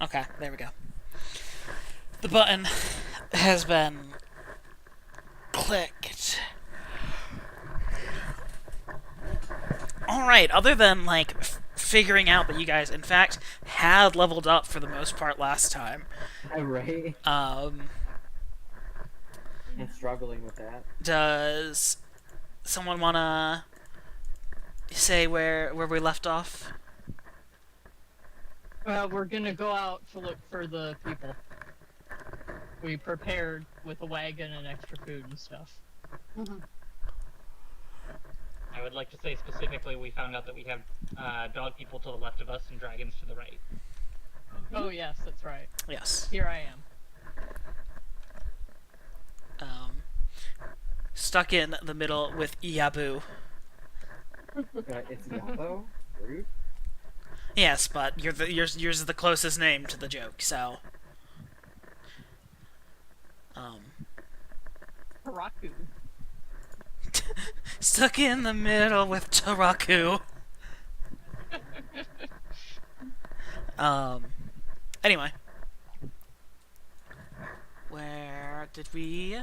Okay, there we go. The button has been clicked. Alright, other than, like, figuring out that you guys, in fact, had leveled up for the most part last time, Right? um, I'm struggling with that. does someone wanna say where we left off? We're gonna go out to look for the people. We prepared with a wagon and extra food and stuff. Mhm. I would like to say specifically, we found out that we have dog people to the left of us and dragons to the right. Oh yes, that's right. Yes. Here I am. Um, stuck in the middle with Iabu. It's Yabo? Rude? Yes, but yours is the closest name to the joke, so. Um, Haraku. stuck in the middle with Taraku. Um, anyway. Where did we...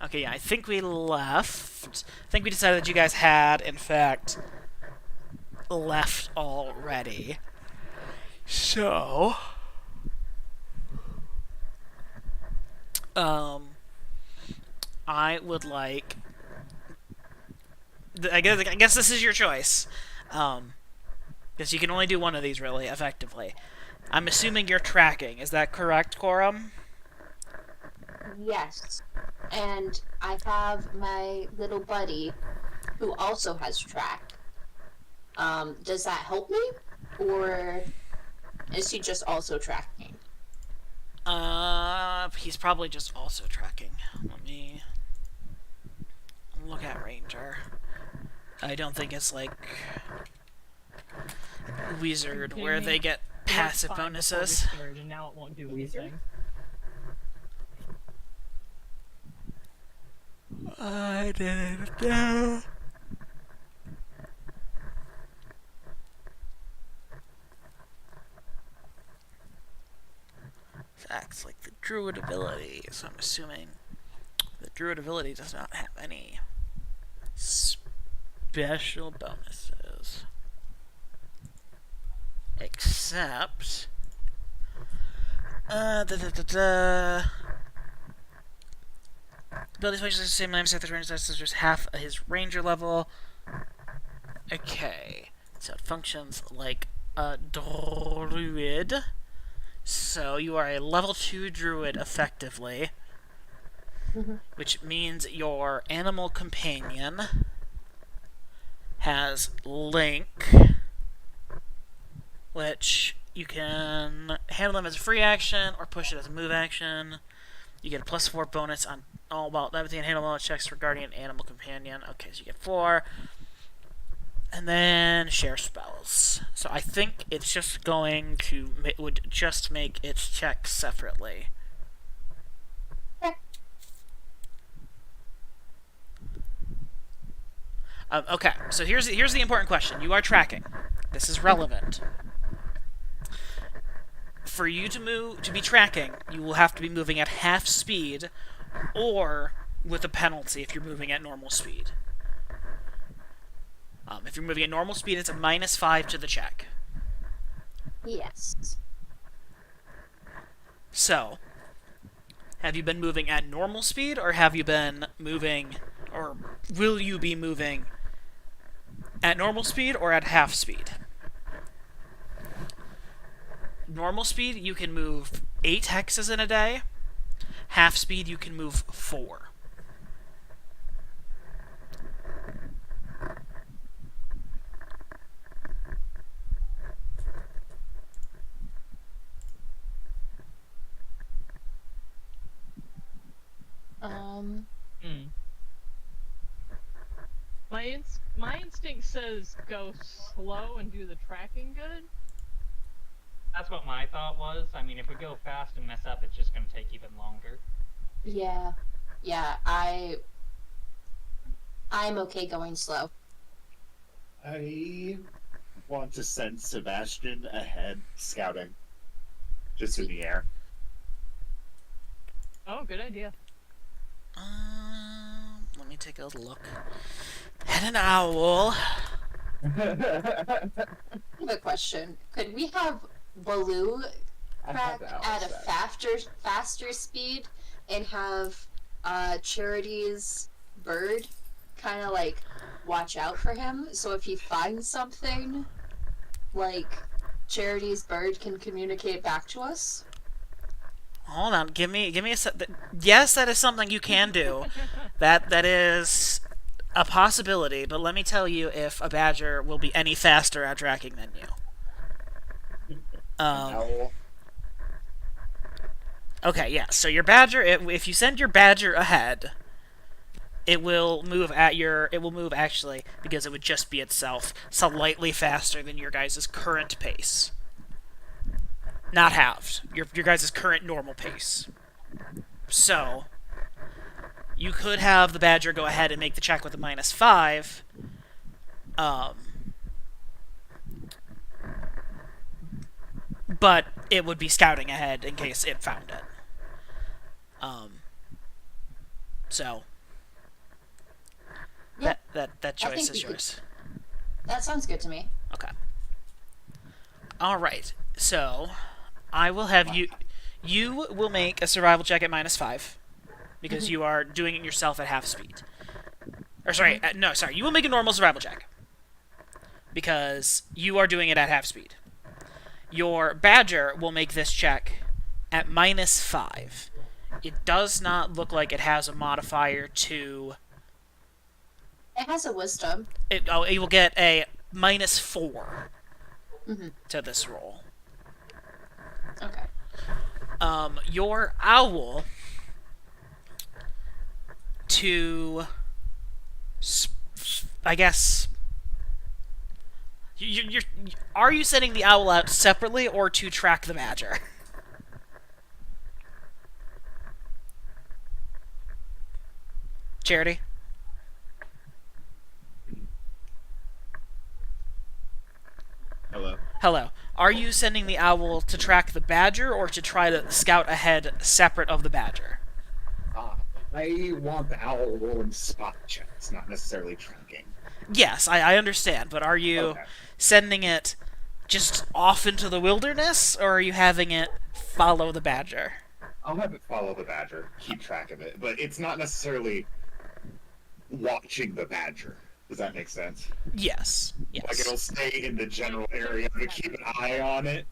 Okay, yeah, I think we left. I think we decided that you guys had, in fact, left already. So... Um... I would like... I guess this is your choice. Because you can only do one of these, really, effectively. I'm assuming you're tracking. Is that correct, Corum? Yes. And I have my little buddy who also has track. Does that help me? Or is he just also tracking? He's probably just also tracking. Let me look at Ranger. I don't think it's like Wizard where they get It worked passive fine before we bonuses. started, and now it won't do Weezer? anything. I didn't know. Acts like the Druid ability, so I'm assuming the Druid ability does not have any special bonuses. Except... da da da da. Ability functions the same name, except the range is just half his ranger level. Okay. So it functions like a druid. So you are a level 2 druid effectively. Which means your animal companion has Link, which you can handle them as a free action or push it as a move action. You get a +4 bonus on all about everything and handle knowledge checks regarding an animal companion. Okay, so you get 4. And then share spells. So I think it's just going to would just make its check separately. Okay, so here's the important question. You are tracking. This is relevant. For you to be tracking, you will have to be moving at half speed, or with a penalty if you're moving at normal speed. If you're moving at normal speed, it's a -5 to the check. Yes. So, have you been moving at normal speed, or have you been moving, or will you be moving at normal speed or at half speed? Normal speed, you can move 8 hexes in a day. Half speed, you can move 4. Hmm. My instinct says go slow and do the tracking good. That's what my thought was. I mean, if we go fast and mess up, it's just going to take even longer. Yeah. Yeah, I'm okay going slow. I want to send Sebastian ahead scouting, just in the air. Oh, good idea. Let me take a look. And an owl. I have a question. Could we have Baloo I crack have owls at a that. faster speed and have Charity's bird kind of like watch out for him, so if he finds something, like Charity's bird can communicate back to us? Hold on, give me a sec. Yes, that is something you can do. That is a possibility, but let me tell you if a badger will be any faster at tracking than you. Owl. Okay, yeah. So your badger, if you send your badger ahead, it will move actually because it would just be itself slightly faster than your guys' current pace. Not halved. Your guys' current normal pace. So you could have the badger go ahead and make the check with a -5. But it would be scouting ahead in case it found it. So Yeah, that choice think is we could- yours. that sounds good to me. Okay. All right. So I will have you. You will make a survival check at -5 because you are doing it yourself at half speed. Or sorry, no, sorry. You will make a normal survival check because you are doing it at half speed. Your badger will make this check at -5. It does not look like it has a modifier to. It has a wisdom. It will get a -4 Mhm. to this roll. Okay. Your owl to, I guess, are you sending the owl out separately or to track the badger? Charity? Hello. Hello. Are you sending the owl to track the badger or to try to scout ahead separate of the badger? I want the owl rolling spot checks, not necessarily tracking. Yes, I understand, but are you Okay. sending it just off into the wilderness, or are you having it follow the badger? I'll have it follow the badger, keep track of it, but it's not necessarily watching the badger. Does that make sense? Yes. Like Yes. it'll stay in the general area, but keep an eye on it.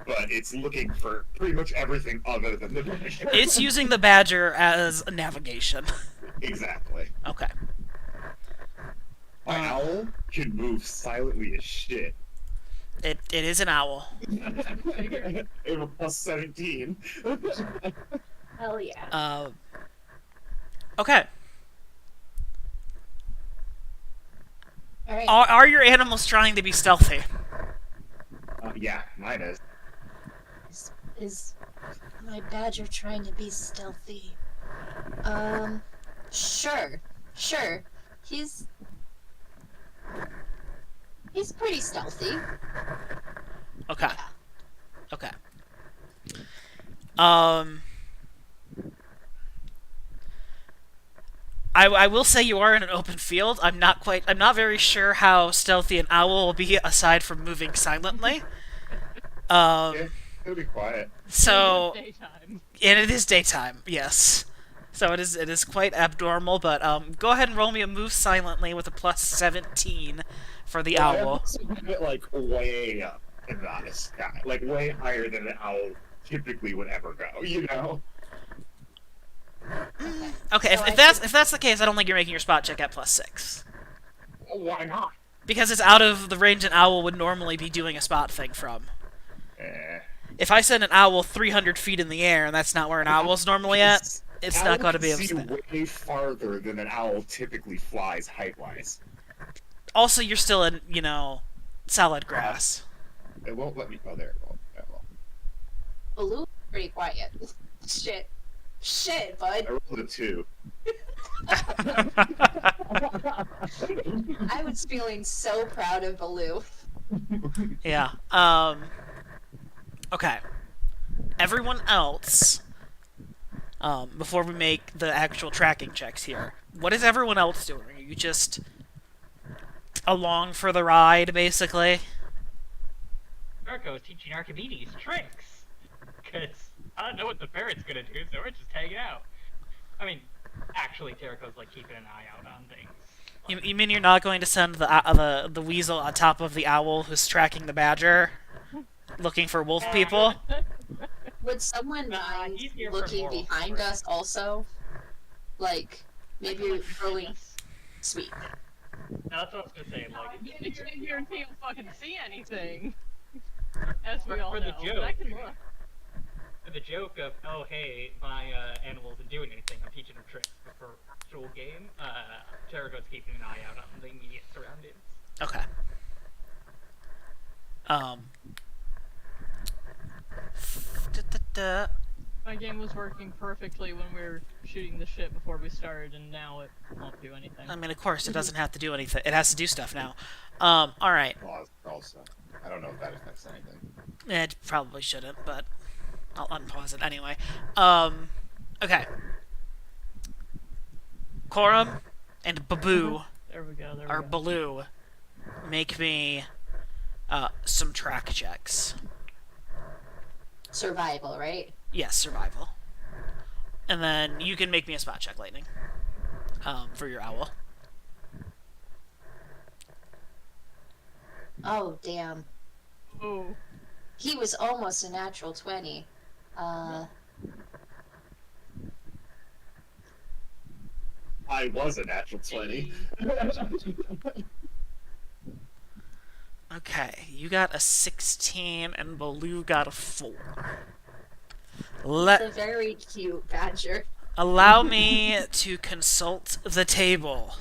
But it's looking for pretty much everything other than the badger. It's using the badger as a navigation. Exactly. Okay. My owl can move silently as shit. It is an owl. It have a plus 17. Hell yeah. Okay. All right. Are your animals trying to be stealthy? Yeah, mine is. Is my badger trying to be stealthy? Sure. He's pretty stealthy. Okay. Okay. I will say you are in an open field. I'm not very sure how stealthy an owl will be aside from moving silently. It'll be quiet. So, Daytime. and it is daytime, yes. So it is quite abnormal, but go ahead and roll me a move silently with a plus 17 for the I owl. also have it like way up in the sky, like way higher than an owl typically would ever go. You know? Okay, So if that's the case, I don't think you're making your spot check at plus 6. Why not? Because it's out of the range an owl would normally be doing a spot thing from. Eh. If I send an owl 300 feet in the air, and that's not where an owl's normally at, it's not going to be able see to. way farther than an owl typically flies height-wise. Also, you're still in, solid grass. It won't let me. Oh, there it won't. It won't. Baloo, pretty quiet. Shit, bud. I rolled a 2. I was feeling so proud of Baloo. Yeah. Okay. Everyone else, before we make the actual tracking checks here, what is everyone else doing? Are you just along for the ride, basically? Marco is teaching Archimedes tricks. Because I don't know what the ferret's gonna do, so we're just hanging out. I mean, actually, Terrico's like keeping an eye out on things. You mean you're not going to send the weasel on top of the owl who's tracking the badger, looking for wolf people? Would someone Nah, mind he's here for looking moral behind support. us also? Like, maybe throwing. Sweet. Now, that's what I was gonna say. Like, You can't hear and can't fucking see anything. As we For- all for the know. joke. But I can look. for the joke of, oh hey, my animal isn't doing anything, I'm teaching him tricks. But for actual game, Terrico's keeping an eye out on the immediate surroundings. Okay. Da-da-da. My game was working perfectly when we were shooting the shit before we started, and now it won't do anything. I mean, of course, it doesn't have to do anything. It has to do stuff now. All right. Pause also. I don't know if that affects anything. It probably shouldn't, but I'll unpause it anyway. Okay. Corum and Baboo, There we go. There or we go. Baloo, make me some track checks. Survival, right? Yes, survival. And then you can make me a spot check, Lightning, for your owl. Oh, damn. Ooh. He was almost a natural 20. I was a natural 20. Okay, you got a 16 and Baloo got a 4. Let The very cute badger. allow me to consult the table.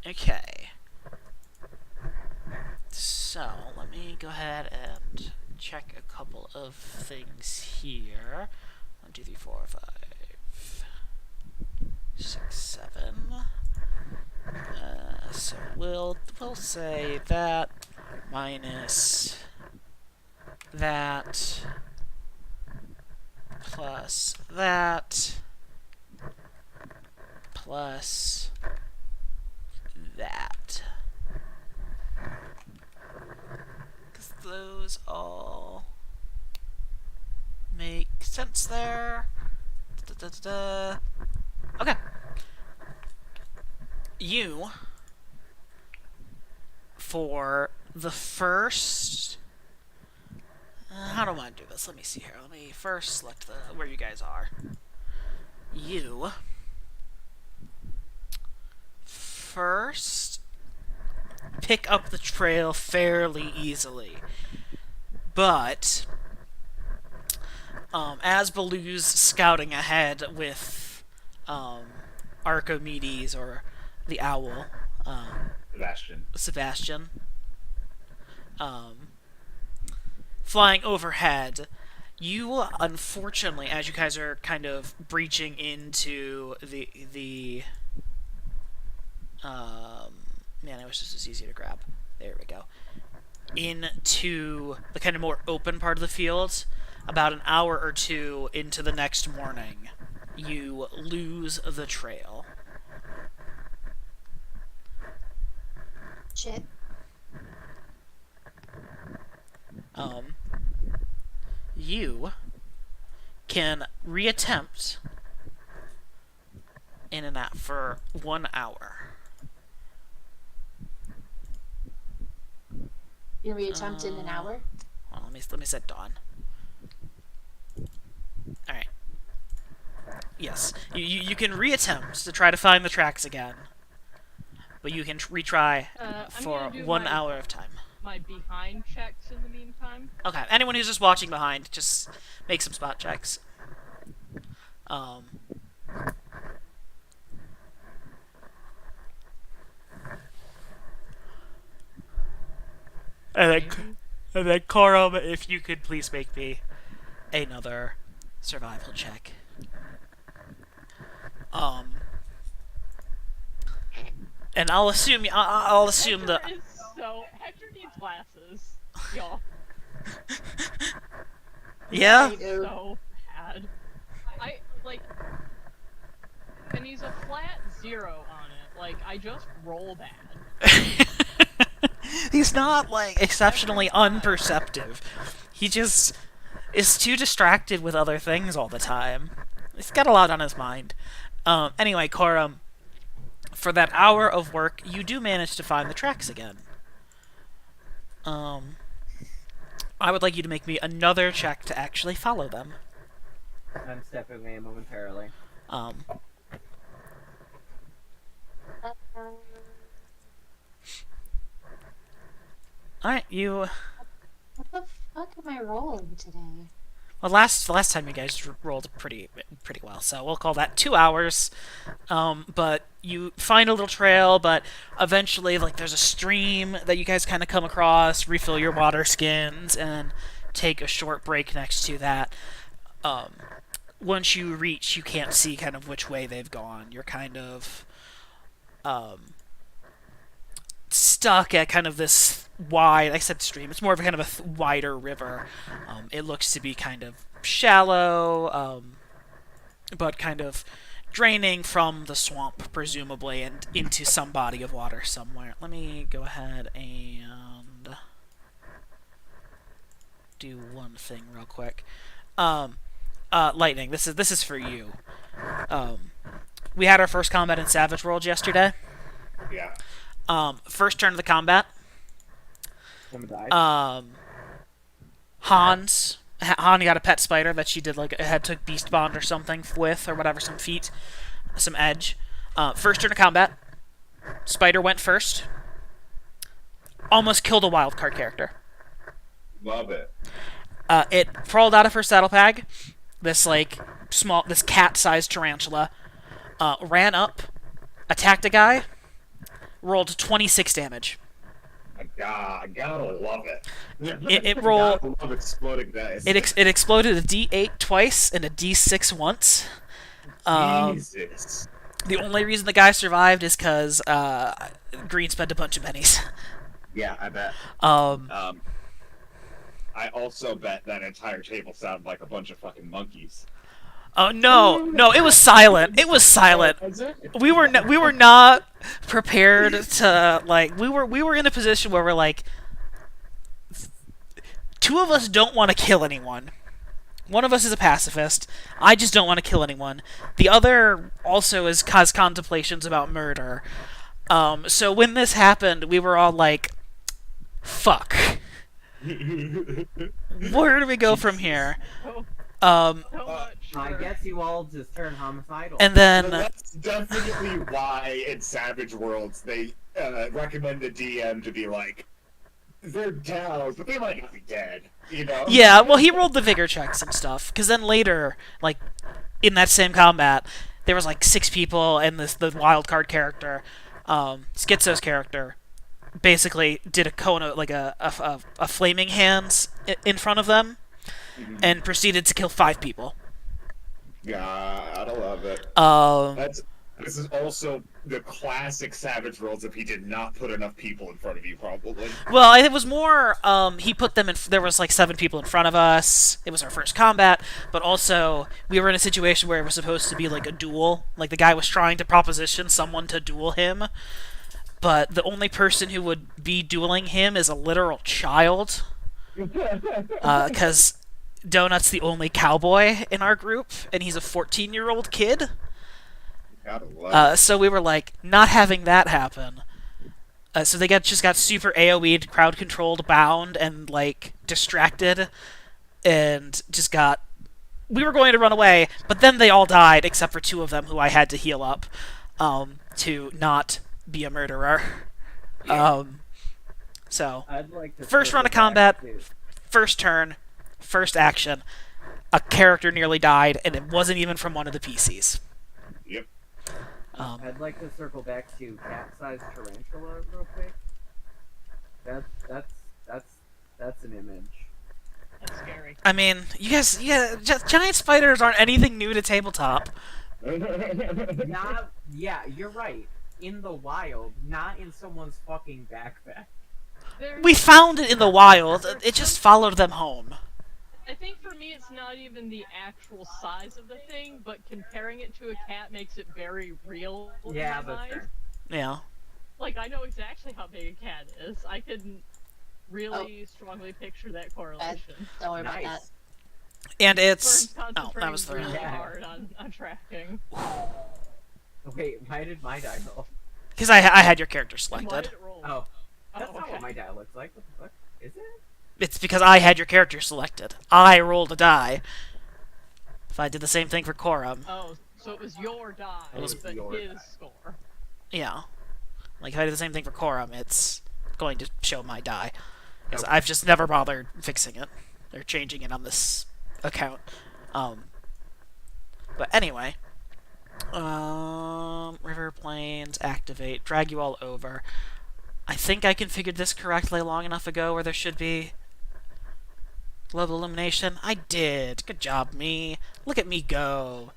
Okay. So, let me go ahead and check a couple of things here. 1, 2, 3, 4, 5, 6, 7. So we'll say that minus that plus that plus that. 'Cause those all make sense there. Da-da-da-da. Okay. You, for the first... how do I want to do this? Let me see here. Let me first select where you guys are. You first pick up the trail fairly easily. But as Baloo's scouting ahead with Archimedes, or the owl, Sebastian, flying overhead, you unfortunately, as you guys are kind of breaching into the man, I wish this was easy to grab. There we go. Into the kind of more open part of the field, about an hour or two into the next morning, you lose the trail. Shit. You can reattempt in and out for 1 hour. You reattempt in an hour? Hold on, let me set dawn. All right. Yes, you can reattempt to try to find the tracks again, but you can retry I'm for gonna do 1 my- hour of time. My behind checks in the meantime. Okay. Anyone who's just watching behind, just make some spot checks. And then Corum, if you could please make me another survival check. And I'll assume the Hector is so Hector needs glasses, y'all. yeah. I do. So bad. I like, and he's a flat 0 on it. Like I just roll bad. He's not like exceptionally unperceptive. He just is too distracted with other things all the time. He's got a lot on his mind. Anyway, Cora, for that hour of work, you do manage to find the tracks again. I would like you to make me another check to actually follow them. I'm stepping away momentarily. Alright, you... What the fuck am I rolling today? Well, last time you guys rolled pretty well, so we'll call that 2 hours. But you find a little trail, but eventually, like, there's a stream that you guys kind of come across, refill your water skins, and take a short break next to that. Once you reach, you can't see kind of which way they've gone. You're kind of stuck at kind of this wide, I said stream, it's more of a kind of a wider river. It looks to be kind of shallow, but kind of draining from the swamp, presumably, and into some body of water somewhere. Let me go ahead and do one thing real quick. Lightning, this is for you. We had our first combat in Savage Worlds yesterday. Yeah. First turn of the combat. Someone died. Han got a pet spider that she did like took beast bond or something with, or whatever, some feat, some edge. First turn of combat, spider went first. Almost killed a wild card character. Love it. It crawled out of her saddle bag. This cat-sized tarantula ran up, attacked a guy, rolled 26 damage. I gotta love it. It rolled. Gotta love exploding dice. It exploded a D8 twice and a D6 once. Jesus. The only reason the guy survived is because Green spent a bunch of pennies. Yeah, I bet. I also bet that entire table sounded like a bunch of fucking monkeys. Oh no, it was silent. It was silent. We were not prepared to like. We were in a position where we're like, two of us don't want to kill anyone. One of us is a pacifist. I just don't want to kill anyone. The other also has contemplations about murder. So when this happened, we were all like, "Fuck." Where do we go from here? So much. I guess you all just turn homicidal. And So then that's definitely why in Savage Worlds they recommend the DM to be like, they're down, but they might not be dead, you know? yeah, well, he rolled the vigor checks and stuff. Because then later, like in that same combat, there was like 6 people, and the wild card character, Schizo's character, basically did a cone, like a flaming hands in front of them, and proceeded to kill 5 people. Gotta love it. This is also the classic Savage Worlds if he did not put enough people in front of you, probably. Well, it was more, he put them in, there was like 7 people in front of us, it was our first combat, but also, we were in a situation where it was supposed to be like a duel, like the guy was trying to proposition someone to duel him, but the only person who would be dueling him is a literal child, because Donut's the only cowboy in our group, and he's a 14-year-old kid. Gotta love it. So we were like, not having that happen. So they just got super AoE'd, crowd controlled, bound, and like distracted, and just got. We were going to run away, but then they all died except for 2 of them who I had to heal up, to not be a murderer. So I'd like to first run of circle combat. back to- first turn, first action, a character nearly died, and it wasn't even from one of the PCs. Yep. I'd like to circle back to cat-sized tarantula real quick. That's an image. That's scary. I mean, you guys, giant spiders aren't anything new to tabletop. Yeah, you're right. in the wild, not in someone's fucking backpack. We found it in the wild. It just followed them home. I think for me it's not even the actual size of the thing, but comparing it to a cat makes it very real in Yeah, my that's mind. fair. Yeah. Like, I know exactly how big a cat is. I can really strongly picture that correlation. Don't worry about that. Nice. And it's... Vern's Oh, that was concentrating the... really Yeah. hard on tracking. Wait, why did my die roll? Because I had your character And why selected. did it roll? Oh, that's Oh, not okay. what my die looks like. What the fuck? Is it? It's because I had your character selected. I rolled a die. If I did the same thing for Corum, Oh, so it was your die, It was but your his die. score. yeah. Like, if I did the same thing for Corum, it's going to show my die. Because Okay. I've just never bothered fixing it. Or changing it on this account. But anyway. River Plains, activate, drag you all over. I think I configured this correctly long enough ago where there should be global illumination. I did. Good job, me. Look at me go.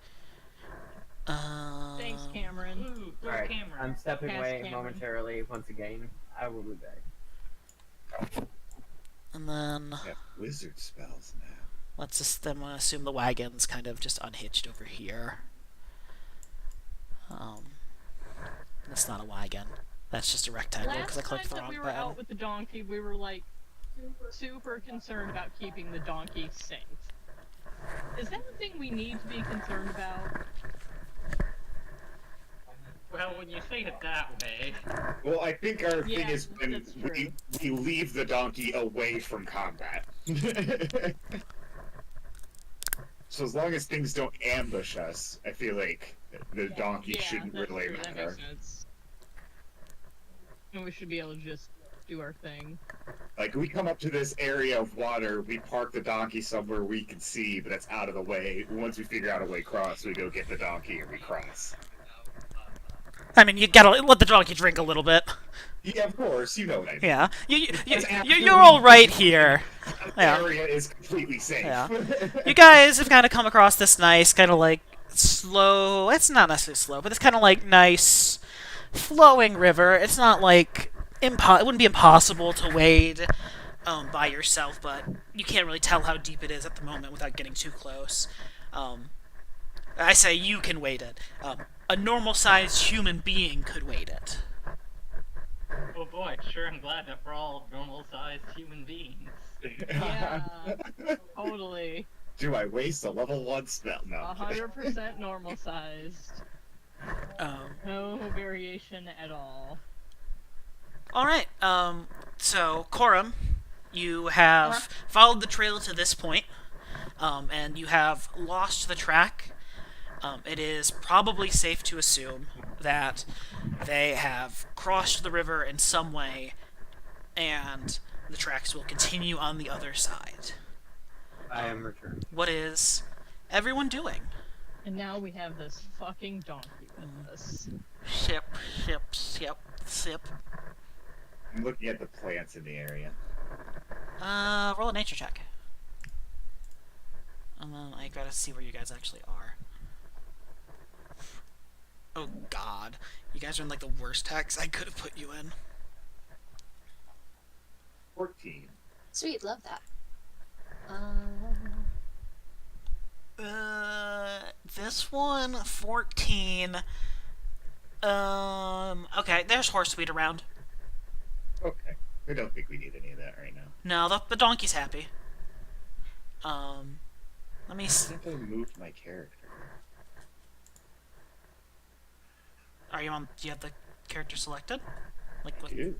Thanks, Cameron. Ooh, go Alright, Cameron. I'm stepping Pass away Cameron. momentarily once again. I will be back. And then Have wizard spells now. let's just then assume the wagon's kind of just unhitched over here. That's not a wagon. That's just a rectangle because I Last clicked time the that wrong we were button. out with the donkey, we were like super concerned about keeping the donkey safe. Is that the thing we need to be concerned about? Well, when you say it that way, Well, I think our thing Yeah, is when that's true. we leave the donkey away from combat. So as long as things don't ambush us, I feel like the donkey Yeah, shouldn't that's really true. That matter. makes sense. And we should be able to just do our thing. Like, we come up to this area of water, we park the donkey somewhere we can see, but that's out of the way. Once we figure out a way across, we go get the donkey and we cross. I mean, you gotta let the donkey drink a little bit. Yeah, of course, you know what I mean. Yeah, That's you're all right here. The Yeah. area is completely safe. Yeah. You guys have kind of come across this nice, kind of like slow. It's not necessarily slow, but it's kind of like nice, flowing river. It's not like it wouldn't be impossible to wade by yourself, but you can't really tell how deep it is at the moment without getting too close. I say you can wade it. A normal-sized human being could wade it. oh boy, sure I'm glad that we're all normal-sized human beings. Yeah, totally. Do I waste a level 1 spell? No. I'm kidding. 100% normal sized. No variation at all. Alright, so, Corum, you have followed the trail to this point, and you have lost the track. It is probably safe to assume that they have crossed the river in some way, and the tracks will continue on the other side. I am returned. What is everyone doing? And now we have this fucking donkey with us. Sip, sip, sip, sip. I'm looking at the plants in the area. Roll a nature check. And then I gotta see where you guys actually are. Oh god. You guys are in like the worst hex I could have put you in. 14. Sweet, love that. This one, 14. Okay, there's Horseweed around. Okay. I don't think we need any of that right now. No, the donkey's happy. Let me I see. think I moved my character. Are you on? Do you have the character selected? Like, what? Dude.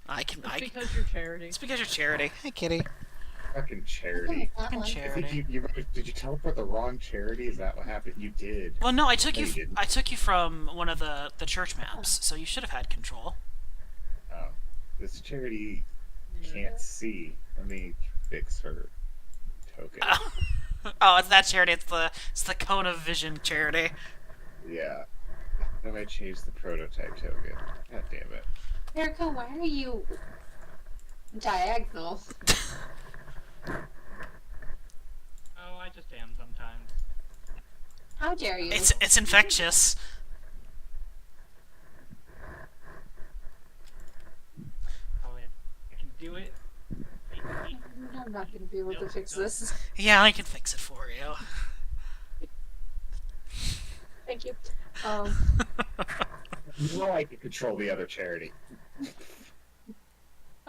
It's because you're charity. It's because you're charity. Hey, kitty. Fucking charity. That Fucking one. I think charity. did you teleport the wrong charity? Is that what happened? You did. Well, no, I took No, you. you didn't. I took you from one of the church maps, so you should have had control. Oh. This charity can't see. Let me fix her token. Oh, it's that charity. It's the Cone of Vision charity. Yeah. How do I change the prototype token? God damn it. Erica, why are you diagonal? Oh, I just am sometimes. How dare you? It's infectious. not gonna be able to fix this. Yeah, I can fix it for you. Thank you. You know I can control the other charity.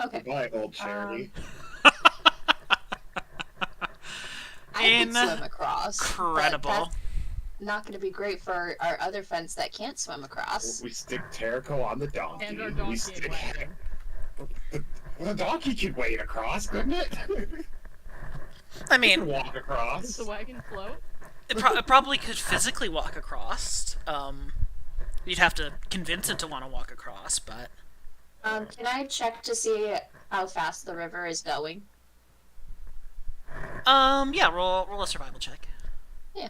Okay. My old charity. I can swim across. but Incredible. that's not gonna be great for our other friends that can't swim across. We stick Terrico on the donkey. And our we donkey stick and wagon. the donkey can wade across, couldn't it? I It can mean, walk Does across. the wagon float? it probably could physically walk across. You'd have to convince it to want to walk across, but Can I check to see how fast the river is going? yeah, roll a survival check. Yeah.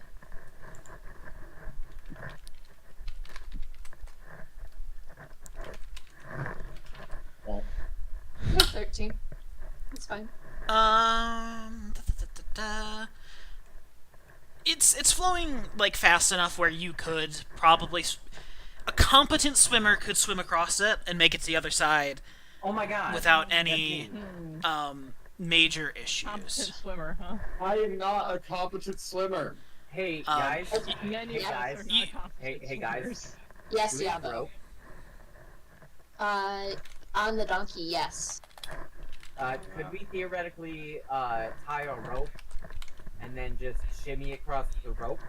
Well, Yeah, 13. That's fine. It's flowing like fast enough where you could probably a competent swimmer could swim across it and make it to the other side Oh my god. without any Hmm. major Competent issues. swimmer, huh? I am not a competent swimmer. Hey Um, guys. Many Hey, of us guys. are not You- competent Hey, guys. swimmers. Yes, Do we have Yabo. rope? On the donkey, yes. Could we theoretically tie a rope and then just shimmy across the rope?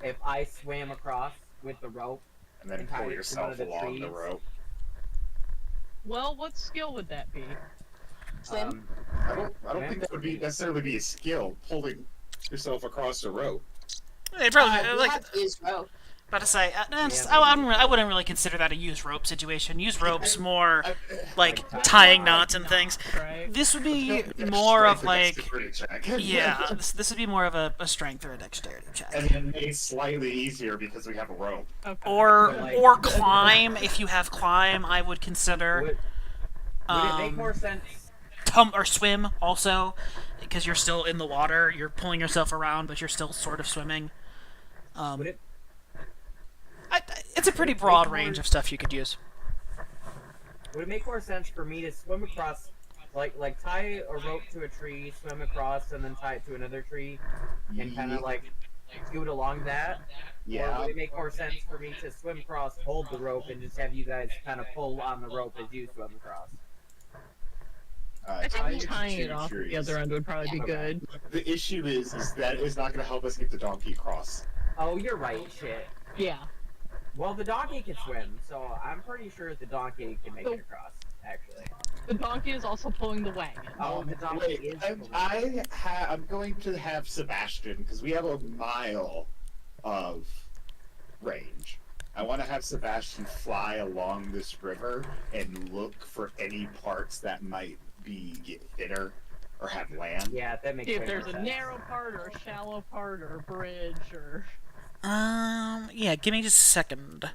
If I swam across with the rope, And then And tie pull it to yourself one of the along the trees. rope. Well, what skill would that be? Swim. I don't think that would be necessarily be a skill, pulling yourself across the rope. It probably We like have used rope. about to say, Yeah, I wouldn't really consider that a use rope situation. Use rope's more I- like Like tying knots and things. Right? This would be Yeah, more of strength and like, dexterity check. yeah, this would be more of a strength or a dexterity check. And then made slightly easier because we have a rope. Okay. Or climb if you have climb. I would consider would it make more sense? or swim also because you're still in the water. You're pulling yourself around, but you're still sort of swimming. Would it It's a pretty broad range of stuff you could use. Would it make more sense for me to swim across, like tie a rope to a tree, swim across, and then tie it to another tree, and kind of like scoot along that? Or Yeah. would it make more sense for me to swim across, hold the rope, and just have you guys kind of pull on the rope as you swim across? I tie think to tying two it off at the trees. other end would probably be Okay. good. The issue is that it's not going to help us get the donkey across. Oh, you're right, shit. Yeah. Well, the donkey can swim, so I'm pretty sure the donkey can make it across, actually. The donkey is also pulling the wagon. Oh, the donkey Wait, is I'm going to have Sebastian because we have a mile of range. I want to have Sebastian fly along this river and look for any parts that might get thinner or have land. Yeah, that makes See if way there's more a sense. narrow part or a shallow part or a bridge or. Yeah, give me just a second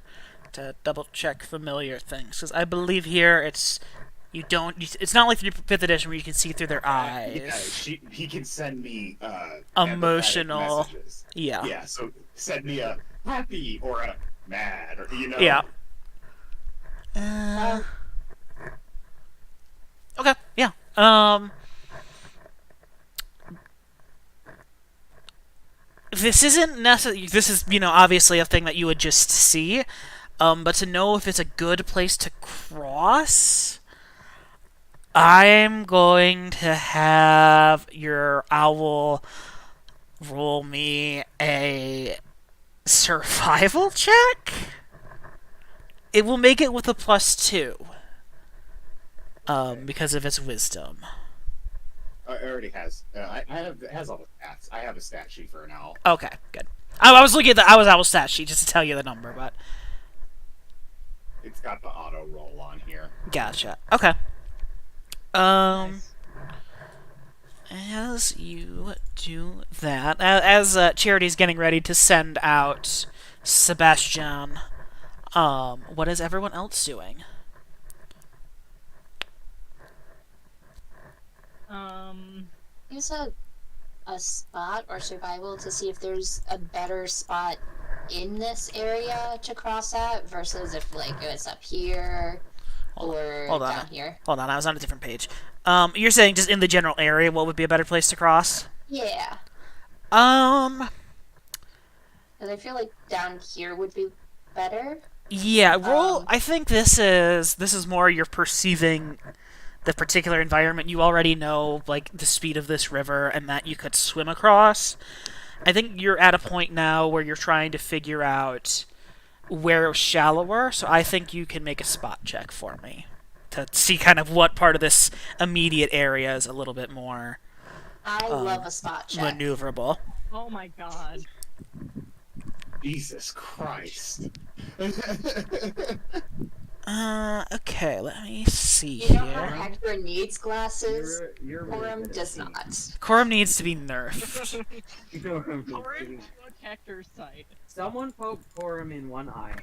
to double check familiar things because I believe here it's it's not like the 5th edition where you can see through their Yeah, eyes. he can send me Emotional. empathetic messages. Yeah. Yeah, so send me a happy or a mad or Yeah. Okay. Yeah. This isn't necessarily. This is obviously a thing that you would just see. But to know if it's a good place to cross, I'm going to have your owl roll me a survival check. It will make it with a +2. Because of its wisdom. It already has. It has all the stats. I have a stat sheet for an owl. Okay, good. I was looking at the owl stat sheet just to tell you the number, but It's got the auto roll on here. gotcha. Okay. Nice. As you do that, as Charity's getting ready to send out Sebastian, what is everyone else doing? Use a spot or survival to see if there's a better spot in this area to cross at versus if like it's up here or hold on. down here? Hold on, I was on a different page. You're saying just in the general area, what would be a better place to cross? Yeah. Um, Because I feel like down here would be better. yeah, roll. Um, I think this is more you're perceiving the particular environment. You already know like the speed of this river and that you could swim across. I think you're at a point now where you're trying to figure out where it's shallower. So I think you can make a spot check for me to see kind of what part of this immediate area is a little bit more I love a spot check. maneuverable. Oh my god. Jesus Christ. Okay, let me see You know how here. Hector needs glasses? You're really Corum good at does seeing. not. Corum needs to be nerfed. Corin, go Hector's site. Someone poke Corum in one eye.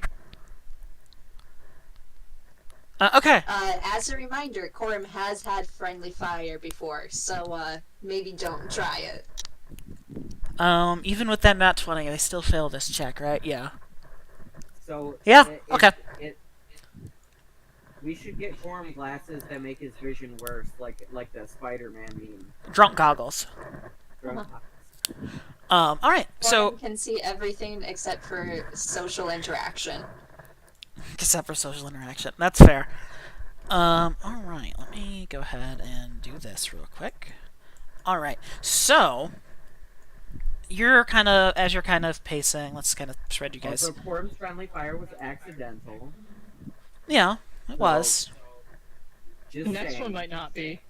Okay. As a reminder, Corum has had friendly fire before, so maybe don't try it. Even with that nat 20, I still fail this check, right? Yeah. So Yeah, okay. We should get Corum glasses that make his vision worse, like the Spider-Man meme. Drunk goggles. Drunk- Alright, so, Corum can see everything except for social interaction. except for social interaction. That's fair. Alright, let me go ahead and do this real quick. Alright, so, as you're kind of pacing, let's kind of spread you guys. Also, Corum's friendly fire was accidental. Yeah, it was. Just The next saying. one might not be.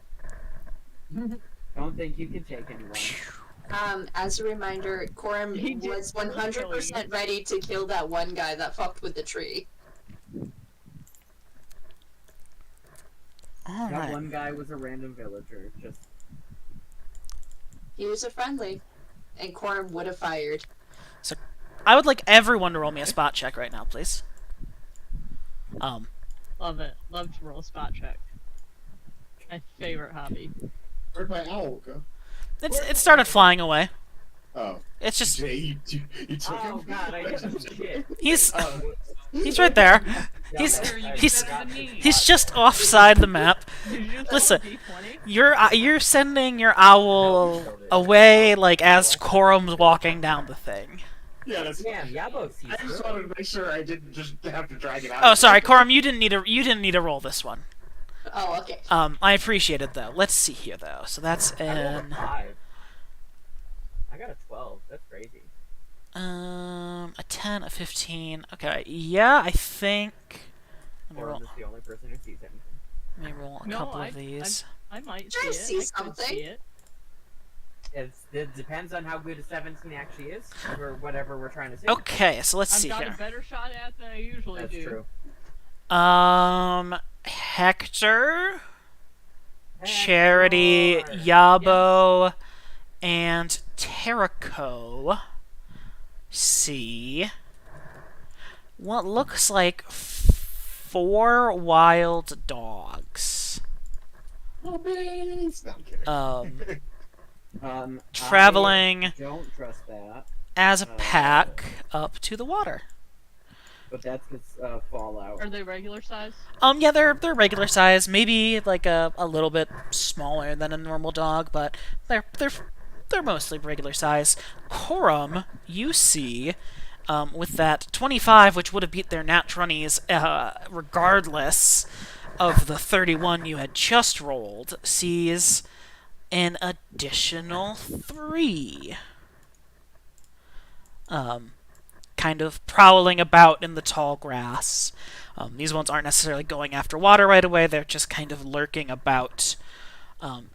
Don't think you can take anyone. As a reminder, Corum He did was 100% ready to kill that one guy that fucked with the tree. That Alright. one guy was a random villager. Just He was a friendly, and Corum would have fired. I would like everyone to roll me a spot check right now, please. Love it. Love to roll a spot check. My favorite hobby. Where'd my owl go? It started flying away. Oh. It's just Jay, you took oh him? god, I didn't shit. he's Oh, he's right there. yeah, He's I he's forgot to- he's just offside the map. Did you just Listen. roll a D20? You're sending your owl away like as Corum's walking down the thing. Yeah, that's Damn, Yabo sees I just good. wanted to make sure I didn't just have to drag it out. Oh, sorry, Corum, you didn't need to roll this one. Oh, okay. I appreciate it though. Let's see here though. So that's I rolled a in 5. I got a 12. That's crazy. a 10, a 15. Okay, yeah, I think. Let me roll, Corum is the only person who sees anything. let me roll a No, couple I- of these. I might I see it. see I could something. see it. It depends on how good a 17 actually is, or whatever we're trying to say. Okay, so let's I've see got here. a better shot at than I usually That's do. true. Hector, Charity, Hector! Yabo, and Terrico see what looks like 4 wild dogs. Oh, please. No, I'm kidding. Traveling I don't trust that, as a pack up to the water. but that's because Fallout. Are they regular size? Yeah, they're regular size, maybe like a little bit smaller than a normal dog, but they're mostly regular size. Corum, you see, with that 25, which would have beat their nat 20s, regardless of the 31 you had just rolled, sees an additional 3. Kind of prowling about in the tall grass. These ones aren't necessarily going after water right away, they're just kind of lurking about,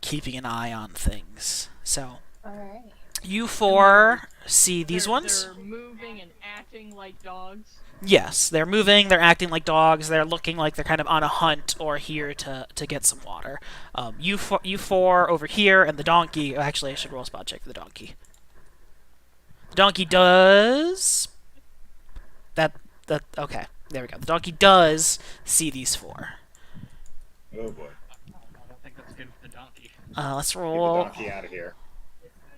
keeping an eye on things. So, Alright. you 4 see these ones? They're moving and acting like dogs. Yes, they're moving, they're acting like dogs, they're looking like they're kind of on a hunt or here to get some water. You 4 over here, and the donkey. Actually, I should roll a spot check for the donkey. The donkey does. Okay, there we go. The donkey does see these 4. Oh boy. I don't think that's good for the donkey. Let's Get the roll. donkey out of here.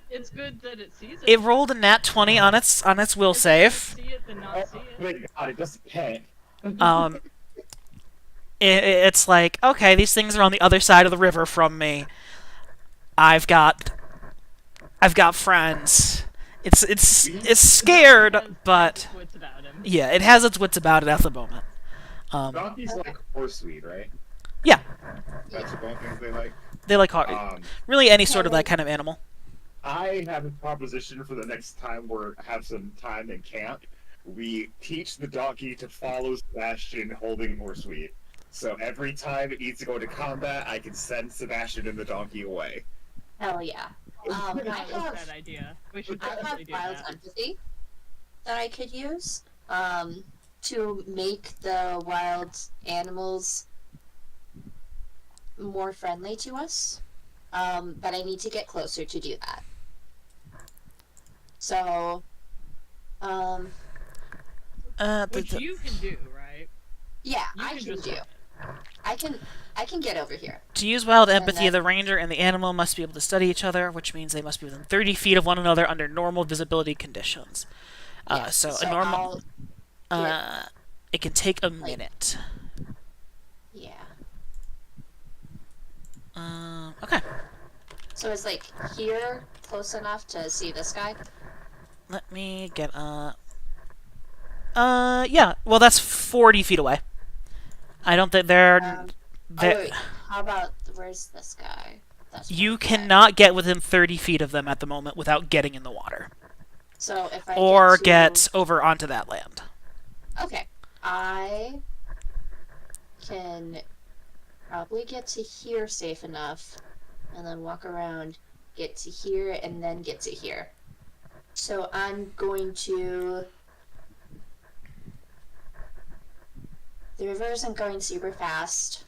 It's good that it sees it. It rolled a nat 20 on its will It's better to save. See it than not see it. Thank God, it doesn't pay. Um, it's like, okay, these things are on the other side of the river from me. I've got friends. It's scared, but Wits about him. yeah, it has its wits about it at the moment. Donkeys like horseweed, right? Yeah, That's the one thing they like. they like really any sort of that kind of animal. I have a proposition for the next time we have some time in camp. We teach the donkey to follow Sebastian holding horseweed. So every time it needs to go into combat, I can send Sebastian and the donkey away. Hell yeah. I I like have that idea. We should I have definitely do wild that. empathy that I could use to make the wild animals more friendly to us. But I need to get closer to do that. So, Which you can do, right? yeah, You I can can just do. I can get over here. To use wild empathy, then- the ranger and the animal must be able to study each other, which means they must be within 30 feet of one another under normal visibility conditions. Yes, So a normal, I'll- it can take a minute. yeah. Okay. So it's like here, close enough to see this guy. Let me get yeah. Well, that's 40 feet away. I don't think they're. Oh they're wait, how about where's this guy? That's you one guy. cannot get within 30 feet of them at the moment without getting in the water. So if I Or to- get over onto that land. Okay, I can probably get to here safe enough, and then walk around, get to here, and then get to here. So I'm going to. The river isn't going super fast.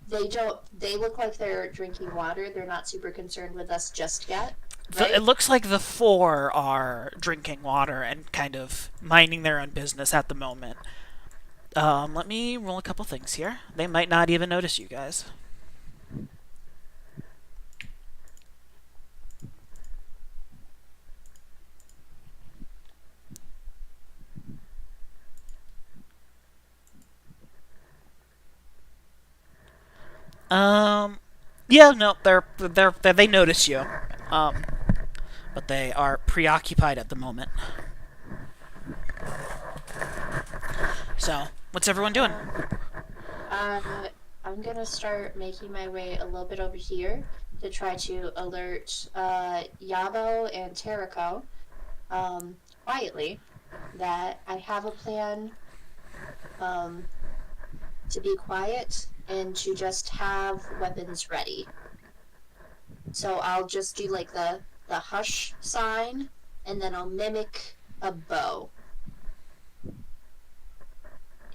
They look like they're drinking water. They're not super concerned with us just yet. Right? It looks like the four are drinking water and kind of minding their own business at the moment. Let me roll a couple things here. They might not even notice you guys. Yeah, no, they notice you. But they are preoccupied at the moment. So, what's everyone doing? I'm gonna start making my way a little bit over here to try to alert Yabo and Terako quietly that I have a plan to be quiet and to just have weapons ready. So I'll just do like the hush sign, and then I'll mimic a bow.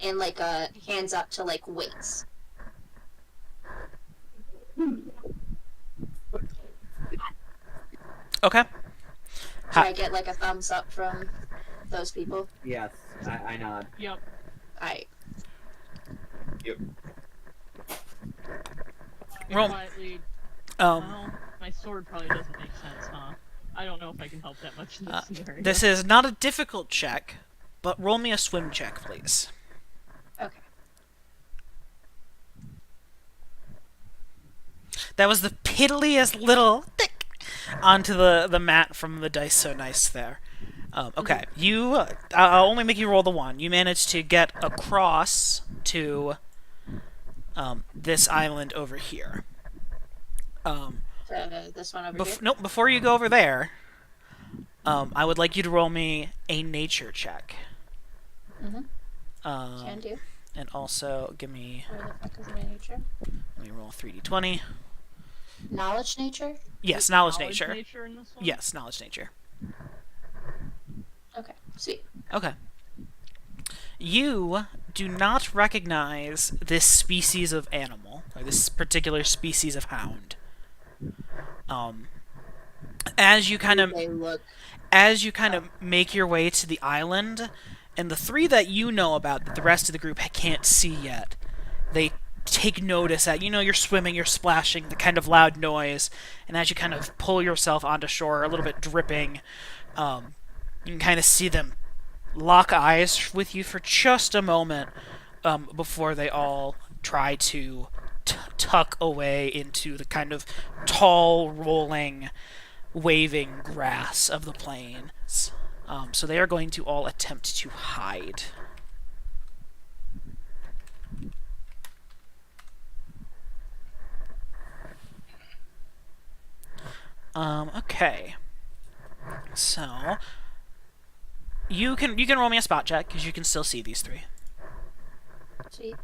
And like a hands up to like weights. Okay. Do I get like a thumbs up from those people? Yes, I nod. Yep. Alright. Roll. Quietly. Um, Well, my sword probably doesn't make sense, huh? I don't know if I can help that much in this scenario. this is not a difficult check, but roll me a swim check, please. Okay. That was the piddliest little tick onto the mat from the dice. So nice there. Okay, you. I'll only make you roll the one. You managed to get across to this island over here. This one over here. Nope. Before you go over there, I would like you to roll me a nature check. Can do. And also give me. Where the fuck is my nature? Let me roll 3d20. Knowledge nature? Yes, knowledge Knowledge nature. nature in this one? Yes, knowledge nature. Okay, sweet. Okay. You do not recognize this species of animal, or this particular species of hound. As you kind of They look. make your way to the island, and the three that you know about that the rest of the group can't see yet, they take notice that you're swimming, you're splashing, the kind of loud noise, and as you kind of pull yourself onto shore, a little bit dripping, You can kind of see them lock eyes with you for just a moment before they all try to tuck away into the kind of tall, rolling, waving grass of the plains. So they are going to all attempt to hide. Okay. So you can roll me a spot check because you can still see these three. Sweet.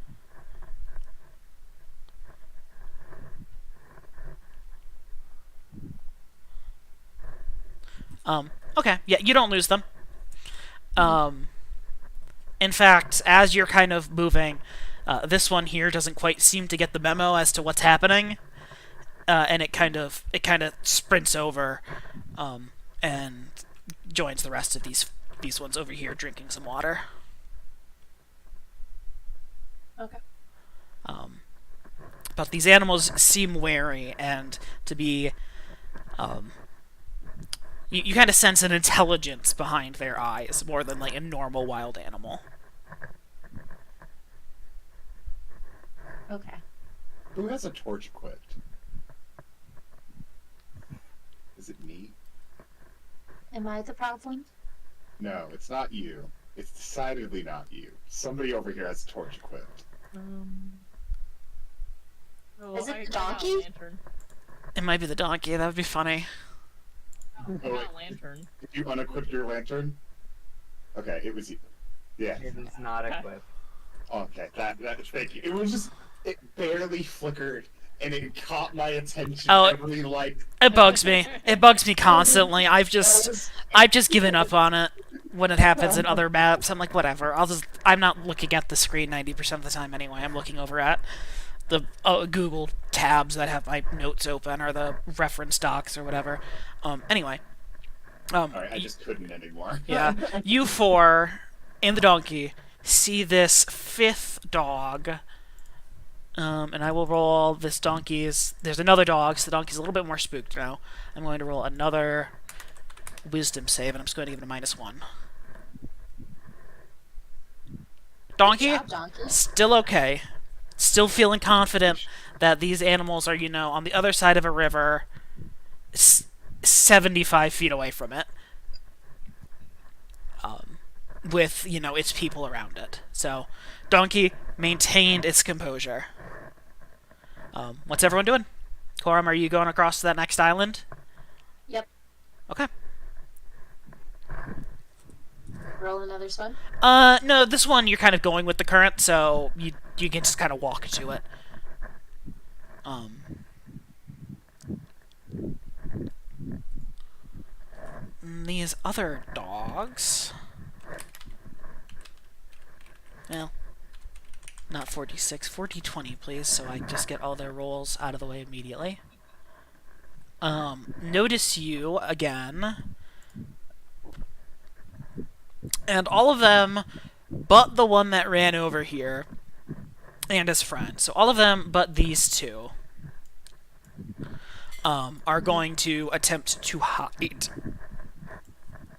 Okay, yeah, you don't lose them. In fact, as you're kind of moving, this one here doesn't quite seem to get the memo as to what's happening, and it kind of sprints over, and joins the rest of these ones over here drinking some water. Okay. But these animals seem wary and to be, you kind of sense an intelligence behind their eyes more than like a normal wild animal. Okay. Who has a torch equipped? Is it me? Am I the problem? No, it's not you. It's decidedly not you. Somebody over here has a torch equipped. Oh, Is it I the got a donkey? lantern. It might be the donkey. That would be funny. I got a lantern. Did you unequip your lantern? Okay, it was you. Yeah. It is not equipped. Okay, that thank you. It was just it barely flickered and it caught my attention Oh, every like It bugs me. It bugs me constantly. I've just given up on it when it happens in other maps. I'm like, whatever. I'm not looking at the screen 90% of the time anyway. I'm looking over at the Google tabs that have my notes open or the reference docs or whatever. Anyway. Alright, I just couldn't anymore. Yeah. You four and the donkey see this fifth dog. And I will roll this donkey's... There's another dog, so the donkey's a little bit more spooked now. I'm going to roll another wisdom save, and I'm just going to give it a -1. Donkey? Good job, donkey. Still okay. Still feeling confident that these animals are, on the other side of a river, 75 feet away from it. With, its people around it. So, donkey maintained its composure. What's everyone doing? Coram, are you going across to that next island? Yep. Okay. Roll another swim. No, this one you're kind of going with the current, so you can just kind of walk to it. These other dogs... Well, not 46, 40-20, please, so I just get all their rolls out of the way immediately. Notice you again. And all of them, but the one that ran over here, and his friend. So all of them, but these two, are going to attempt to hide.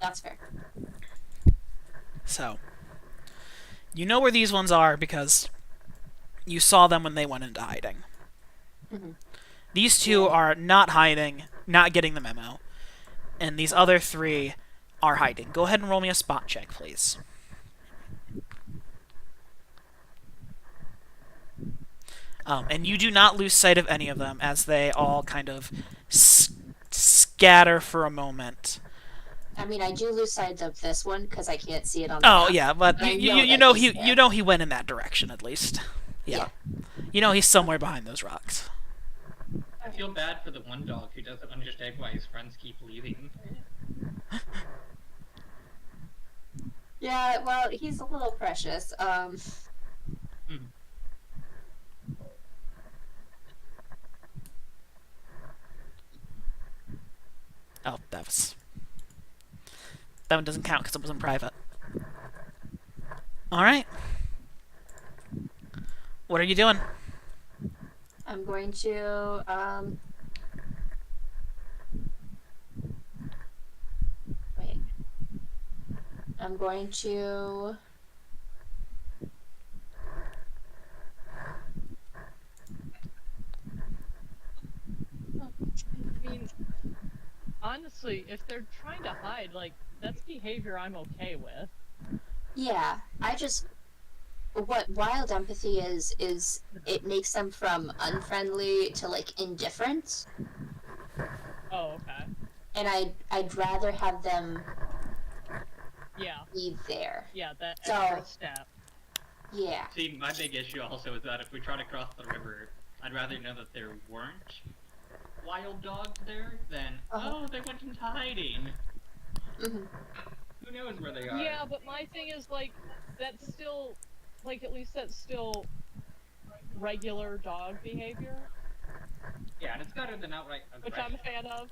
That's fair. So, you know where these ones are because you saw them when they went into hiding. Mm-hmm. These two are not hiding, not getting the memo. And these other three are hiding. Go ahead and roll me a spot check, please. And you do not lose sight of any of them as they all kind of scatter for a moment. I mean, I do lose sight of this one because I can't see it on the Oh map. yeah, but I you know know that he he's there. you know he went in that direction at least. Yeah. You know he's somewhere behind those rocks. I feel bad for the one dog who doesn't understand why his friends keep leaving. Yeah, well, he's a little precious. Oh, that one doesn't count because it wasn't private. All right. What are you doing? I'm going to, wait. I'm going to. I mean, honestly, if they're trying to hide, like, that's behavior I'm okay with. Yeah, I just. What wild empathy is it makes them from unfriendly to like indifferent, Oh, okay. and I'd rather have them Yeah, be there. yeah, that So- extra step. Yeah. See, my big issue also is that if we try to cross the river, I'd rather know that there weren't wild dogs there than, oh, they went into hiding. hmm Who knows where they are? Yeah, but my thing is, like, that's still, like, at least that's still regular dog behavior, Yeah, and it's better than outright which I'm aggression. a fan of.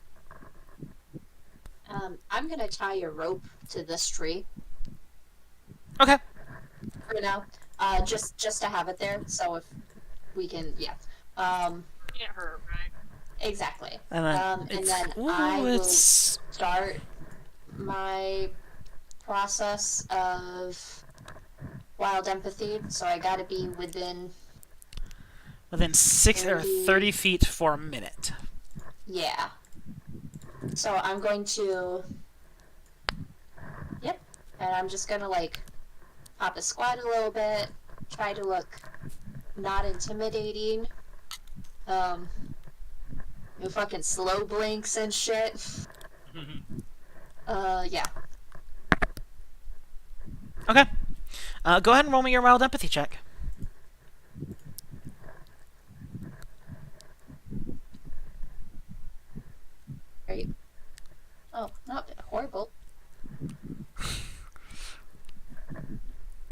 I'm gonna tie a rope to this tree Okay. for now. Just to have it there, so if we can, yeah. Can't hurt, right? Exactly. And then And it's then ooh, I will it's start my process of wild empathy. So I gotta be within, within 6 or 30 feet for a minute. yeah. So I'm going to, yep. And I'm just gonna like pop a squat a little bit, try to look not intimidating. No fucking slow blinks and shit. Yeah. Okay. Go ahead and roll me your wild empathy check. Great. Oh, not horrible.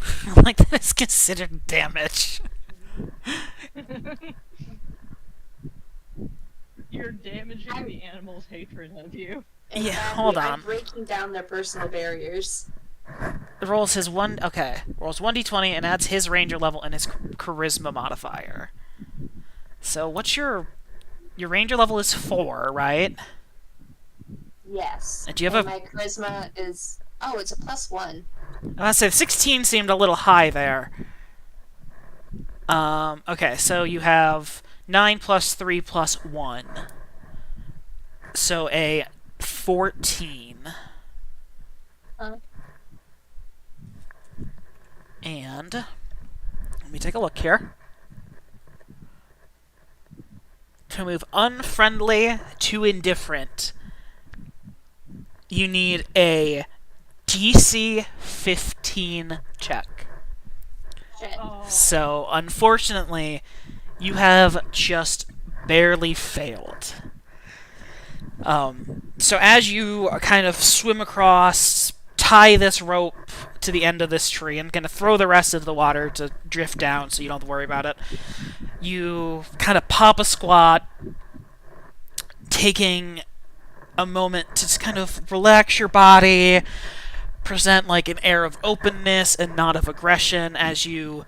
I like that it's considered damage. You're damaging the animal's hatred of you. Yeah, Exactly. hold I'm on. breaking down their personal barriers. Rolls his one. Okay, rolls 1d20 and adds his ranger level and his charisma modifier. So what's your ranger level is 4, right? Yes. And do you have my charisma is it's a +1. I say 16 seemed a little high there. Okay, so you have 9 plus 3 plus 1. So a 14. And let me take a look here. To move unfriendly to indifferent, you need a DC 15 check. Shit. Oh, So, unfortunately, you have just barely failed. So as you kind of swim across, tie this rope to the end of this tree, and kind of throw the rest of the water to drift down so you don't have to worry about it, you kind of pop a squat, taking a moment to just kind of relax your body, present like an air of openness and not of aggression as you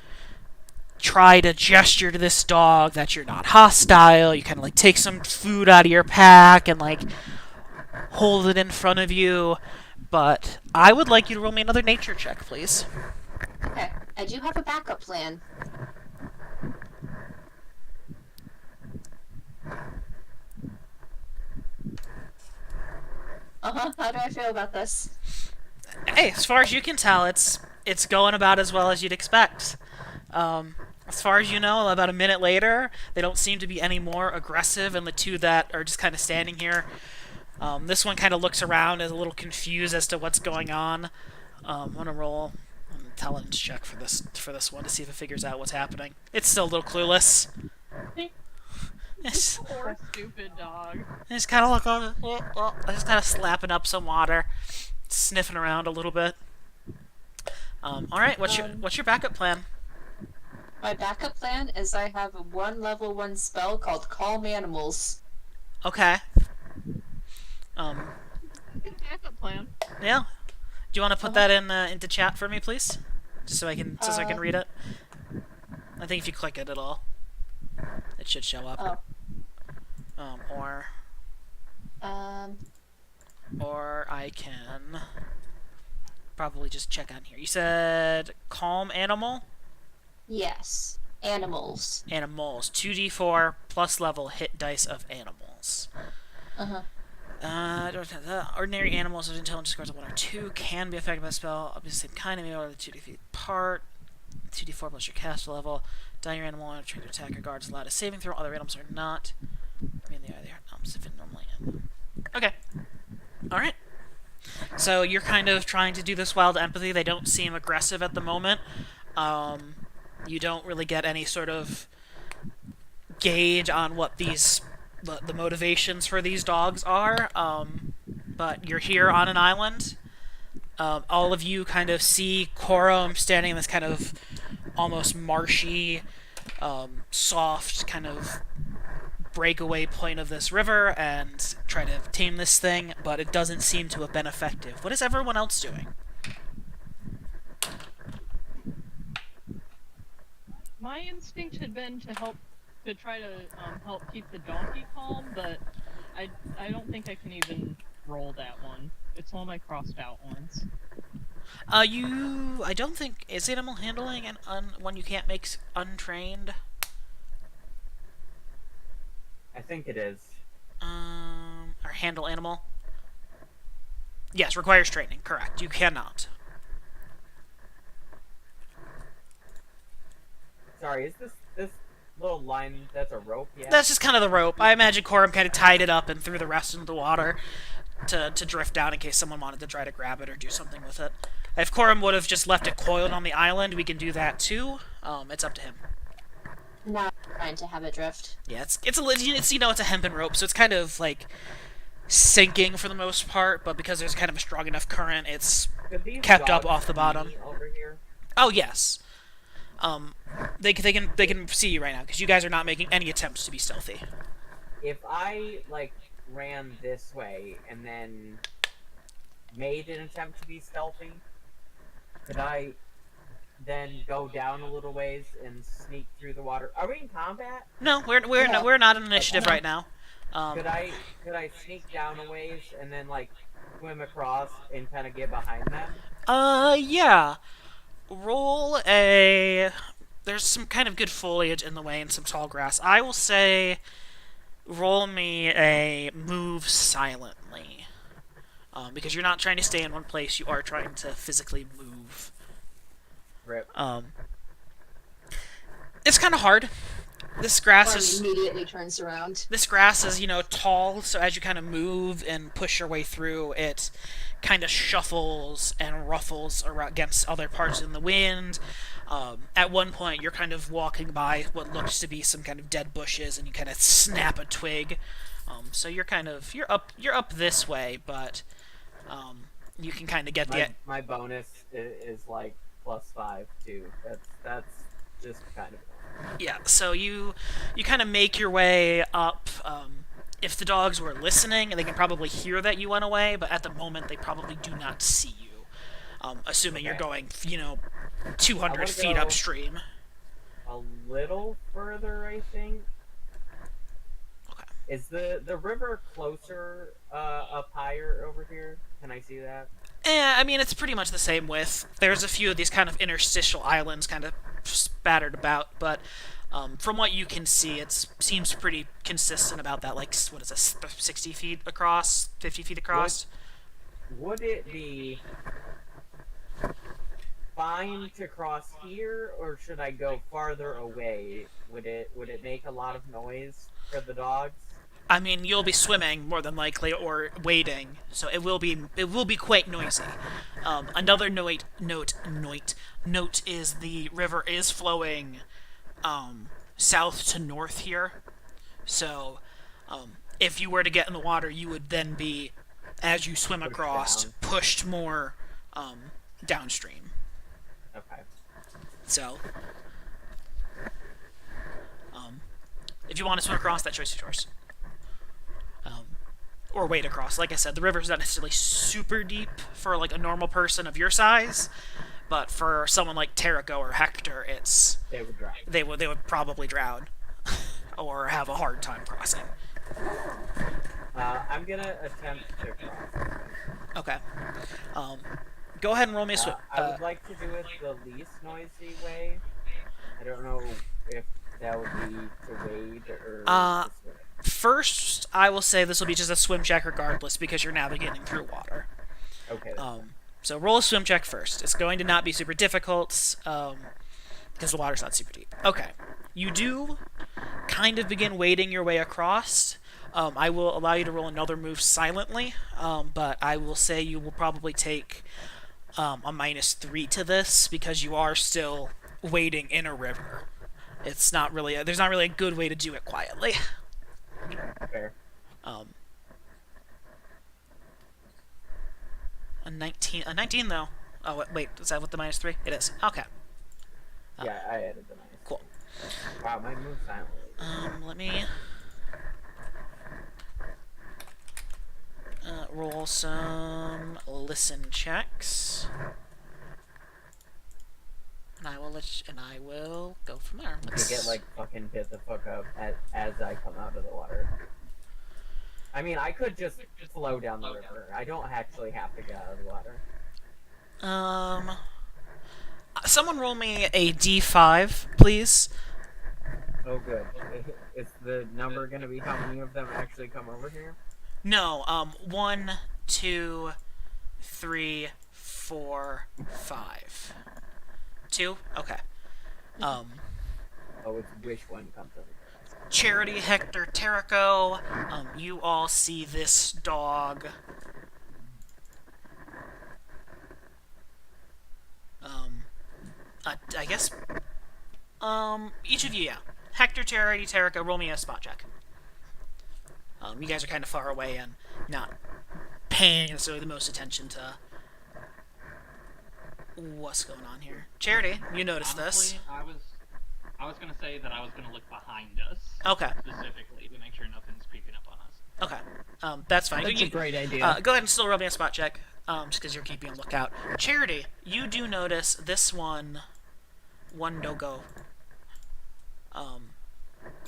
try to gesture to this dog that you're not hostile. You kind of like take some food out of your pack and like hold it in front of you. But I would like you to roll me another nature check, please. Okay. I do have a backup plan. How do I feel about this? Hey, as far as you can tell, it's going about as well as you'd expect. As far as you know, about a minute later, they don't seem to be any more aggressive, and the two that are just kind of standing here, this one kind of looks around, is a little confused as to what's going on. I'm gonna roll an intelligence check for this one to see if it figures out what's happening. It's still a little clueless. It's poor stupid dog. just kind of just kind of slapping up some water, sniffing around a little bit. All right, what's your backup plan? My backup plan is I have a level 1 spell called Calm Animals. Okay. Good backup plan. Yeah. Do you want to put that in into chat for me, please? Just so I can read it. I think if you click it, it should show up. Or I can probably just check on here. You said calm animal? Yes. Animals. Animals. 2d4 plus level hit dice of animals. Uh-huh. Ordinary animals with intelligence scores of 1 or 2 can be affected by the spell of the same kind of or the 2d feet apart. 2d4 plus your cast level. Die your animal and trigger attack or guards allowed a saving throw. Other animals are not. I mean, they are there. If it normally am. Okay. Alright. So you're kind of trying to do this wild empathy. They don't seem aggressive at the moment. You don't really get any sort of gauge on what the motivations for these dogs are. But you're here on an island. All of you kind of see Corum standing in this kind of almost marshy, soft kind of breakaway point of this river and try to tame this thing, but it doesn't seem to have been effective. What is everyone else doing? My instinct had been to try to help keep the donkey calm, but I don't think I can even roll that one. It's one of my crossed out ones. I don't think, is animal handling one you can't make untrained? I think it is. Or handle animal? Yes, requires training, correct. You cannot. Sorry, is this little line that's a rope? Yeah. That's just kind of the rope. I imagine Corum kind of tied it up and threw the rest into the water to drift down in case someone wanted to try to grab it or do something with it. If Corum would have just left it coiled on the island, we can do that too. It's up to him. Not trying to have it drift. Yeah, it's a hempen rope, so it's kind of like sinking for the most part, but because there's kind of a strong enough current, it's Could these kept up dogs off the bottom. see me over here? Oh yes. They can see you right now because you guys are not making any attempts to be stealthy. If I like ran this way and then made an attempt to be stealthy, could I then go down a little ways and sneak through the water? Are we in combat? No, we're not in initiative right now. Could I sneak down a ways and then like swim across and kind of get behind them? Yeah. Roll a. There's some kind of good foliage in the way and some tall grass. I will say, roll me a move silently. Because you're not trying to stay in one place, you are trying to physically move. Rip. It's kind of hard. This grass is. Immediately turns around. This grass is, tall, so as you kind of move and push your way through, it kind of shuffles and ruffles against other parts in the wind. At one point, you're kind of walking by what looks to be some kind of dead bushes, and you kind of snap a twig. So you're up this way, but you can kind of get My bonus is like +5 too. That's just kind of. Yeah, so you kind of make your way up. If the dogs were listening, they can probably hear that you went away, but at the moment they probably do not see you. Assuming you're going, 200 feet go upstream. A little further, I think. Okay. Is the river closer up higher over here? Can I see that? I mean, it's pretty much the same width. There's a few of these kind of interstitial islands kind of spattered about, but from what you can see, it seems pretty consistent about that, like, what is this, 60 feet across, 50 feet across? Would it be fine to cross here, or should I go farther away? Would it make a lot of noise for the dogs? I mean, you'll be swimming more than likely, or wading, so it will be quite noisy. Another note is the river is flowing south to north here. So if you were to get in the water, you would then be, as you swim across, pushed more downstream. Okay. So if you want to swim across, that choice is yours. Or wade across. Like I said, the river's not necessarily super deep for like a normal person of your size, but for someone like Terrico or Hector, They would drown. they would probably drown or have a hard time crossing. I'm gonna attempt to cross. Okay. Go ahead and roll me a swim. I would like to do it the least noisy way. I don't know if that would be to wade or Uh, to swim. First, I will say this will be just a swim check regardless because you're navigating through water. Okay. So roll a swim check first. It's going to not be super difficult because the water's not super deep. Okay. You do kind of begin wading your way across. I will allow you to roll another move silently, but I will say you will probably take a -3 to this because you are still wading in a river. It's not really there's not really a good way to do it quietly. Fair. A 19 though. Oh wait, is that with the -3? It is. Okay. Yeah, I added the nice. Cool. Wow, my move silently. Let me roll some listen checks, and I will go from there. You get like fucking hit the fuck up as I come out of the water. I mean, I could just flow down the river. I don't actually have to get out of the water. Someone roll me a D5, please. Oh, good. Is the number gonna be how many of them actually come over here? No, 1, 2, 3, 4, 5. 2? Okay. Oh, it's which one comes over here. Charity, Hector, Terrico, you all see this dog. I guess. Each of you, yeah. Hector, Charity, Terrico, roll me a spot check. You guys are kind of far away and not paying necessarily the most attention to what's going on here. Charity, you noticed Honestly, this. I was gonna say that I was gonna look behind us. Okay. Specifically to make sure nothing's creeping up on us. Okay. That's fine. That's You- a great idea. Go ahead and still roll me a spot check, just because you're keeping a lookout. Charity, you do notice this one dogo,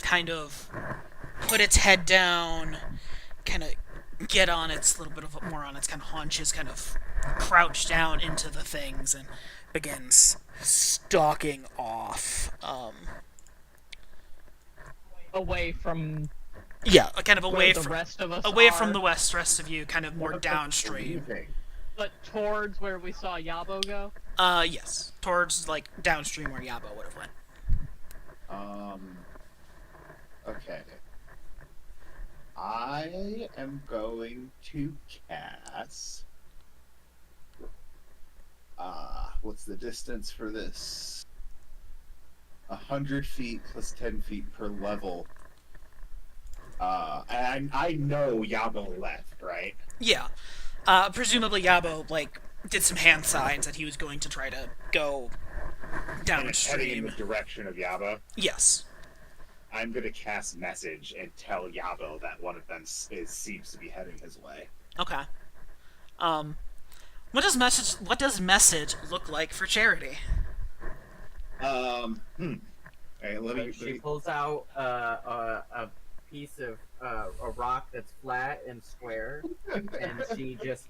kind of put its head down, kind of get on its little bit of more on its kind of haunches, kind of crouch down into the things and begins stalking off. Away from Yeah, kind of where away the from rest of us from are, the rest of you, kind of more downstream. but towards where we saw Yabo go. Yes, towards like downstream where Yabo would have went. Okay. I am going to cast. What's the distance for this? 100 feet plus 10 feet per level. And I know Yabo left, right? Yeah. Presumably Yabo like did some hand signs that he was going to try to go And it's heading in downstream. the direction of Yabo. Yes. I'm gonna cast message and tell Yabo that one of them seems to be heading his way. Okay. What does message look like for Charity? Alright, let me. She pulls out a piece of a rock that's flat and square, and she just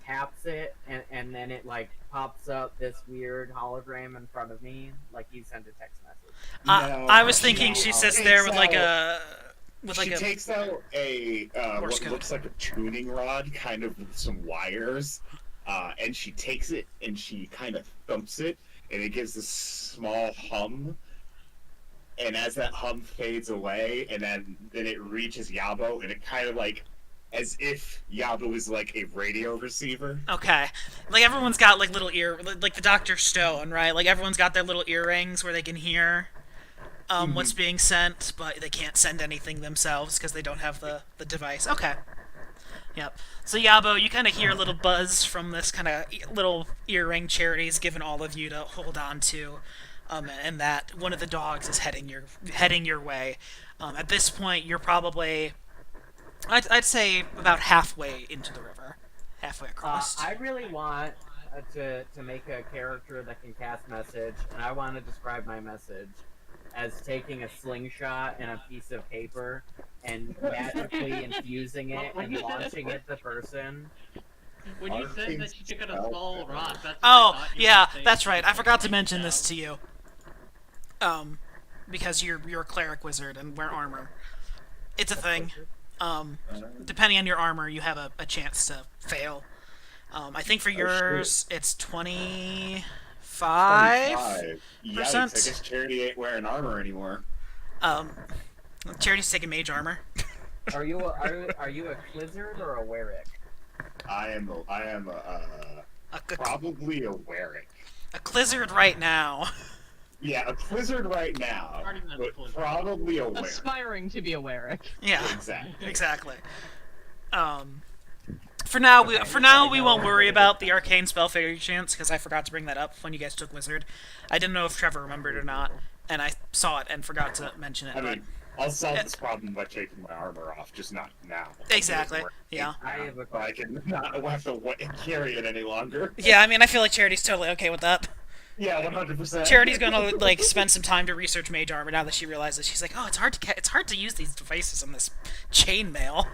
taps it, and then it like pops up this weird hologram in front of me, like you sent a text message. No, I was thinking she sits there with like She a takes out a Morse what code. looks like a tuning rod, kind of with some wires, and she takes it and she kind of thumps it, and it gives this small hum. And as that hum fades away, and then it reaches Yabo, and it kind of like as if Yabo is like a radio receiver. Okay. Like everyone's got like little like the Dr. Stone, right? Like everyone's got their little earrings where they can hear what's being sent, but they can't send anything themselves because they don't have the device. Okay. Yep. So Yabo, you kind of hear a little buzz from this kind of little earring Charity's given all of you to hold on to, and that one of the dogs is heading your way. At this point, you're probably, I'd say, about halfway into the river, halfway across. I really want to make a character that can cast message, and I want to describe my message as taking a slingshot and a piece of paper and magically infusing it and launching it at the person When you said that she took out a small rod, that's what I Oh, thought you yeah, were saying. that's right. I forgot to mention this to you. Because you're a cleric wizard and wear armor. It's a thing. Depending on your armor, you have a chance to fail. I think for yours, it's 25. 25. Yikes, I percent. guess Charity ain't wearing armor anymore. Charity's taking mage armor. Are you a Blizzard or a Warwick? I am probably a Warwick. A Clizzard right now. Yeah, a Blizzard right now, Starting as a but Blizzard. probably a Warwick. Aspiring to be a Warwick. Yeah, Exactly. exactly. For now, we won't worry about the arcane spell failure chance because I forgot to bring that up when you guys took wizard. I didn't know if Trevor remembered or not, and I saw it and forgot to mention it. I but mean, I'll solve this problem by taking my armor off, just not now. Exactly, yeah. I have a I can not have to carry it any longer. Yeah, I mean, I feel like Charity's totally okay with that. Yeah, 100%. Charity's gonna like spend some time to research mage armor now that she realizes she's like, oh, it's hard to use these devices on this chainmail.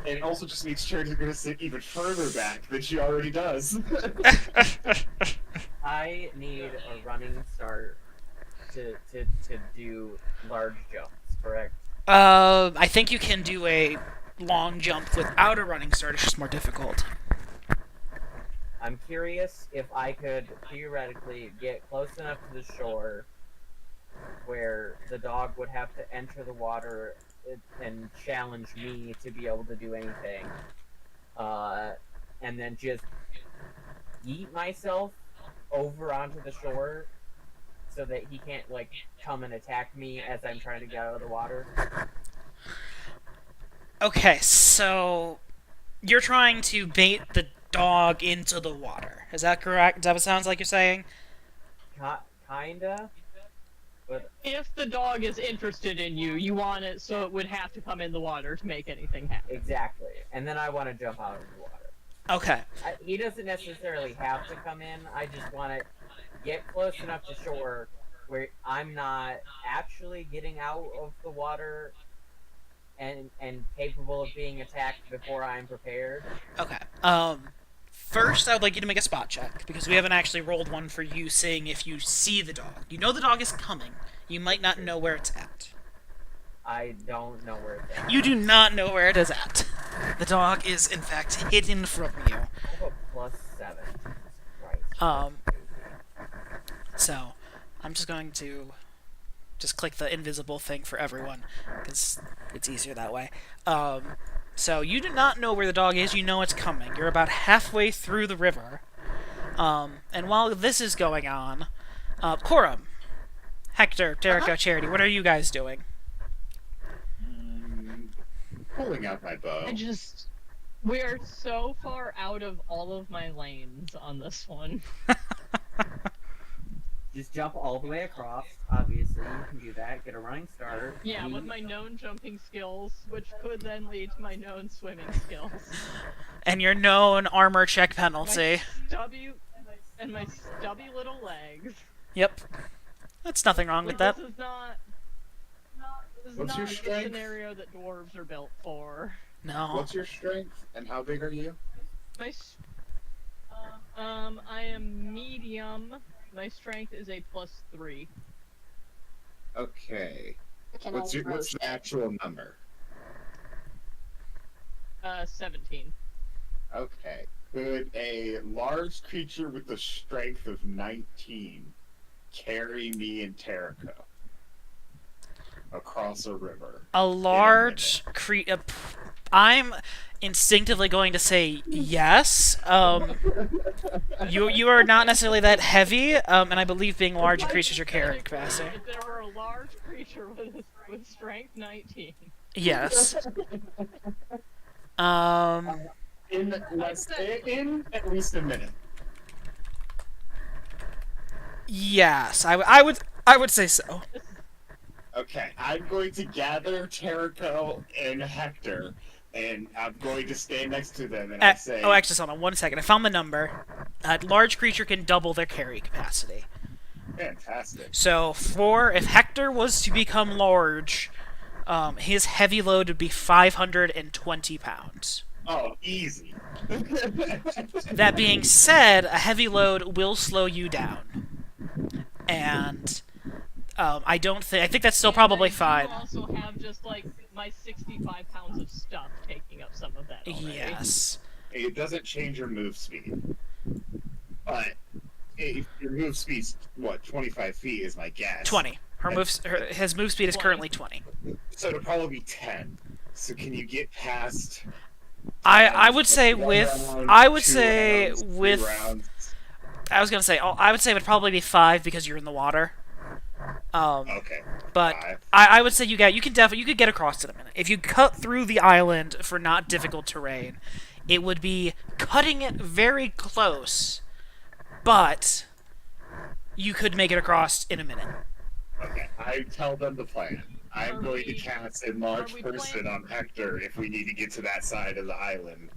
It also just means Charity's gonna sit even further back than she already does. I need a running start to do large jumps, correct? I think you can do a long jump without a running start. It's just more difficult. I'm curious if I could theoretically get close enough to the shore where the dog would have to enter the water and challenge me to be able to do anything, and then just yeet myself over onto the shore so that he can't like come and attack me as I'm trying to get out of the water. Okay, so you're trying to bait the dog into the water. Is that correct? Is that what it sounds like you're saying? Kinda. But If the dog is interested in you, you want it so it would have to come in the water to make anything happen. exactly. And then I want to jump out of the water. Okay. He doesn't necessarily have to come in. I just want to get close enough to shore where I'm not actually getting out of the water and capable of being attacked before I'm prepared. Okay. First, I would like you to make a spot check, because we haven't actually rolled one for you seeing if you see the dog. You know the dog is coming. You might not know where it's at. I don't know where it's at. You do not know where it is at. The dog is, in fact, hidden from you. I have a +7. Jesus Christ. So, I'm just going to just click the invisible thing for everyone, because it's easier that way. So you do not know where the dog is, you know it's coming. You're about halfway through the river. And while this is going on, Corum, Hector, Derico, Charity, what are you guys doing? Pulling out my bow. We're so far out of all of my lanes on this one. Just jump all the way across. Obviously, you can do that. Get a running start. Yeah, with my known jumping skills, which could then lead to my known swimming skills. And your known armor check penalty. My stubby little legs. Yep. That's nothing wrong with that. This is not What's your the strength? scenario that dwarves are built for. No. What's your strength and how big are you? I am medium. My strength is a +3. Okay. I can What's only the actual number? 17. Okay. Could a large creature with the strength of 19 carry me and Terrico across a river? A large I'm instinctively going to say yes. You are not necessarily that heavy, and I believe being large increases your carrying capacity. If there were a large creature with strength 19. Yes. In at least a minute. Yes, I would say so. Okay, I'm going to gather Terrico and Hector, and I'm going to stand next to them, and I say... Oh, actually, hold on 1 second. I found the number. A large creature can double their carry capacity. Fantastic. So, if Hector was to become large, his heavy load would be 520 pounds. Oh, easy. That being said, a heavy load will slow you down, and I don't think. I think that's still probably I fine. do also have just like my 65 pounds of stuff taking up some of that already. Yes. It doesn't change your move speed, but if your move speed's what 25 feet is my guess. 20. His move speed is 20. currently 20. So it'll probably be 10. So can you get past? I would say one with round, I would 2 say rounds, 3 with rounds? I was gonna say I would say it would probably be 5 because you're in the water. Okay. But 5. I would say you could get across in a minute if you cut through the island for not difficult terrain. It would be cutting it very close, but you could make it across in a minute. Okay. I tell them the plan. I'm Are going to we- cast a large are we person playing- on Hector if we need to get to that side of the island.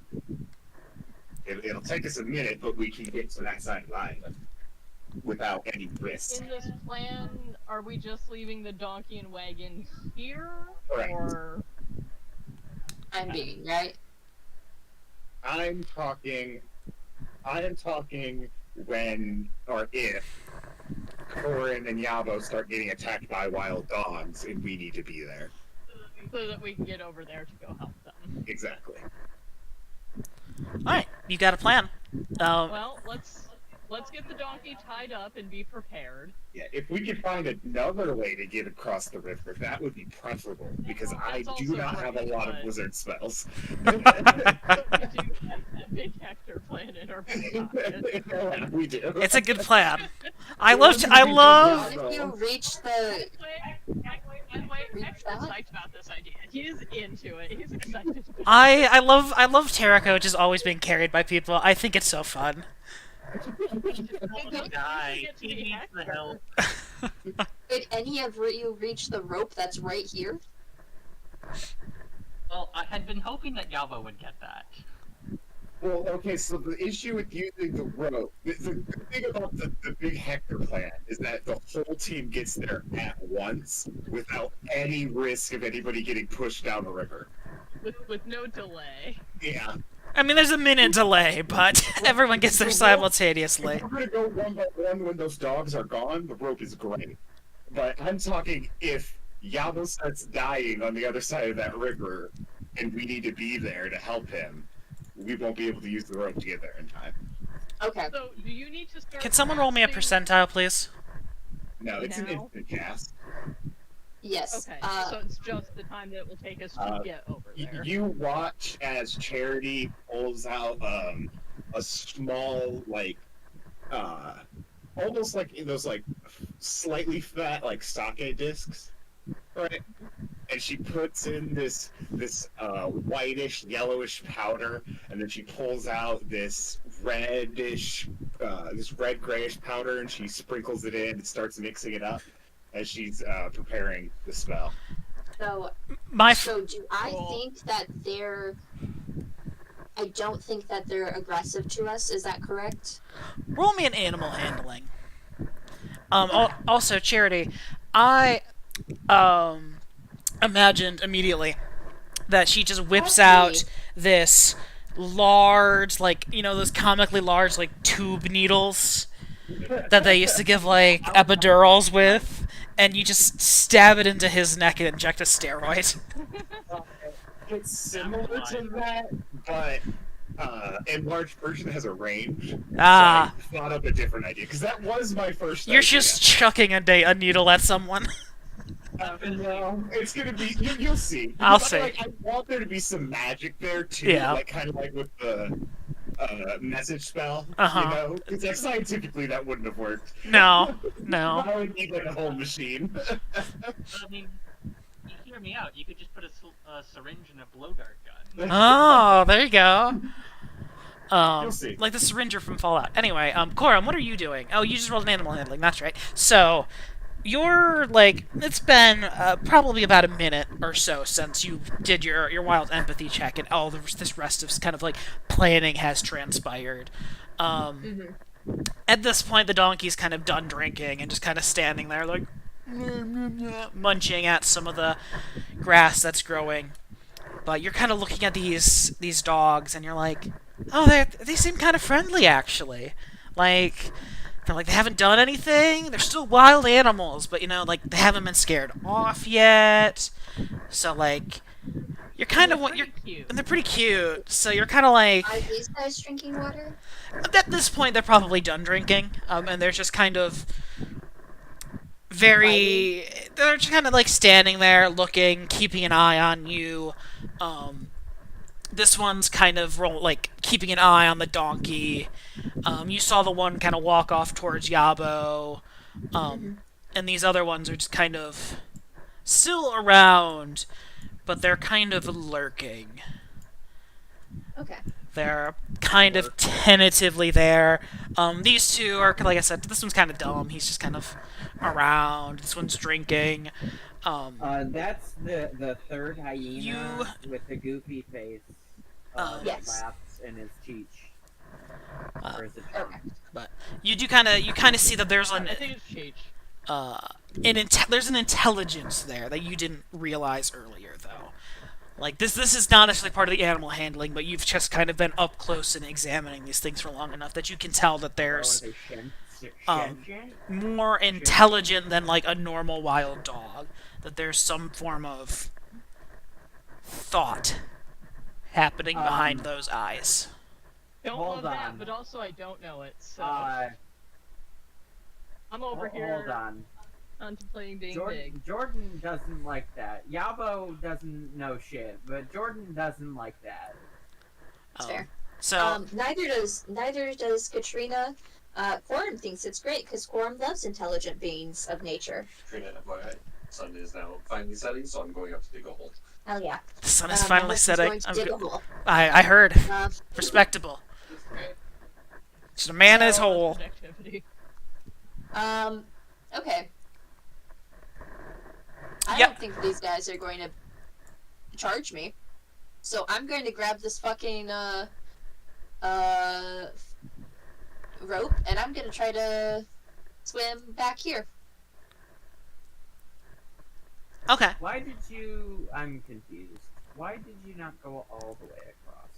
It'll take us a minute, but we can get to that side of the island without any risk. In this plan, are we just leaving the donkey and wagon here, Correct. or I'm being right. I am talking when or if Corin and Yabo start getting attacked by wild dogs and we need to be there. so that we can get over there to go help them? Exactly. All right, you got a plan. Well, let's get the donkey tied up and be prepared. Yeah, if we could find another way to get across the river, that would be preferable, because I That's do also not have a great, lot of but- wizard spells. We do have the big Hector plan in our back pocket. Yeah, we do. It's a good plan. I What if you reach the? Wait, Hector's psyched about this idea. He's into it. He's excited. I love Terrico just always being carried by people. I think it's so fun. Die. He needs the help. Did any of you reach the rope that's right here? Well, I had been hoping that Yalvo would get that. Well, okay, so the issue with using the rope, the thing about the big Hector plan is that the whole team gets there at once without any risk of anybody getting pushed down the river. with no delay. Yeah. I mean, there's a minute delay, but everyone gets there simultaneously. If we're gonna go one by one when those dogs are gone, the rope is great. But I'm talking if Yabo starts dying on the other side of that river and we need to be there to help him, we won't be able to use the rope to get there in time. Okay. So, do you need to start? Can someone roll me a casting- percentile, please? No, it's an Now? instant cast. Yes. Okay, so it's just the time that it will take us to get over there. You watch as Charity pulls out a small, like, almost like those like slightly fat like sake discs, right? And she puts in this whitish yellowish powder, and then she pulls out this reddish this red grayish powder, and she sprinkles it in and starts mixing it up as she's preparing the spell. So, My so do I Cool. think that they're? I don't think that they're aggressive to us. Is that correct? roll me an animal handling. Also, Charity, I imagined immediately that she just whips out this large, like, you know, those comically large, like, tube needles that they used to give, like, epidurals with, and you just stab it into his neck and inject a steroid. It's similar to that, but enlarged version has a range. Ah. So I thought of a different idea because that was my first. You're idea. just chucking a needle at someone. No, it's gonna be. You'll see. I'll Because see. I want there to be some magic there too. Yeah. Like kind of like with the message spell. Uh-huh. You know, because like, scientifically that wouldn't have worked. No. I would need like a whole machine. But, I mean, you hear me out. You could just put a syringe and a blow dart gun. Oh, there you go. You'll see. Like the syringer from Fallout. Anyway, Corum, what are you doing? Oh, you just rolled an animal handling. That's right. So, you're like, it's been probably about a minute or so since you did your wild empathy check, and all this rest of kind of like planning has transpired. At this point, the donkey's kind of done drinking and just kind of standing there, like munching at some of the grass that's growing. But you're kind of looking at these dogs, and you're like, oh, they seem kind of friendly actually. Like they haven't done anything. They're still wild animals, but like they haven't been scared off yet. So like you're kind of what you're. Pretty cute. And they're pretty cute, so you're kind of like. Are these guys drinking water? At this point, they're probably done drinking, and they're just kind of very. They're just kind of like standing there, looking, keeping an eye on you. This one's kind of keeping an eye on the donkey. You saw the one kind of walk off towards Yabo, and these other ones are just kind of still around, but they're kind of lurking. Okay. They're kind of tentatively there. These two are, like I said, this one's kind of dumb. He's just kind of around. This one's drinking. That's the third hyena with the goofy face. That Yes. laughs in his cheech. Or is it Okay. You kind of see that there's I think it's Cheech. there's an intelligence there that you didn't realize earlier, though. Like this is not necessarily part of the animal handling, but you've just kind of been up close and examining these things for long enough that you can tell that there's more intelligent than like a normal wild dog. That there's some form of thought happening behind those eyes. Don't Hold love that, on. but also I don't know it, so Uh, I'm over hold here on. contemplating being big. Jordan doesn't like that. Yabo doesn't know shit, but Jordan doesn't like that. That's fair. So Neither does Katrina. Quorum thinks it's great because Quorum loves intelligent beings of nature. Katrina, FYI, sun is now finally setting, so I'm going up to dig a hole. Hell yeah. the sun is My finally husband's setting. going to dig a hole. I heard. Uh, Respectable. Just a man in his So, hole. subjectivity. Okay. I Yep. don't think these guys are going to charge me. So I'm going to grab this fucking, rope, and I'm going to try to swim back here. Okay. Why did you... I'm confused. Why did you not go all the way across?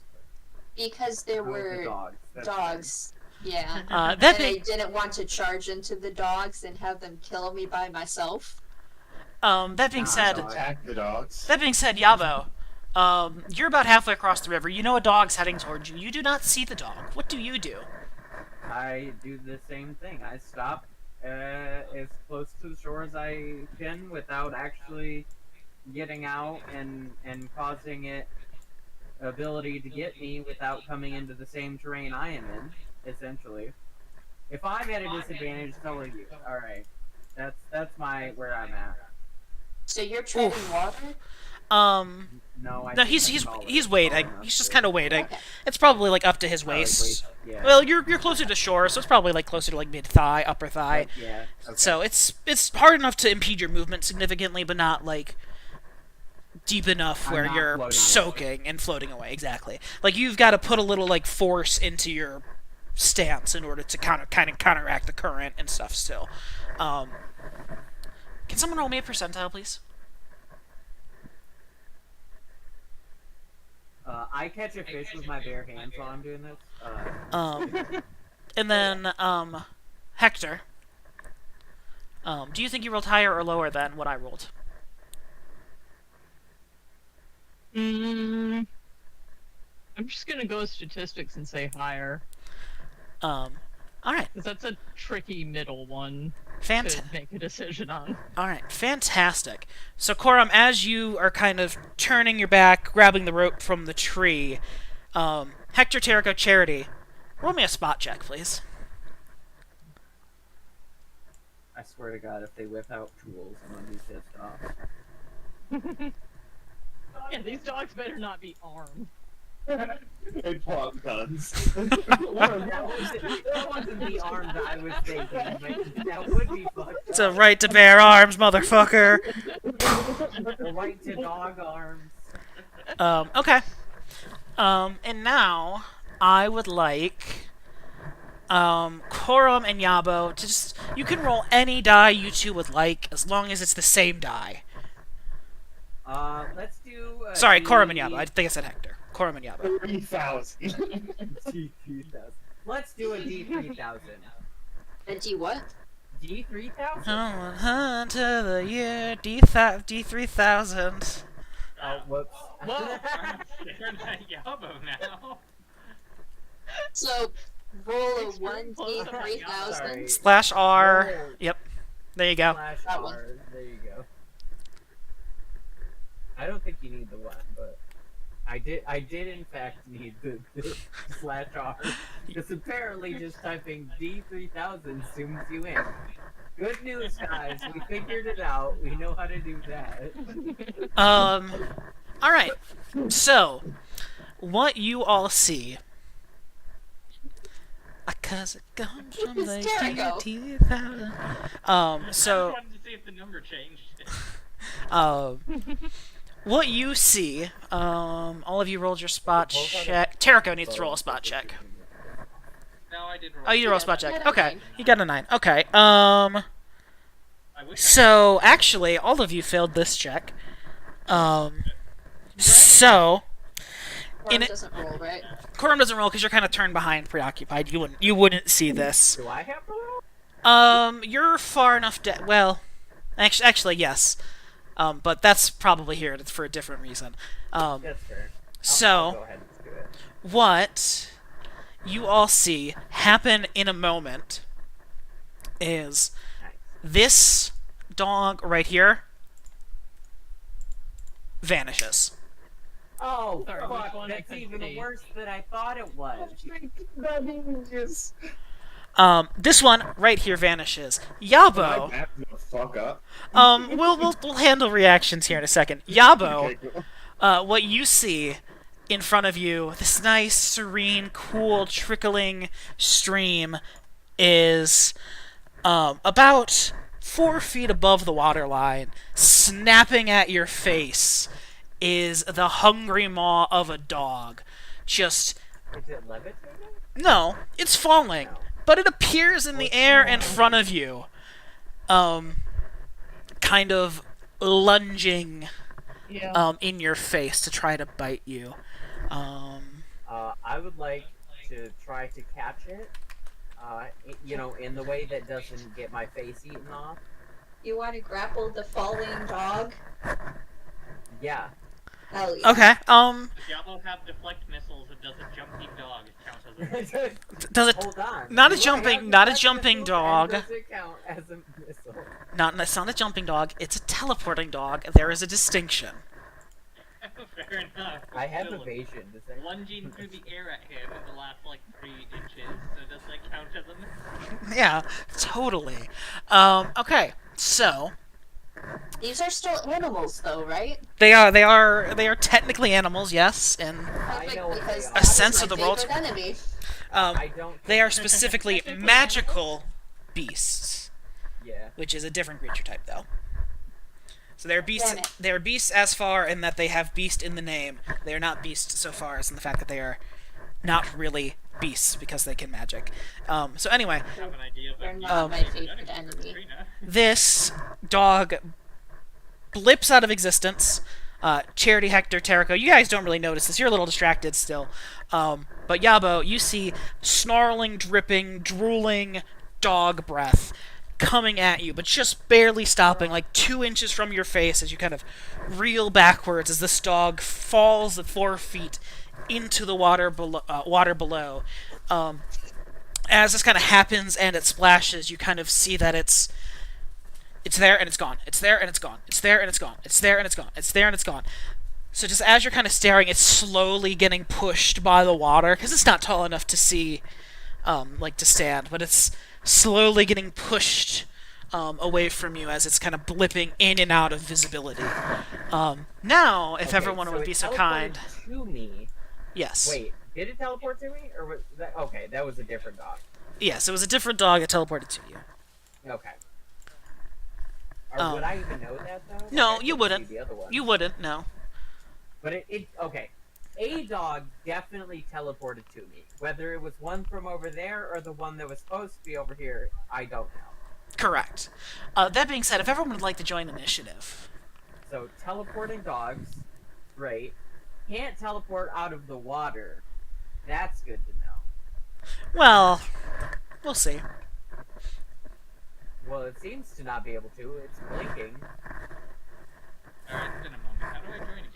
Because there Oh, the were dogs. That's dogs. Yeah. That And I being didn't want to charge into the dogs and have them kill me by myself. that being Nah, said, dog. Attack the dogs. that being said, Yabo, you're about halfway across the river. You know a dog's heading towards you. You do not see the dog. What do you do? I do the same thing. I stop as close to the shore as I can without actually getting out and causing it ability to get me without coming into the same terrain I am in, essentially. If I'm at a disadvantage, so are you. Alright. That's where I'm at. So you're treading water? No, I No, think he's I he's call it he's tall waiting. enough He's just to- kind of waiting. Okay. It's probably like up to his Like, waist. yeah. Well, you're closer to shore, so it's probably like closer to like mid thigh, upper thigh. Yeah. Okay. So it's hard enough to impede your movement significantly, but not like deep enough I'm where not you're floating away. soaking and floating away. Exactly. Like you've got to put a little like force into your stance in order to kind of counteract the current and stuff. Still, can someone roll me a percentile, please? I catch a fish with my bare hands while I'm doing this. And then Hector. Do you think you rolled higher or lower than what I rolled? I'm just gonna go with statistics and say higher, All right. because that's a tricky middle one Fantastic. to make a decision on. All right, fantastic. So, Coram, as you are kind of turning your back, grabbing the rope from the tree, Hector, Terrico, Charity, roll me a spot check, please. I swear to God, if they whip out tools, I'm gonna be pissed off. Yeah, these dogs better not be armed. They pull out guns. That wasn't the arm that I was thinking, but that would be fucked It's a right to bear arms, motherfucker. The right to dog arms. Okay. And now I would like Coram and Yabo to just, you can roll any die you two would like as long as it's the same die. Let's do. Sorry, Coram and Yabo. I think I said Hector. Corum and Yabo. 3,000. D3000. Let's do a D3000. A D what? D3000? On hunt to the year D3000. Oh, whoops. Whoa! I'm staring at Yabo now. So, roll a Extreme 1D close-up. 3000. Slash R. Roll Yep. There you go. Slash That one. R. There you go. I don't think you need the one, but I did in fact need the slash R. Because apparently just typing D3000 zooms you in. Good news, guys. We figured it out. We know how to do that. Alright. So, what you all see. Cause it comes from the It's Jericho. year 2000. I So, wanted to see if the number changed. what you see, all of you rolled your spot Both are check. Terrico needs to roll a spot check. No, I didn't roll. Oh, you roll a spot I check. got a Okay, 9. you got a 9. Okay, I wish so actually, all of you failed this check. So, Or In it it- doesn't roll, right? Corum doesn't roll because you're kind of turned behind, preoccupied. You wouldn't see this. Do I have to roll? You're far enough well, actually yes. But that's probably here for a different reason. That's fair. I'll So, go ahead and do it. what you all see happen in a moment is Nice. this dog right here vanishes. Oh, Sorry, which fuck. one? I That's couldn't even see. worse than I thought it was. This one right here vanishes. I Yabo. back the fuck up. We'll handle reactions here in a second. Yabo. Okay, cool. What you see in front of you, this nice, serene, cool, trickling stream, is about 4 feet above the waterline, snapping at your face, is the hungry maw of a dog. Just, Is it levitating? no, it's falling, but it appears in the air in front of you, kind of lunging Yeah. in your face to try to bite you. I would like to try to catch it. In the way that doesn't get my face eaten off. You want to grapple the falling dog? Yeah. Hell yeah. Okay. Does Diablo have deflect missiles and does a jumping dog count as a Does it? Hold on. Not a Do I jumping- have not a deflect jumping missiles, dog. and does it count as a missile? It's not a jumping dog. It's a teleporting dog. There is a distinction. Fair enough. I have Still, evasion. Does that lunging through the air at him in the last like 3 inches. So does that count as a missile? Yeah, totally. Okay. So These are still animals, though, right? they are technically animals, yes, and Perfect, know what they because are. that A sense was of my the world. favorite enemy. I don't. they are specifically magical beasts, Yeah. which is a different creature type, though. So they're beasts. Damn it. They're beasts as far in that they have beast in the name. They are not beasts so far as in the fact that they are not really beasts because they can magic. So anyway, I have an idea, They're but not my favorite Genetic enemy. Katrina. this dog blips out of existence. Charity, Hector, Terrico, you guys don't really notice this. You're a little distracted still. But Yabo, you see snarling, dripping, drooling dog breath coming at you, but just barely stopping, like 2 inches from your face as you kind of reel backwards as this dog falls at 4 feet into the water below. As this kind of happens and it splashes, you kind of see that it's there and it's gone. It's there and it's gone. It's there and it's gone. It's there and it's gone. It's there and it's gone. So just as you're kind of staring, it's slowly getting pushed by the water because it's not tall enough to see, like to stand, but it's slowly getting pushed away from you as it's kind of blipping in and out of visibility. Now, if Okay, everyone so would it be so teleported kind, To me. yes, Wait, did it teleport to me, or was that okay? That was a different dog. yes, it was a different dog that teleported to you. Okay. Or would Um, I even know that though? no, Like, I you couldn't wouldn't. see The other one. You wouldn't, no. But it okay. A dog definitely teleported to me. Whether it was one from over there or the one that was supposed to be over here, I don't know. Correct. That being said, if everyone would like to join initiative, So teleporting dogs, great. can't teleport out of the water. That's good to know. Well, we'll see. Well, it seems to not be able to. It's blinking. Alright, it's been a moment. How do I join again?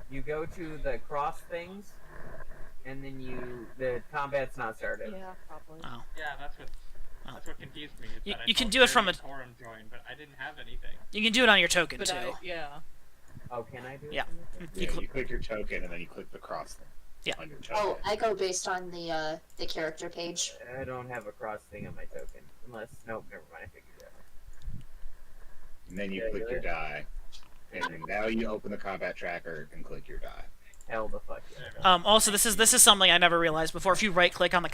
You go to the cross things, and then the combat's not started. Yeah, probably. Oh. Yeah, that's what confused me. Is You- that I you can saw do it from Terry a- and Torum join, but I didn't have anything. You can do it on your token But too. yeah. Oh, can I do it? Yeah. from the thing? Yeah, you click your token and then you click the cross thing. Yeah. On your token. Oh, I go based on the character page. I don't have a cross thing on my token. Unless, nope, never mind, I figured it out. And then you Yeah, click you're your right. die. And then now you open the combat tracker and click your die. Hell the fuck yeah. Also, this is something I never realized before. If you right-click on the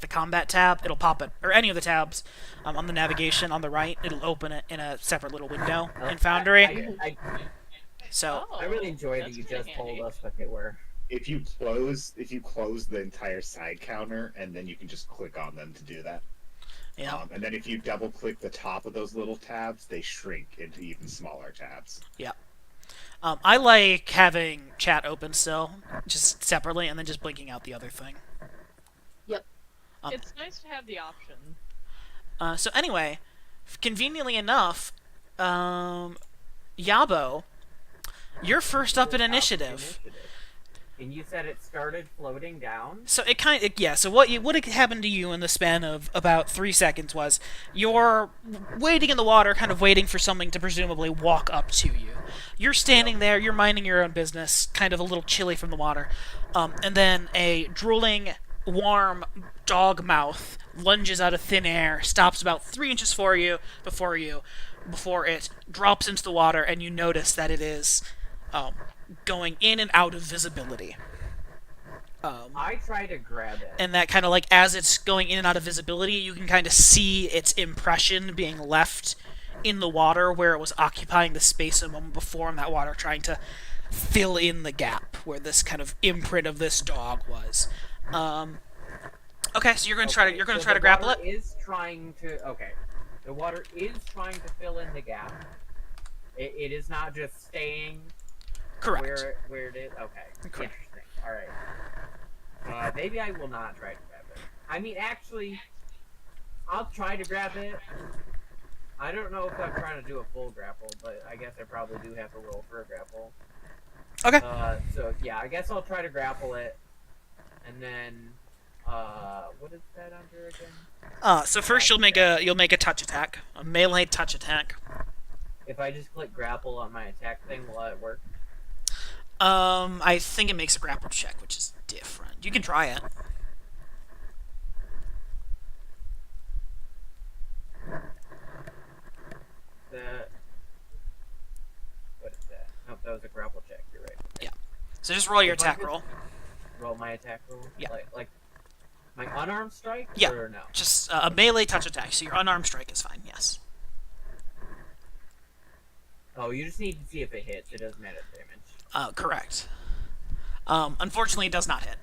the combat tab, it'll pop it, or any of the tabs on the navigation on the right. It'll open it in a separate little window in Foundry. I So Oh, really enjoy that that's you kinda just told handy. us what they were. If you close the entire side counter, and then you can just click on them to do that. yeah, And then if you double click the top of those little tabs, they shrink into even smaller tabs. I like having chat open still, just separately, and then just blinking out the other thing. It's nice to have the option. So anyway, conveniently enough, Yabo, you're first up in initiative. And you said it started floating down? So it kind of yeah. So what had happened to you in the span of about 3 seconds was you're waiting in the water, kind of waiting for something to presumably walk up to you. You're standing there, you're minding your own business, kind of a little chilly from the water, and then a drooling, warm dog mouth lunges out of thin air, stops about 3 inches before it drops into the water, and you notice that it is going in and out of visibility. I try to grab it. And that kind of like as it's going in and out of visibility, you can kind of see its impression being left in the water where it was occupying the space a moment before in that water, trying to fill in the gap where this kind of imprint of this dog was. Okay, so you're going to try to So try to the grapple water it. Is trying to okay. The water is trying to fill in the gap. It is not just staying Correct. where it is. Okay. Correct. Interesting. All right. Maybe I will not try to grab it. I mean, actually, I'll try to grab it. I don't know if I'm trying to do a full grapple, but I guess I probably do have to roll for a grapple. Okay. So yeah, I guess I'll try to grapple it, and then what is that under again? So first you'll make a touch attack, a melee touch attack. If I just click grapple on my attack thing, will it work? I think it makes a grapple check, which is different. You can try it. What is that? Nope, that was a grapple check. You're right. So just roll your If I attack just roll. Roll my attack roll. Yeah. Like my unarmed strike. Yeah. Or no? Just a melee touch attack. So your unarmed strike is fine. Yes. Oh, you just need to see if it hits. It doesn't matter the damage. Correct. Unfortunately, it does not hit.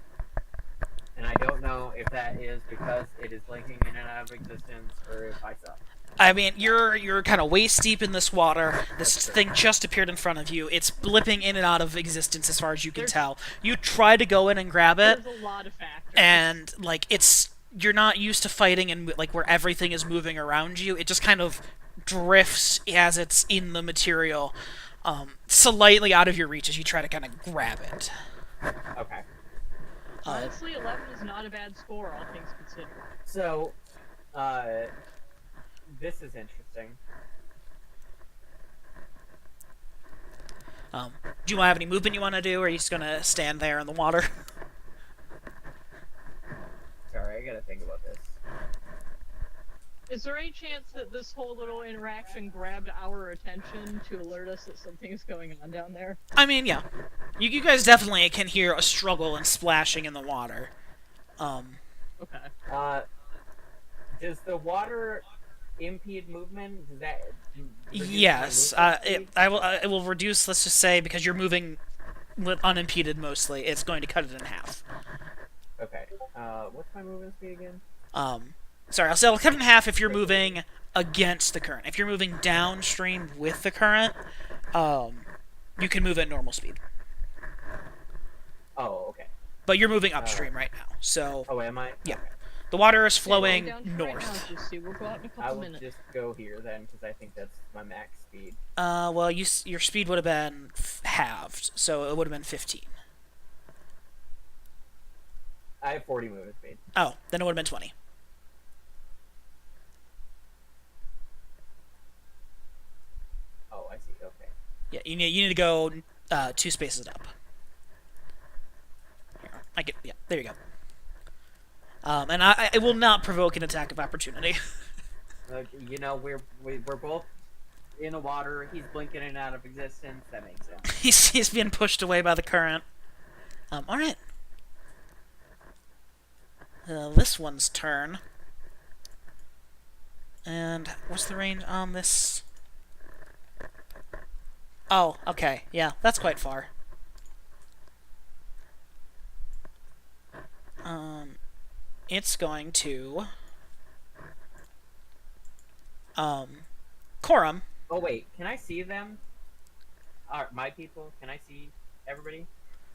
And I don't know if that is because it is blinking in and out of existence, or if I suck. I mean, you're kind of waist deep in this water. This thing just appeared in front of you. It's blipping in and out of existence as far as you can tell. You try to go in and grab it, There's a lot of factors. and like you're not used to fighting and like where everything is moving around you. It just kind of drifts as it's in the material, slightly out of your reach as you try to kind of grab it. Okay. Honestly, 11 is not a bad score, all things considered. So, this is interesting. Do you have any movement you want to do, or are you just gonna stand there in the water? Sorry, I gotta think about this. Is there any chance that this whole little interaction grabbed our attention to alert us that something is going on down there? I mean, yeah. You guys definitely can hear a struggle and splashing in the water. Okay. Does the water impede movement? Does that reduce my Yes. movement It speed? will reduce. Let's just say because you're moving with unimpeded mostly, it's going to cut it in half. Okay. What's my movement speed again? Sorry, I'll cut it in half if you're moving against the current. If you're moving downstream with the current, you can move at normal speed. Oh, okay. But you're moving upstream right now, so Oh, am I? Yeah. Okay. the water is Okay, well, flowing down to right north. now, Jesse. We'll go out in a I couple will minutes. just go here then, because I think that's my max speed. Well, your speed would have been halved, so it would have been 15. I have 40 movement speed. Oh, then it would have been 20. Oh, I see. Okay. Yeah, you need to go 2 spaces up. Here, yeah, there you go. And I will not provoke an attack of opportunity. You know, we're both in the water. He's blinking in and out of existence. That makes sense. he's being pushed away by the current. All right. This one's turn. And what's the range on this? Oh, okay. Yeah, that's quite far. It's going to Corum. Oh wait, can I see them? My people? Can I see everybody?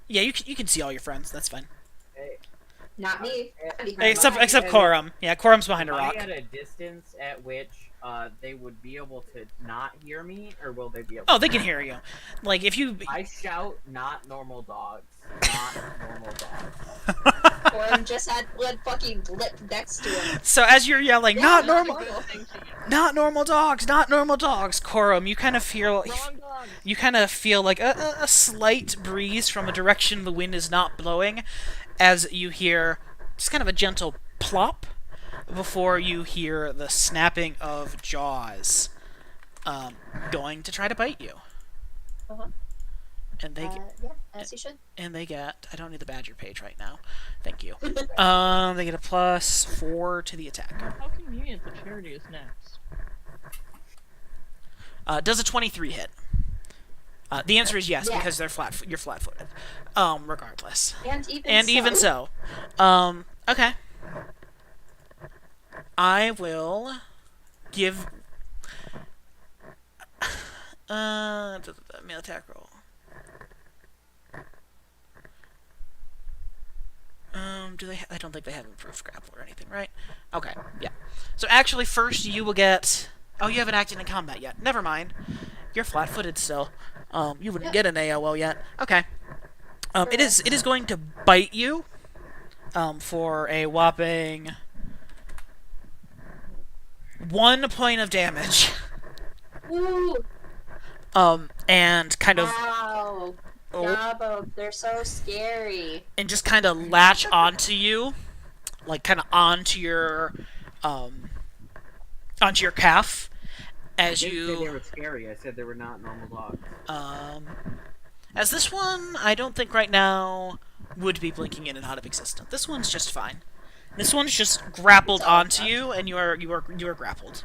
Yeah, you can see all your friends. That's fine. Hey, Not me. Except I- Corum. Yeah, Corum's behind a am I rock. at a distance at which they would be able to not hear me, or will they be able? Oh, they can hear you. Like if you. I shout, "Not normal dogs! Not normal dogs!" Corum just had one fucking blip next to him. So as you're yelling, not Yeah, normal, Good thing to you. not normal dogs, not normal dogs, Corum, you kind of feel Wrong dog. like a slight breeze from a direction the wind is not blowing, as you hear just kind of a gentle plop before you hear the snapping of jaws, going to try to bite you. Uh-huh. And they Yeah, as you should. get. I don't need the badger page right now. Thank you. They get a +4 to the attack. How convenient the charity is next. Does a 23 hit? The answer is yes, Yeah. because you're flat-footed. Regardless. And even so. Okay. I will give melee attack roll. Do they? I don't think they have improved grapple or anything, right? Okay, yeah. So actually, first you will get. Oh, you haven't acted in combat yet. Never mind. You're flat-footed still. You wouldn't get an AOL yet. Okay. It is going to bite you. For a whopping 1 point of damage. Ooh, And kind of. wow. Oh, Gabo, they're so scary. and just kind of latch onto you, like kind of onto your calf, as I didn't say they you were scary. I said they were not normal dogs. as this one I don't think right now would be blinking in and out of existence. This one's just fine. This one's just grappled onto you, and you are grappled.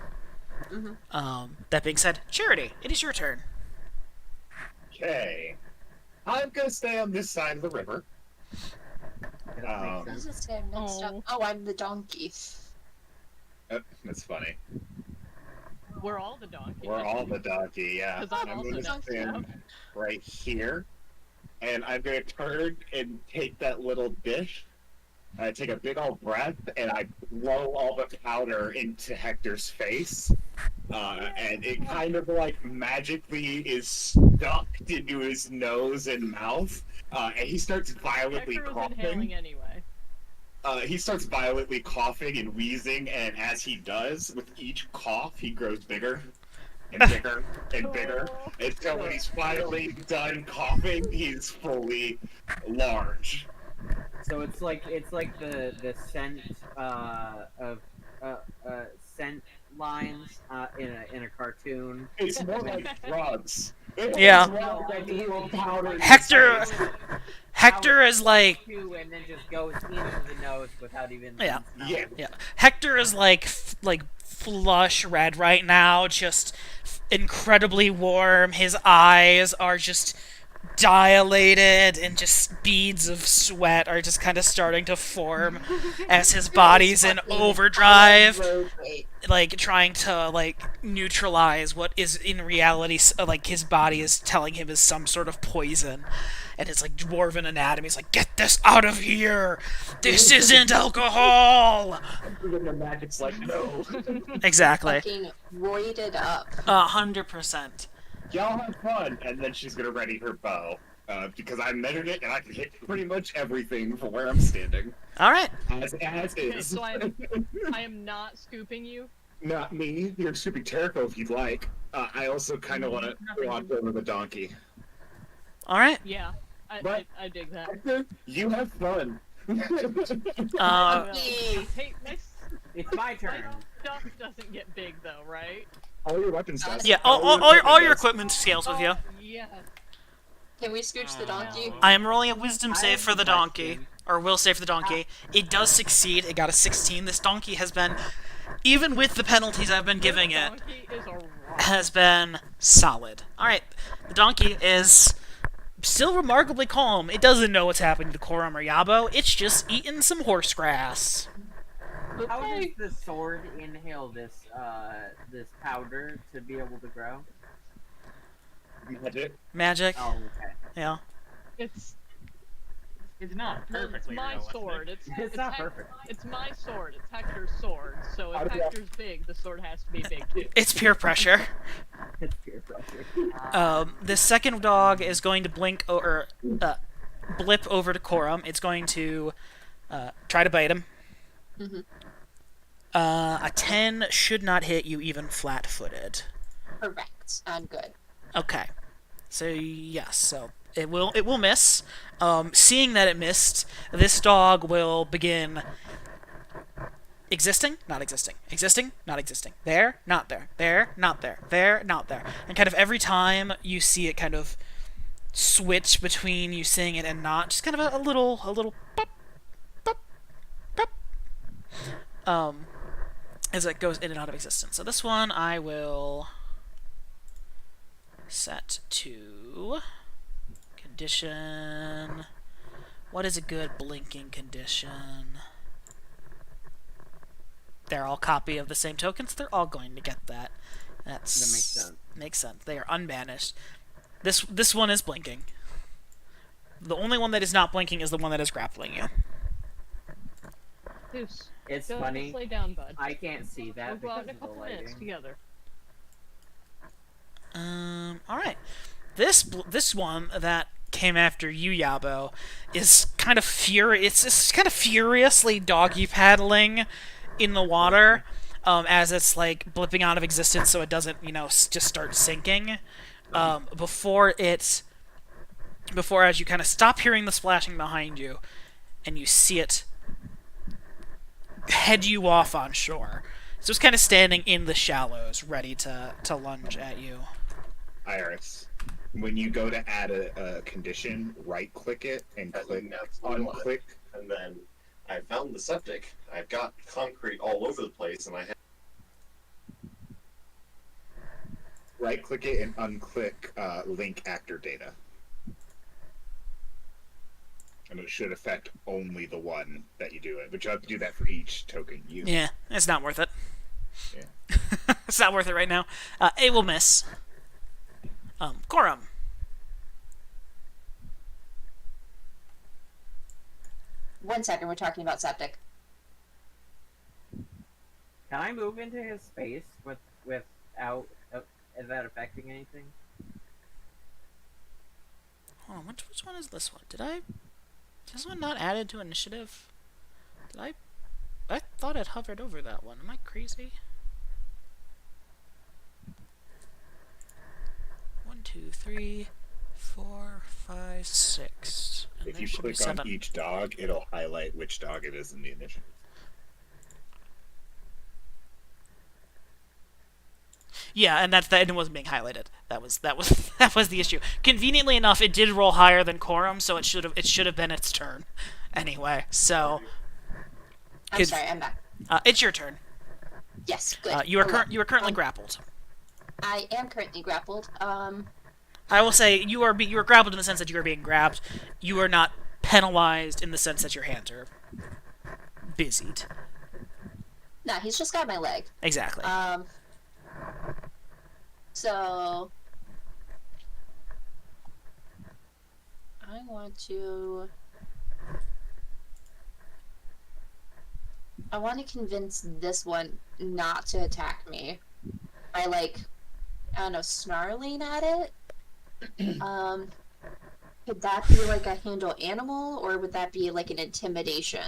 That being said, Charity, it is your turn. Okay. I'm gonna stay on this side of the river. That makes Who's sense. this guy next up? Oh. Oh, I'm the donkey. That's funny. We're all the donkey. We're all the donkey, yeah. 'Cause I'm I'm also gonna next stand up. right here, and I'm gonna turn and take that little dish. I take a big old breath, and I blow all the powder into Hector's face. And it kind of like magically is stuck into his nose and mouth. And he starts violently Hector is coughing. inhaling anyway. He starts violently coughing and wheezing, and as he does, with each cough, he grows bigger and bigger and bigger. Until when he's finally done coughing, he's fully large. So it's like the scent of scent lines in a cartoon. It's more like drugs. Yeah. No, like the little powder. Hector is like And then just goes into the nose without even. Yeah. Yeah. Yeah, Hector is like flush red right now, just incredibly warm. His eyes are just dilated, and just beads of sweat are just kind of starting to form as his body's in overdrive, Wait, like trying to like neutralize what is in reality like his body is telling him is some sort of poison. And his like dwarven anatomy's like, get this out of here! This isn't alcohol! And the magic's like, no. Exactly. fucking roided up. 100%. Y'all have fun. And then she's gonna ready her bow. Because I measured it and I can hit pretty much everything from where I'm standing. Alright. As Okay, is. so I am not scooping you. Not me. You're scooping Terrico if you'd like. I also kind of want to walk over the donkey. Alright. Yeah, But- I dig that. You have fun. Uh, Hey, It's my my turn. stuff doesn't get big though, right? All your weapons does. yeah, all your equipment scales with you. Oh, yeah. Can we scooch the donkey? I am rolling a wisdom I save have for the a donkey. question. Or will save for the donkey. It does succeed. It got a 16. This donkey has been, even with the penalties I've been giving it, Donkey is a rock. has been solid. Alright, the donkey is still remarkably calm. It doesn't know what's happening to Koram or Yabo. It's just eating some horse grass. How does Okay. the sword inhale this this powder to be able to grow? Magic. Magic. Oh, okay. Yeah. It's It's not well, it's perfectly my realistic. sword. It's not perfect. It's my sword. It's Hector's sword. So How if do you- Hector's big, the sword has to be big too. It's peer pressure. It's peer pressure. The second dog is going to blink or blip over to Koram. It's going to try to bite him. Mhm. A 10 should not hit you even flat-footed. Correct. I'm good. Okay. So yes, so it will miss. Seeing that it missed, this dog will begin existing, not existing, existing, not existing. There, not there. There, not there. There, not there. And kind of every time you see it kind of switch between you seeing it and not, just kind of a little pop, pop, pop. As it goes in and out of existence. So this one I will set to condition. What is a good blinking condition? They're all copy of the same tokens. They're all going to get that. That's That makes sense. Makes sense. They are unbanished. This one is blinking. The only one that is not blinking is the one that is grappling you. Zeus, It's go funny. lay down, bud. I can't see We'll that go out because in a of the couple minutes lighting. together. All right. This one that came after you, Yabo, is kind of It's kind of furiously doggy paddling in the water, as it's like blipping out of existence, so it doesn't, just start sinking. Before as you kind of stop hearing the splashing behind you, and you see it head you off on shore. So it's kind of standing in the shallows, ready to lunge at you. Iris. When you go to add a condition, right click it and I click think that's what I wanted. unclick. And then I found the septic. I've got concrete all over the place, and I have Right click it and unclick link actor data. And it should affect only the one that you do it, but you have to do that for each token you use. Yeah, it's not worth it. Yeah. It's not worth it right now. It will miss. Koram. One second, we're talking about septic. Can I move into his space without is that affecting anything? Hold on, which one is this one? Is this one not added to initiative? I thought it hovered over that one. Am I crazy? 1, 2, 3, 4, 5, 6. And If there you should be click on 7. each dog, it'll highlight which dog it is in the initiative. Yeah, and that wasn't being highlighted. That was that was the issue. Conveniently enough, it did roll higher than Koram, so it should have been its turn. Anyway, so I'm Could- sorry, I'm back. it's your turn. Yes, good. You are Hello. currently grappled. I am currently grappled. I will say you are grappled in the sense that you are being grabbed. You are not penalized in the sense that your hands are busied. Nah, he's just got my leg. Exactly. So I want to convince this one not to attack me by, like, I don't know, snarling at it. Could that be like a handle animal, or would that be like an intimidation?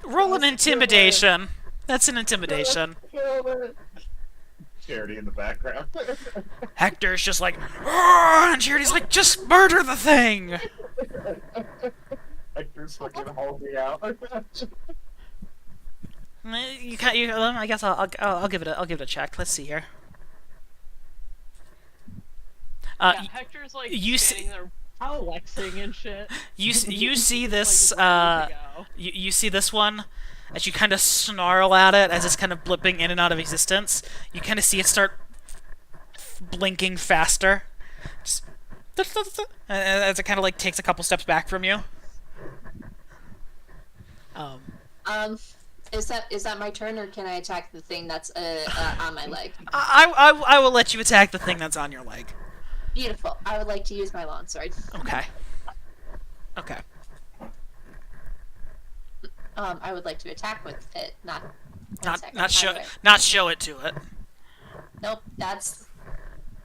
Roll an intimidation. That's an intimidation. Charity in the background. Hector's just like, "Argh!" and Charity's like, just murder the thing. Hector's fucking holding out. You can't. I guess I'll give it a check. Let's see here. Yeah, Hector's like you standing there flexing and shit. You see this Like, ready to go. you see this one as you kind of snarl at it as it's kind of blipping in and out of existence. You kind of see it start blinking faster, just, as it kind of like takes a couple steps back from you. Is that my turn, or can I attack the thing that's on my leg? I will let you attack the thing that's on your leg. Beautiful. I would like to use my longsword. Okay. Okay. I would like to attack with it, not show it to it. Nope, that's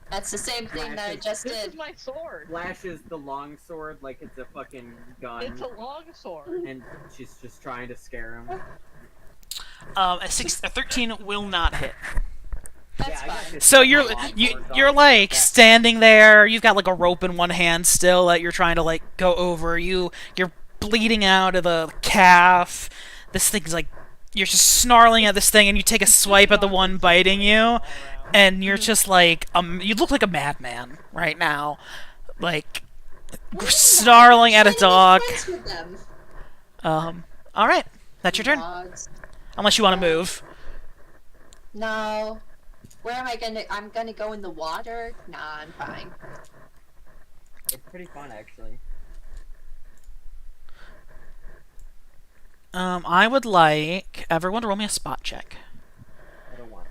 the same thing that I just This did. is my sword. Flashes the long sword like it's a fucking gun, It's a long sword. and she's just trying to scare him. A 13 will not hit. That's Yeah, I got fine. this So long you're sword like back. standing there. You've got like a rope in one hand still that you're trying to like go over. You're bleeding out of the calf. This thing's like you're just snarling at this thing, and you take a swipe at the one biting you, and you're just like you look like a madman right now, like snarling at a dog. Friends with them. All right, that's your turn. Dogs. Unless you want to move. No. Where am I gonna? I'm gonna go in the water. Nah, I'm fine. It's pretty fun, actually. I would like everyone to roll me a spot check. I don't want.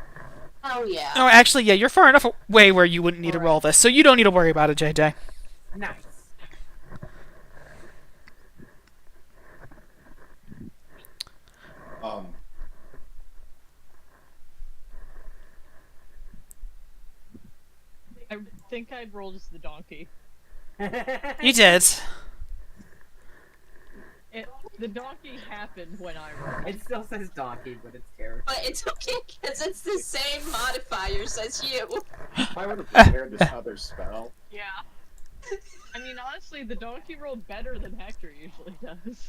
Oh yeah. Oh, actually, yeah, you're far enough away where you wouldn't need to roll this, so you don't need to worry about it, JJ. Nice. I think I'd roll just the donkey. You did. The donkey happened when I rolled. It still says donkey, but it's terrible. But it's okay because it's the same modifiers as you. If I would have prepared this other spell. Yeah. I mean, honestly, the donkey rolled better than Hector usually does.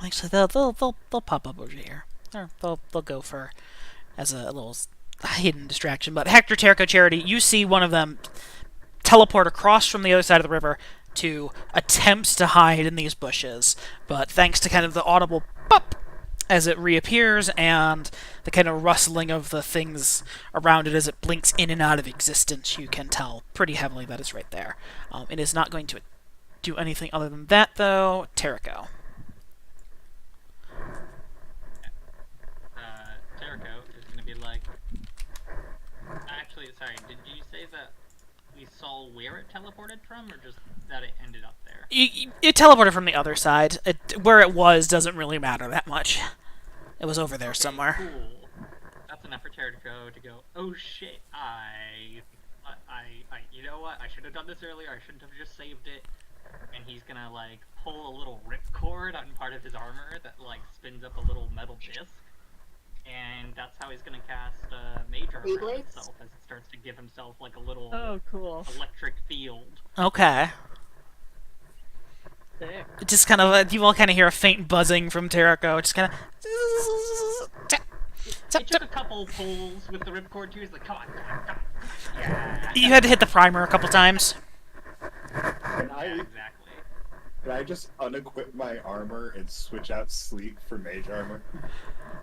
Actually, they'll pop up over here. Or they'll go for as a little hidden distraction. But Hector, Terrico, Charity, you see one of them teleport across from the other side of the river to attempt to hide in these bushes. But thanks to kind of the audible pop as it reappears and the kind of rustling of the things around it as it blinks in and out of existence, you can tell pretty heavily that it's right there. It is not going to do anything other than that, though. Terrico. Terrico is going to be like... Actually, sorry, did you say that we saw where it teleported from, or just that it ended up there? It teleported from the other side. Where it was doesn't really matter that much. It was over there somewhere. Cool. That's enough for Terrico to go, oh shit, you know what, I should have done this earlier, I shouldn't have just saved it. And he's gonna, like, pull a little ripcord on part of his armor that, like, spins up a little metal disc. And that's how he's gonna cast Mage Armor on Beyblades? himself as it starts to give himself, like, a little Oh, cool. electric field. Okay. Sick. It just kind of, you all kind of hear a faint buzzing from Terrico. Just kind of. It took a couple pulls with the ripcord too, he's like, come on. Yeah. You had to hit the primer a couple times. And Yeah, exactly. Can I just unequip my armor and switch out sleep for mage armor?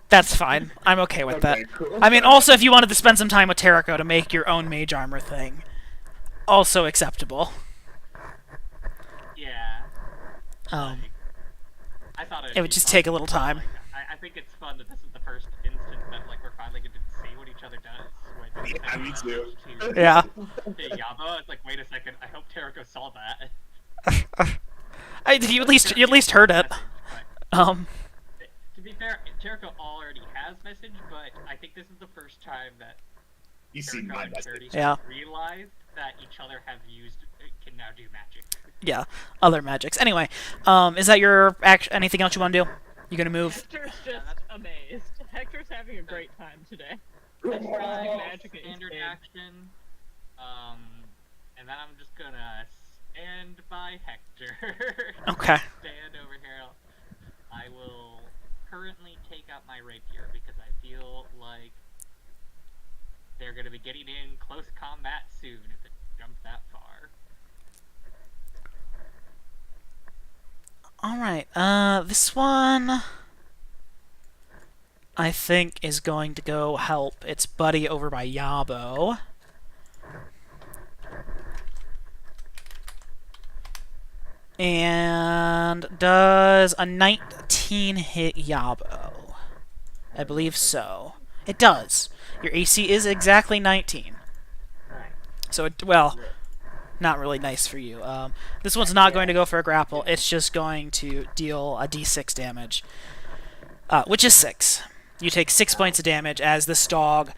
That's fine. I'm okay with that. Okay, cool. I mean, also, if you wanted to spend some time with Terrako to make your own mage armor thing, also acceptable. Yeah. Um, Like, I thought it would just take a little time. Like, I think it's fun that this is the first instance that like we're finally going to see what each other does. When we Yeah, me too. Yeah. To Yaba, it's like, wait a second. I hope Terrako saw that. You at least heard it. But, to be fair, Terrako already has message, but I think this is the first time that You see Terrako my and Charity message. Yeah. have realized that each other have used can now do magic. Yeah, other magics. Anyway, is that your anything else you want to do? You gonna move? Hector's just amazed. Hector's having a great time today. He's trying magic at his Standard game. action. And then I'm just gonna stand by Hector. Okay. Stand over here. I will currently take out my rapier because I feel like they're gonna be getting in close combat soon if it jumps that far. Alright, this one I think is going to go help its buddy over by Yabo. And does a 19 hit Yabo? I believe so. It does. Your AC is exactly 19. Nice. So, well, not really nice for you. This one's not going to go for a grapple. It's just going to deal a d6 damage, which is 6. You take 6 points of damage as this dog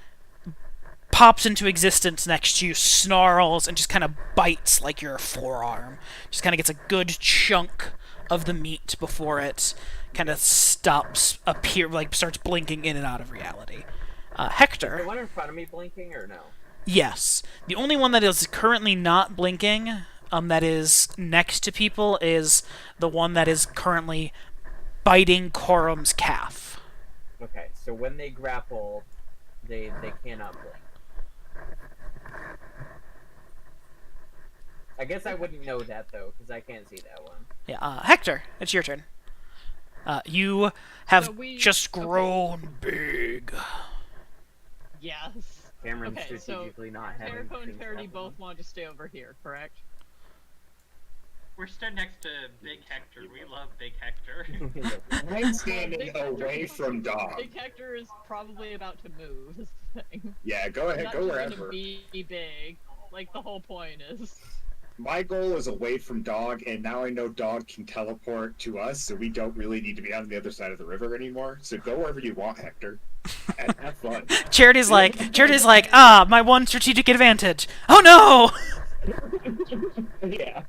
pops into existence next to you, snarls, and just kind of bites like your forearm. Just kind of gets a good chunk of the meat before it kind of stops starts blinking in and out of reality. Hector. Is the one in front of me blinking or no? Yes. The only one that is currently not blinking, that is next to people, is the one that is currently biting Korum's calf. Okay, so when they grapple, they cannot blink. I guess I wouldn't know that though, because I can't see that one. Yeah, Hector, it's your turn. You have So just okay. grown big. Yes. Cameron's Okay, so strategically not having Terrako and things Parody happen. both want to stay over here, correct? We're stood next to Big Hector. We love Big Hector. I'm standing away from dog. Big Hector is probably about to move. Is the thing. Yeah, go ahead, Not go trying wherever. to be big. Like the whole point is. My goal is away from dog, and now I know dog can teleport to us, so we don't really need to be on the other side of the river anymore. So go wherever you want, Hector. And have fun. Charity's like, my one strategic advantage. Oh no! Yeah.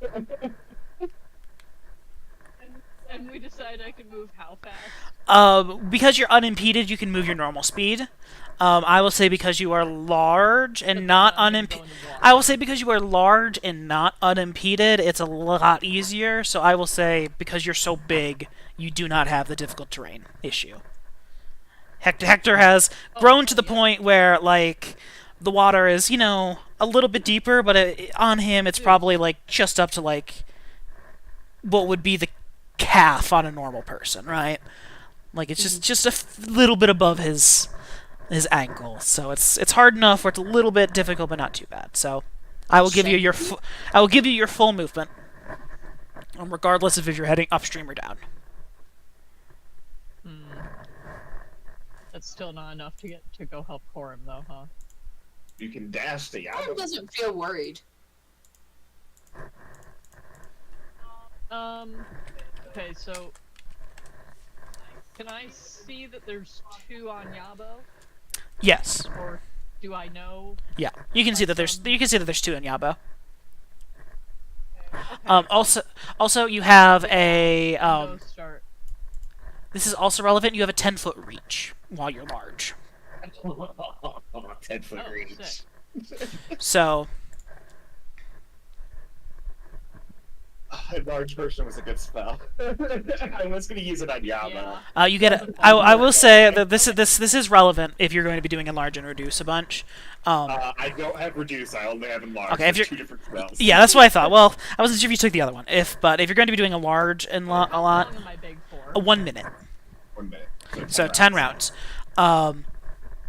And we decide I can move how fast? Because you're unimpeded, you can move your normal speed. I will say because you are large and not unimpeded. I will say because you are large and not unimpeded, it's a lot easier. So I will say because you're so big, you do not have the difficult terrain issue. Hector has grown to the point where like the water is, a little bit deeper, but on him it's probably like just up to like what would be the calf on a normal person, right? Like it's just a little bit above his ankle, so it's hard enough where it's a little bit difficult, but not too bad. So I will give you your full movement, regardless of if you're heading upstream or down. That's still not enough to go help Corum though, huh? You can dash the Adam doesn't feel worried. Okay, so can I see that there's 2 on Yabo, Yes, or do I know? yeah, you can see that there's 2 in Yabo. Okay. Also you have a Go start. this is also relevant. You have a 10-foot reach while you're large. 10-foot Oh, reach. sick. So a large person was a good spell. I was going to use it on Yama. Yeah. You get a, I will say that this is relevant if you're going to be doing enlarge and reduce a bunch. I don't have reduce. I only have enlarge. Okay, if There's you're- 2 different spells. Yeah, that's what I thought. Well, I wasn't sure if you took the other one. But if you're going to be doing a large and a How lot, long am I big for? 1 minute. 1 minute. So 10 rounds.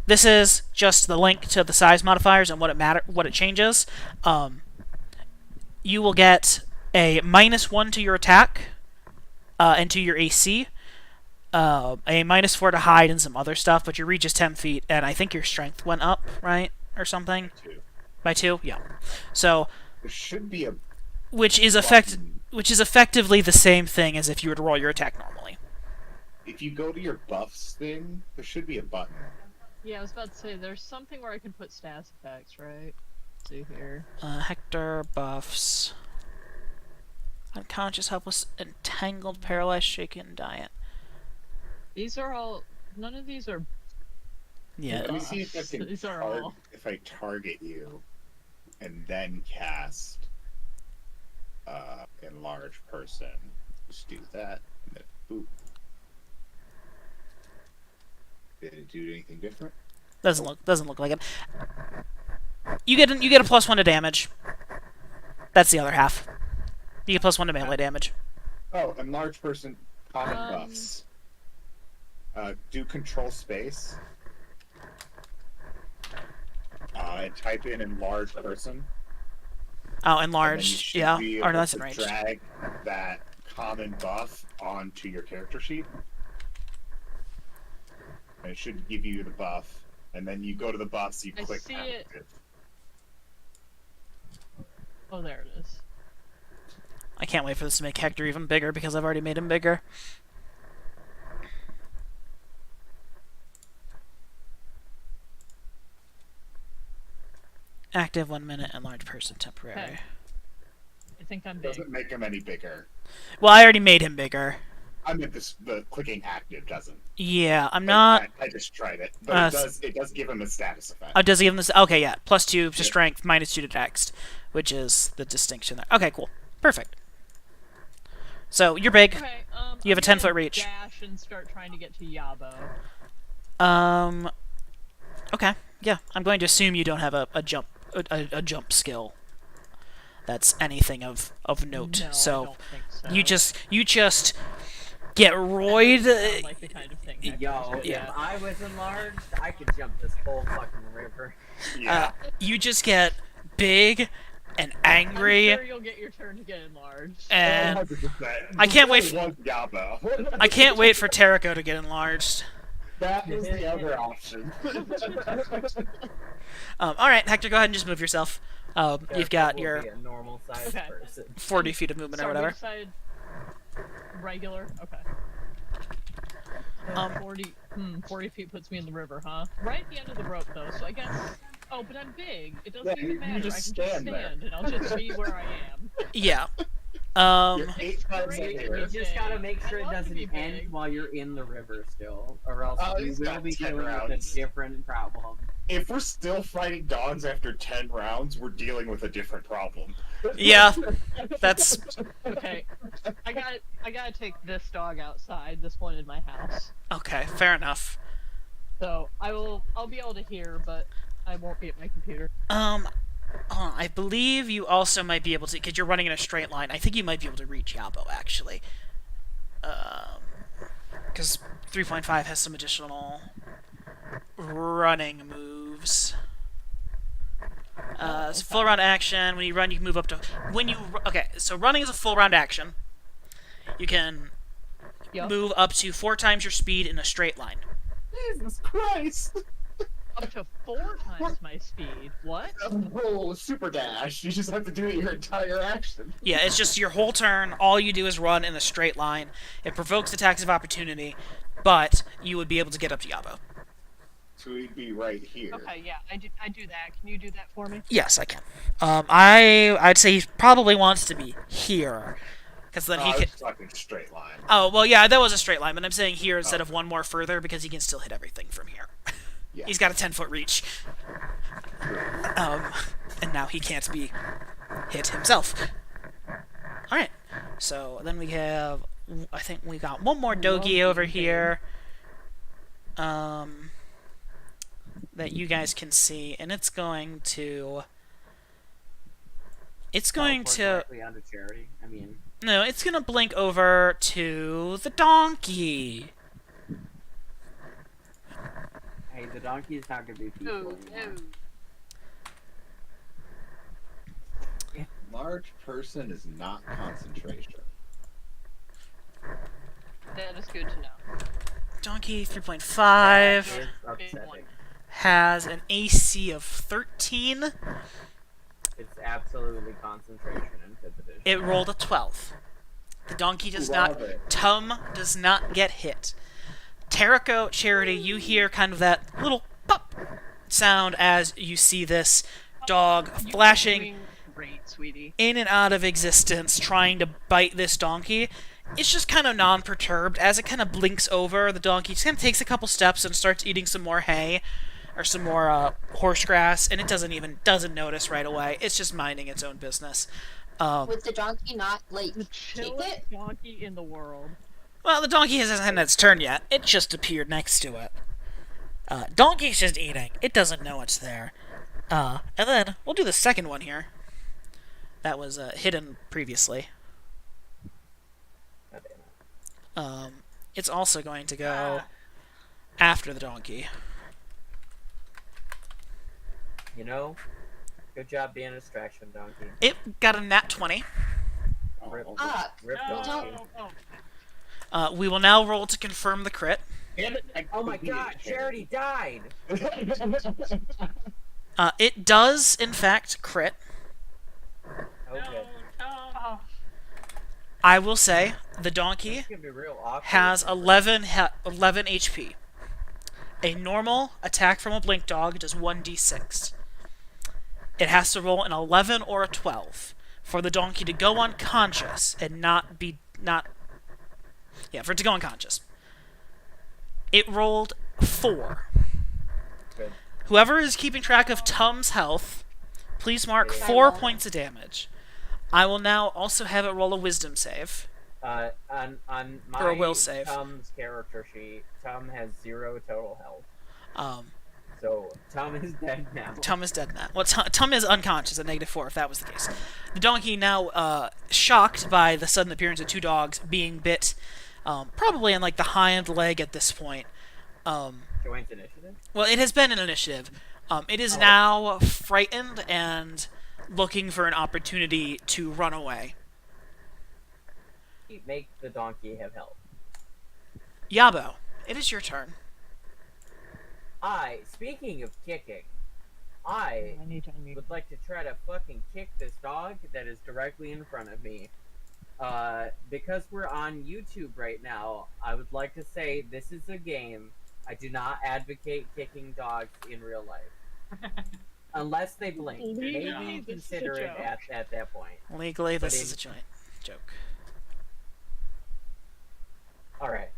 This is just the link to the size modifiers and what it changes. You will get a -1 to your attack and to your AC. A -4 to hide and some other stuff, but your reach is 10 feet, and I think your strength went up, right? Or something? 2. By 2? Yeah. So, There should be a which is button. effectively the same thing as if you were to roll your attack normally. If you go to your buffs thing, there should be a button. Yeah, I was about to say, there's something where I can put stats effects, right? Let's see here. Hector buffs. Unconscious, helpless, entangled, paralyzed, shaken, diet. These are all. None of these are. Yeah. Let me see if I can These are tar- all- if I target you and then cast enlarge person. Just do that and then boop. Did it do anything different? Doesn't look like it. You get a +1 to damage. That's the other half. You get +1 to melee damage. Oh, enlarge person common Um, buffs. Do control space. And type in enlarge person. Oh, and then you enlarged. should Yeah. be Or no, able that's to enraged. drag that common buff onto your character sheet. And it should give you the buff. And then you go to the buffs, you I click see it. active. Oh, there it is. I can't wait for this to make Hector even bigger because I've already made him bigger. Active 1 minute, enlarged person, temporary. Okay. I think I'm big. Doesn't make him any bigger. Well, I already made him bigger. I mean, the clicking active doesn't. Yeah, I'm not. I just tried it, but it does give him a status effect. Oh, does he give him this? Okay, yeah. +2 to strength, -2 to dex, which is the distinction there. Okay, cool. Perfect. So, you're big. Okay, You have a I'm 10-foot gonna reach. Dash and start trying to get to Yabo. Okay, yeah. I'm going to assume you don't have a jump skill that's anything of note. No, So I don't think so. you just get roid. Sound like the kind of thing. Hector Yo, should Yeah. if I was enlarged, I could jump this whole fucking river. Yeah. You just get big and angry. I'm sure you'll get your turn to get enlarged. And 100%. I can't wait There's only one Yabo. I can't wait for Terrico to get enlarged. That was the other option. All right, Hector, go ahead and just move yourself. You've got Will your be a normal sized Okay. person. 40 feet of movement or Sorry, we whatever. decided regular. Okay. Um, 40 feet puts me in the river, huh? Right at the end of the rope, though. So I guess. Oh, but I'm big. It doesn't Yeah, even you matter. just I can stand just there. stand, and I'll just be where I am. Yeah. You're 8 times great. bigger. You just gotta big. make sure I it want to doesn't be end big. while you're in the river still, or else Oh, you he's will got be 10 dealing with rounds. a different problem. If we're still fighting dogs after 10 rounds, we're dealing with a different problem. Yeah. That's Okay. I gotta take this dog outside. This one in my house. okay. Fair enough. So I'll be able to hear, but I won't be at my computer. I believe you also might be able to, because you're running in a straight line. I think you might be able to reach Yabo actually. Because 3.5 has some additional running moves. So full round action. When you run, you can move up to. Okay, so running is a full round action. You can Yup. move up to 4 times your speed in a straight line. Jesus Christ! Up to 4 times my speed. What? Oh, super dash. You just have to do it your entire action. Yeah, it's just your whole turn. All you do is run in a straight line. It provokes attacks of opportunity, but you would be able to get up to Yabo. So we'd be right here. Okay, yeah, I do that. Can you do that for me? Yes, I can. I'd say he probably wants to be here, because then Oh, he I can. was talking straight line. Oh well, yeah, that was a straight line, but I'm saying here instead of one more further because he can still hit everything from here. Yeah. He's got a 10-foot reach. And now he can't be hit himself. All right. So then we have, I think we got one more Dogi Donkey over game. here. That you guys can see, and it's going to. It's going Teleport to. directly onto Charity. I mean, No, it's gonna blink over to the donkey. hey, the donkey is not gonna be peaceful anymore. Large person is not concentration. That is good to know. Donkey That 3.5 is upsetting. has an AC of 13. It's absolutely concentration inhibited. It rolled a 12. The donkey does not. Love it. Tum does not get hit. Tarako, Charity, you hear kind of that little pop sound as you see this dog You are flashing doing great, sweetie. in and out of existence, trying to bite this donkey. It's just kind of non-perturbed. As it kind of blinks over, the donkey just kind of takes a couple steps and starts eating some more hay or some more horse grass, and it doesn't notice right away. It's just minding its own business. Would the donkey not, like, The kick chillest it? donkey in the world. Well, the donkey hasn't had its turn yet. It just appeared next to it. Donkey's just eating. It doesn't know it's there. And then we'll do the second one here. That was hidden previously. God damn it. It's also going to go after the donkey. You know, good job being a distraction, donkey. It got a nat 20. Rip, Fuck. rip No, donkey. We will now roll to confirm the crit. Damn it, I Oh my completed god, it. Charity died! It does, in fact, crit. Okay. I will say the donkey It's gonna be real awkward. has 11 HP. A normal attack from a blink dog does 1d6. It has to roll an 11 or a 12 for the donkey to go unconscious and for it to go unconscious. It rolled 4. Good. Whoever is keeping track of Tum's health, please mark I 4 will. points of damage. I will now also have it roll a wisdom save. On my Or a will save. Tom's character sheet, Tom has 0 total health. Um, So, Tom is dead now. Tum is dead now. Well, Tum is unconscious at -4, if that was the case. The donkey, now shocked by the sudden appearance of 2 dogs being bit, probably in like the hind leg at this point. Joins initiative? Well, it has been an initiative. It is Oh. now frightened and looking for an opportunity to run away. Make the donkey have health. Yabo, it is your turn. Speaking of kicking, I I need would like to try to fucking kick this dog that is directly in front of me. Because we're on YouTube right now, I would like to say this is a game. I do not advocate kicking dogs in real life. Unless they blink. Legally, Maybe this is a consider it joke. at that point. Legally, this But is a joke. Alright.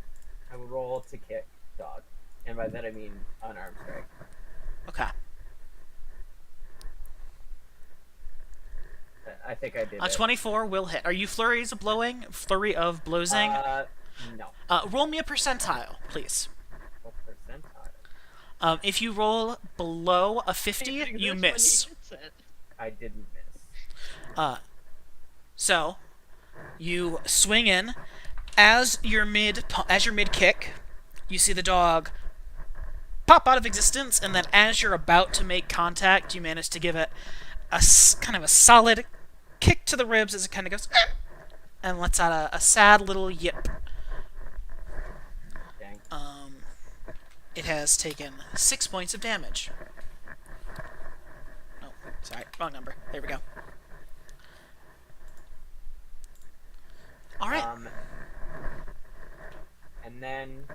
I will roll to kick dog. And by that I mean unarmed strike. Okay. I think I did A it. 24 will hit. Are you flurry of blowing? Flurry of blowsing? No. Roll me a percentile, please. What percentile? If you roll below a 50, Hey, you this miss. one, he hits it. I didn't miss. So you swing in. As your mid kick, you see the dog pop out of existence, and then as you're about to make contact, you manage to give it kind of a solid kick to the ribs as it kind of goes and lets out a sad little yip. Dang. It has taken 6 points of damage. Oh, sorry, wrong number. There we go. All right. And then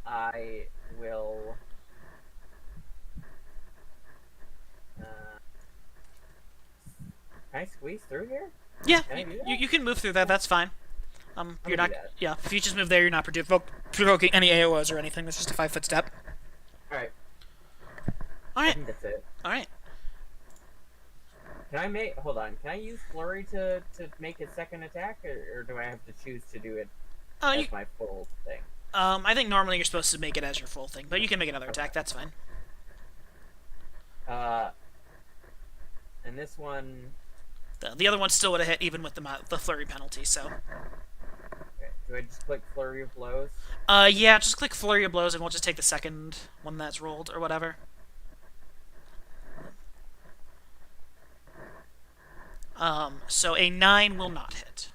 I will. Can I squeeze through here? Yeah, Can I do that? you can move through that. That's fine. You're gonna not. do that. Yeah, if you just move there, you're not provoking any AOs or anything. That's just a 5-foot step. Alright, All I right. think that's it. All right. Can I make? Hold on. Can I use flurry to make a second attack, or do I have to choose to do it Oh, you, as my full thing? I think normally you're supposed to make it as your full thing, but you can make another attack. That's fine. And this one. The other one still would have hit even with the flurry penalty. So, Okay, do I just click flurry of blows? yeah, just click flurry of blows, and we'll just take the second one that's rolled or whatever. So a 9 will not hit.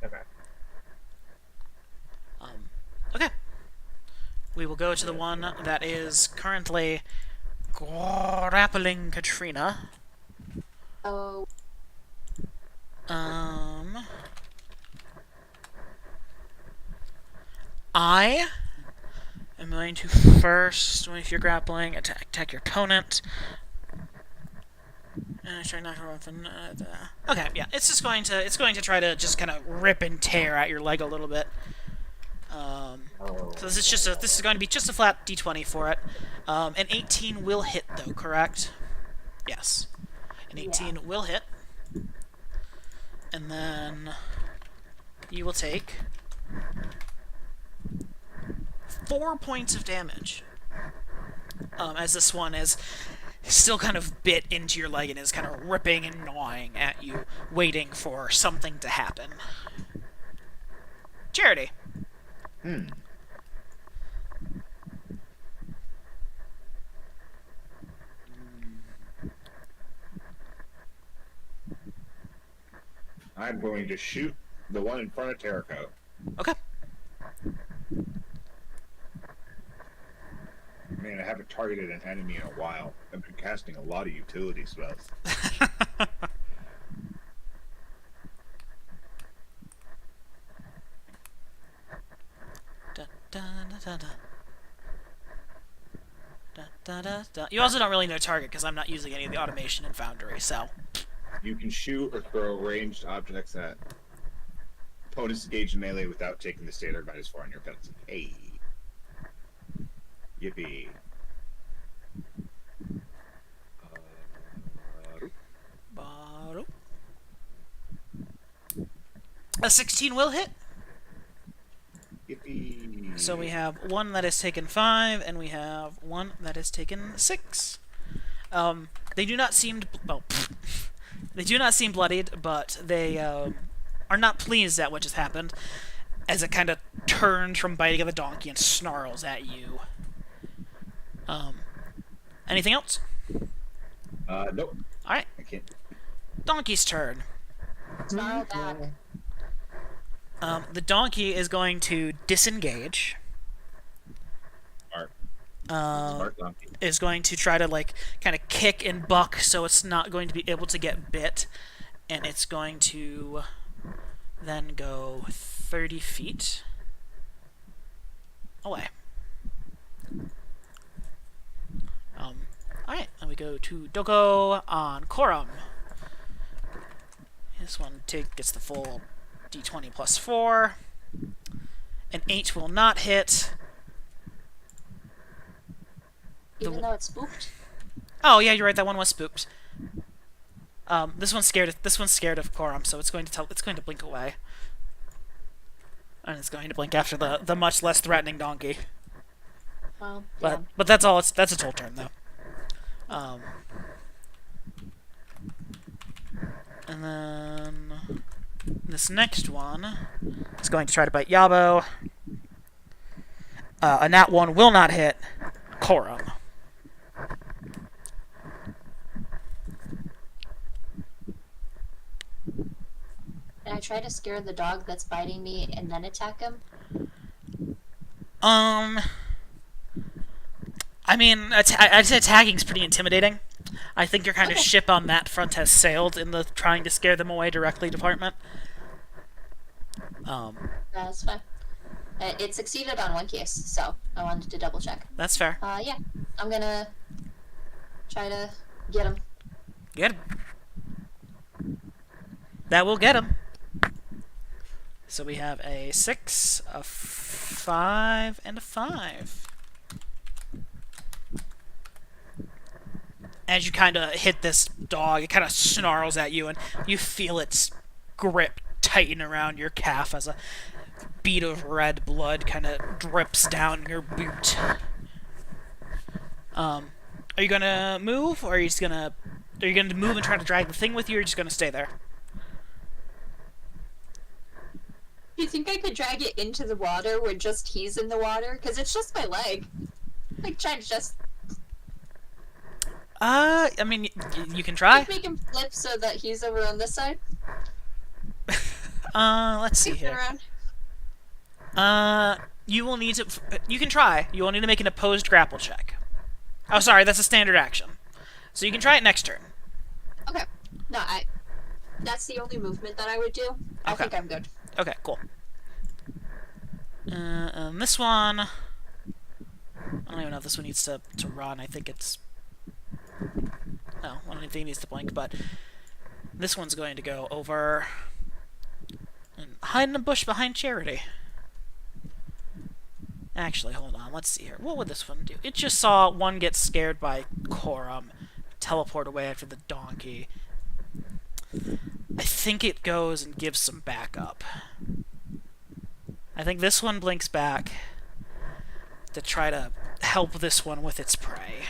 Okay. Okay. We will go to the one that is currently grappling Katrina. Oh, I am going to first, if you're grappling, attack your opponent. Try not to weapon. Okay, yeah, it's going to try to just kind of rip and tear at your leg a little bit. So this is going to be just a flat d20 for it. An 18 will hit though, correct? Yes, an 18 will hit, and then you will take 4 points of damage. As this one is still kind of bit into your leg and is kind of ripping and gnawing at you, waiting for something to happen. Charity. I'm going to shoot the one in front of Terrico. Okay. Man, I haven't targeted an enemy in a while. I've been casting a lot of utility spells. Da, da, da, da, da. Da, da, da. You also don't really know target because I'm not using any of the automation in Foundry, so. You can shoot or throw ranged objects at opponents engaged in melee without taking the standard -4 on your penalty. Hey. Yippee. Bottle. A 16 will hit. Yippee. So we have one that has taken 5, and we have one that has taken 6. They do not seem they do not seem bloodied, but they are not pleased at what just happened, as it kind of turns from biting at the donkey and snarls at you. Anything else? Nope. All right, I can't. donkey's turn. snarl back. The donkey is going to disengage. Smart. Um, Smart donkey. is going to try to like kind of kick and buck so it's not going to be able to get bit, and it's going to then go 30 feet away. Alright, and we go to Doko on Korum. This one gets the full d20 plus 4. An 8 will not hit. Even though it's spooked. Oh yeah, you're right. That one was spooked. This one's scared. This one's scared of Korum, so it's going to blink away, and it's going to blink after the much less threatening donkey. Well, But that's all. That's its whole turn though. And then this next one is going to try to bite Yabo. A nat 1 will not hit Korum. Can I try to scare the dog that's biting me and then attack him? I mean, I'd say attacking's pretty intimidating. I think your kind of Okay. ship on that front has sailed in the trying to scare them away directly department. That's fine. It succeeded on one case, so I wanted to double check. That's fair. Yeah, I'm gonna try to get him. Get him. That will get him. So we have a 6, a 5, and a 5. as you kind of hit this dog, it kind of snarls at you, and you feel its grip tighten around your calf as a bead of red blood kind of drips down your boot. Are you gonna move, or are you just gonna... Are you gonna move and try to drag the thing with you, or are you just gonna stay there? You think I could drag it into the water where just he's in the water? Because it's just my leg. Like, try to just I mean, you can try. make him flip so that he's over on this side. Let's see Spin here. around. You will need to... You can try. You will need to make an opposed grapple check. Oh, sorry, that's a standard action. So you can try it next turn. Okay. No, that's the only movement that I would do. I Okay. think I'm good. Okay, cool. And this one... I don't even know if this one needs to run. I think it's... No, I don't think it needs to blink, but... This one's going to go over... and hide in a bush behind Charity. Actually, hold on. Let's see here. What would this one do? It just saw one get scared by Corum, teleport away after the donkey. I think it goes and gives some backup. I think this one blinks back to try to help this one with its prey.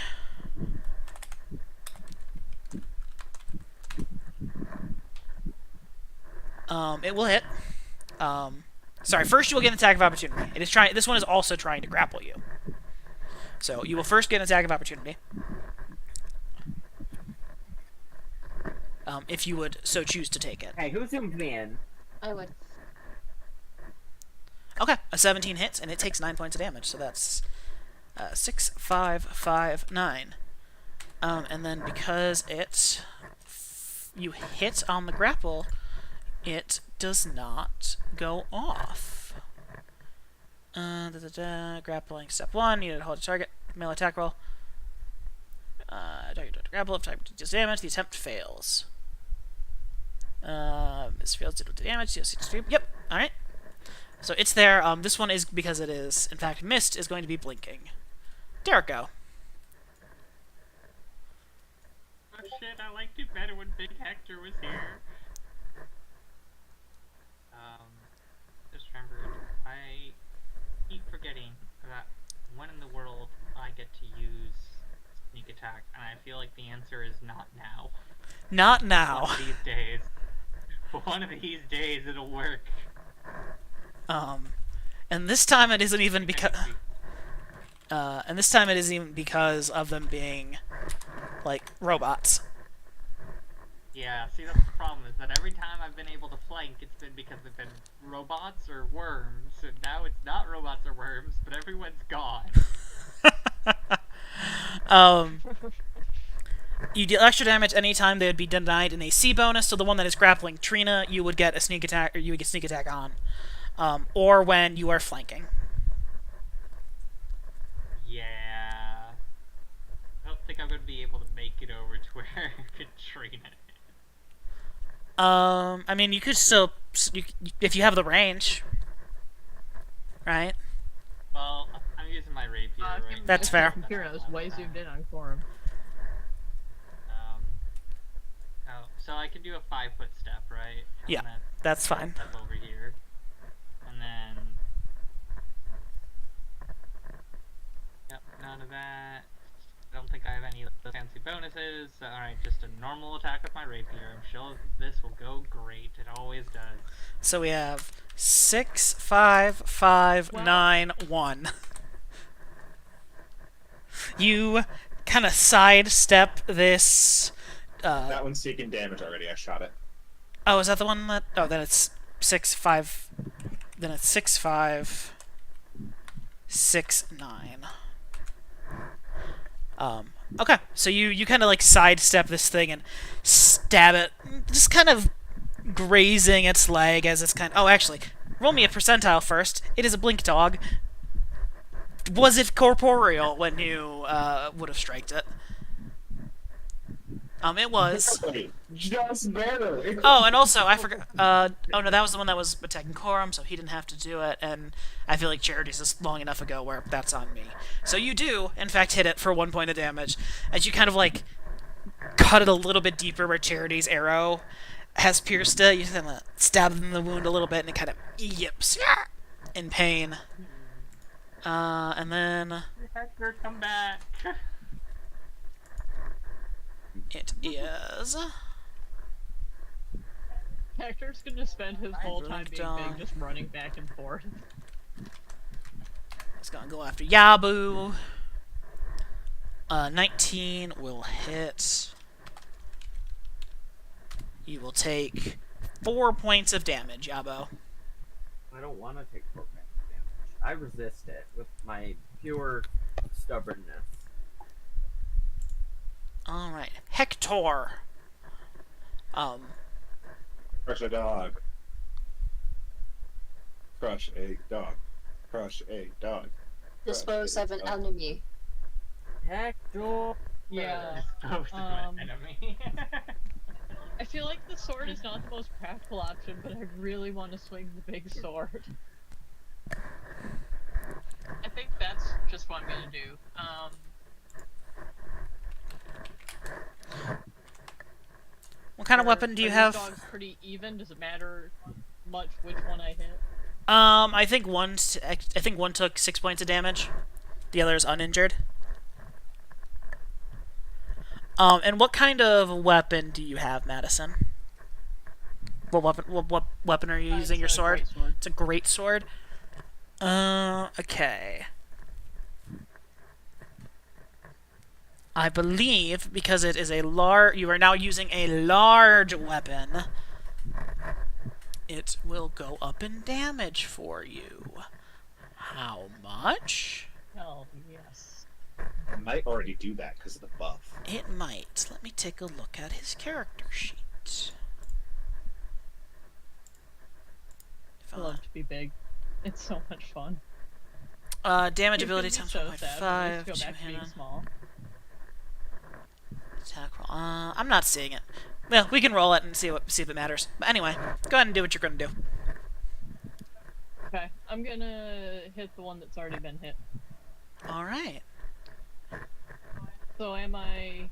It will hit. Sorry, first you will get an attack of opportunity. It is trying. This one is also trying to grapple you. So you will first get an attack of opportunity. If you would so choose to take it. Hey, who zoomed me in? I would. Okay, a 17 hits, and it takes 9 points of damage, so that's 6, 5, 5, 9. And then because you hit on the grapple, it does not go off. Grappling, step 1, you need to hold a target, melee attack roll. Target to grapple, if target does damage, the attempt fails. This fails to do damage, yep, alright. So it's there. This one is, because it is, in fact, missed, is going to be blinking. Derek, go. Oh shit, I liked it better when Big Hector was here. Just remembered, I keep forgetting that when in the world I get to use sneak attack, and I feel like the answer is not now. Not now. One of these days. One of these days it'll work. And this time it isn't even because... and this time it isn't even because of them being, like, robots. Yeah, see, that's the problem, is that every time I've been able to flank, it's been because they've been robots or worms, and now it's not robots or worms, but everyone's gone. You deal extra damage anytime they would be denied an AC bonus, so the one that is grappling Trina, you would get a sneak attack, or you would get sneak attack on. Or when you are flanking. Yeah. I don't think I'm going to be able to make it over to where Katrina is. I mean, you could still, if you have the range, right? Well, I'm using my rapier right now. That's fair. Kira is way zoomed in on Quorum. Oh, so I can do a 5-foot step, right? Yeah, I'm gonna that's fine. step over here. And then... Yep, none of that. I don't think I have any fancy bonuses. Alright, just a normal attack with my rapier. I'm sure this will go great. It always does. So we have 6, 5, 5, Well- 9, 1. You kind of sidestep this. That one's taking damage already. I shot it. Oh, is that the one that? Oh, then it's 6, 5. Then it's 6, 5, 6, 9. Okay, so you kind of like sidestep this thing and stab it, just kind of grazing its leg as it's kind of... Oh, actually, roll me a percentile first. It is a blink dog. Was it corporeal when you would have striked it? It was. Just barely. Oh, and also, I forgot... oh, no, that was the one that was attacking Corum, so he didn't have to do it, and I feel like Charity's is long enough ago where that's on me. So you do, in fact, hit it for 1 point of damage, as you kind of, like, cut it a little bit deeper where Charity's arrow has pierced it. You kind of stab them in the wound a little bit, and it kind of yips in pain. And then Hector, come back. it is Hector's gonna spend his whole time being Dog. big, just running back and forth. it's gonna go after Yabu. 19 will hit. You will take 4 points of damage, Yabo. I don't want to take 4 points of damage. I resist it with my pure stubbornness. Alright. Hector. Crush a dog. Crush a dog. Crush a dog. Dispose of an enemy. Hector! Yeah. Supposed to be an enemy. I feel like the sword is not the most practical option, but I really want to swing the big sword. I think that's just what I'm gonna do. What kind of weapon do you are have? These dogs pretty even? Does it matter much which one I hit? I think one took 6 points of damage. The other is uninjured. And what kind of weapon do you have, Madison? What weapon are you using? Your It's a sword? great sword. It's a great sword. Okay. I believe because it is a you are now using a large weapon. It will go up in damage for you. How much? Hell yes. I might already do that because of the buff. It might. Let me take a look at his character sheet. I love to be big. It's so much fun. Damage It's ability gonna times be so sad when I 1.5. just go back to being small. Attack roll. I'm not seeing it. Well, we can roll it and see if it matters. But anyway, go ahead and do what you're gonna do. Okay, I'm gonna hit the one that's already been hit. All right. So am I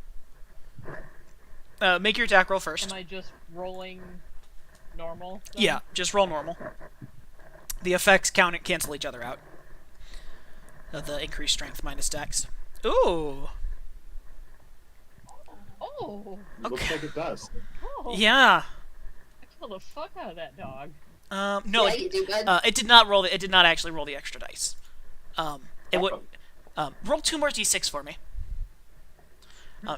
Make your attack roll first. am I just rolling normal? then? Yeah, just roll normal. The effects cancel each other out. The increased strength minus dex. Ooh. Oh. Looks Okay. like it does. Oh. Yeah. I killed the fuck out of that dog. No, Yeah, you do good. it did not roll. It did not actually roll the extra dice. It would roll 2 more d6 for me.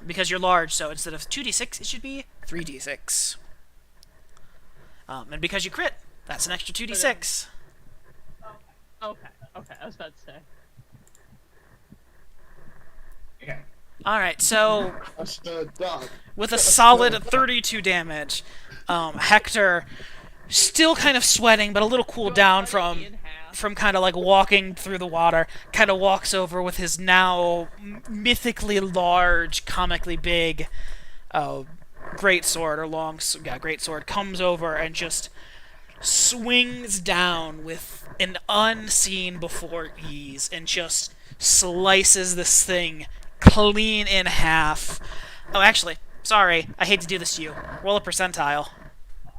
Because you're large, so instead of 2d6, it should be 3d6. And because you crit, that's an extra 2d6. Okay, I was about to say. Okay. Alright, so Crush the dog. with a solid 32 damage, Hector, still kind of sweating, but a little cooled down from kind of like walking through the water, kind of walks over with his now mythically large, comically big great sword great sword, comes over and just swings down with an unseen before ease and just slices this thing clean in half. Oh, actually, sorry, I hate to do this to you. Roll a percentile.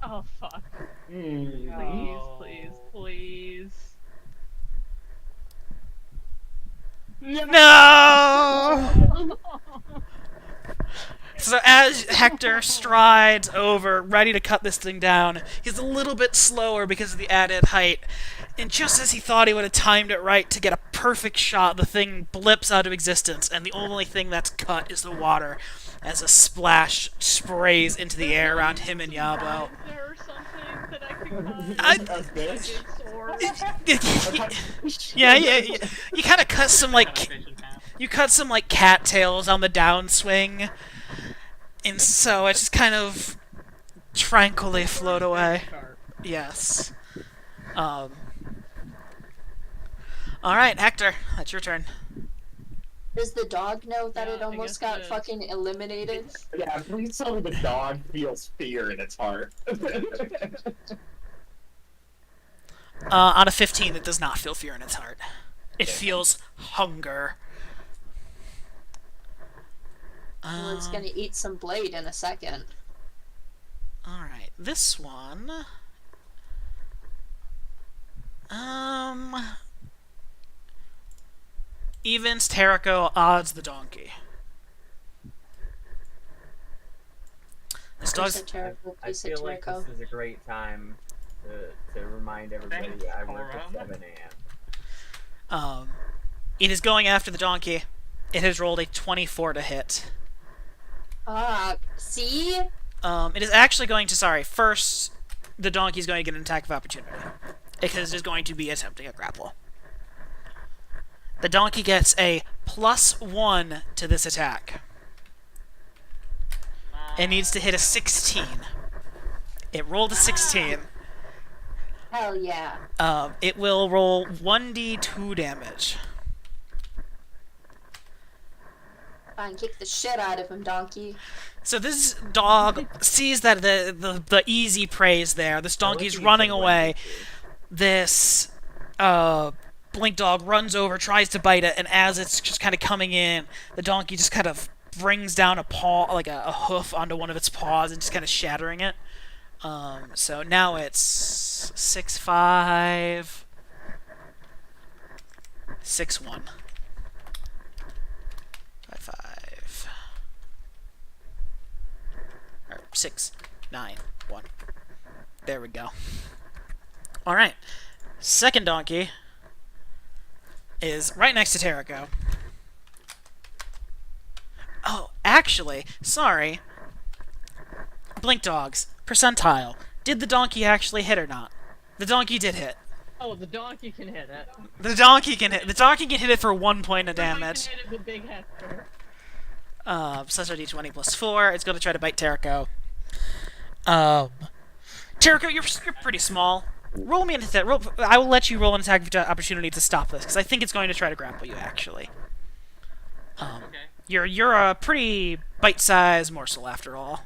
Oh fuck. Mm. Please. No! So as Hector strides over, ready to cut this thing down, he's a little bit slower because of the added height. And just as he thought he would have timed it right to get a perfect shot, the thing blips out of existence, and the only thing that's cut is the water, as a splash sprays into the air around him and Yabo. Is there something that I can cut? I- Does this? Big sword? yeah. You kind of cut some Cut a like fish in half. you cut some like cattails on the downswing, and so it just kind of tranquilly float away. Sharp. Yes. All right, Hector, that's your turn. Does the dog know that Yeah, it I almost guess got it is. fucking eliminated? Yeah, please tell me the dog feels fear in its heart. On a 15, it does not feel fear in its heart. It feels hunger. Well, it's gonna eat some blade in a second. Alright, this one... Evens, Terrico, odds the donkey. This Piece dog's... of Terrico, I piece of feel like Terrico. this is a great time to remind everybody Thanks, I work at Corum. 7 a.m. It is going after the donkey. It has rolled a 24 to hit. See? It is actually going to... Sorry, first, the donkey's going to get an attack of opportunity. Because it is going to be attempting a grapple. The donkey gets a +1 to this attack. It needs to hit a 16. It rolled a 16. Hell yeah. It will roll 1d2 damage. Fine, kick the shit out of him, donkey. So this dog sees that the easy prey is there. This donkey's running away. This blink dog runs over, tries to bite it, and as it's just kind of coming in, the donkey just kind of brings down a paw, like a hoof onto one of its paws and just kind of shattering it. So now it's 6-5, 6-1. 5-5. Or 6-9-1. There we go. Alright. Second donkey is right next to Terrico. Oh, actually, sorry. Blink dogs. Percentile. Did the donkey actually hit or not? The donkey did hit. Oh, the donkey can hit it. The donkey can hit. The donkey can hit it for 1 point of I damage. can hit it with big hefter. So that's a d20 plus 4. It's going to try to bite Terrico. Terrico, you're pretty small. Roll me an attack. I will let you roll an attack opportunity to stop this, because I think it's going to try to grapple you, actually. Okay. You're a pretty bite-sized morsel, after all.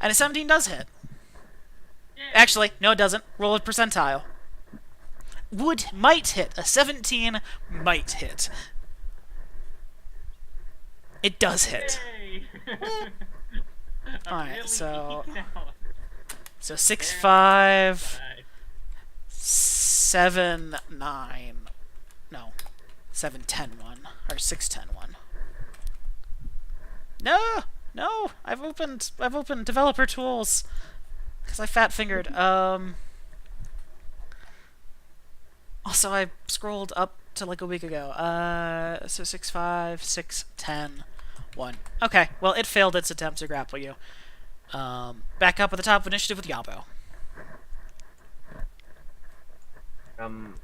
And a 17 does hit. Yay. Actually, no, it doesn't. Roll a percentile. Might hit. A 17 might hit. It does hit. Yay. I'm Alright, really so- geeking out. So 6-5, Bye. 7-9. No. 7-10-1. Or 6-10-1. No! I've opened developer tools. Because I fat fingered. Also, I scrolled up to like a week ago. So 6-5, 6-10-1. Okay, well, it failed its attempt to grapple you. Back up at the top of initiative with Yabo. I'm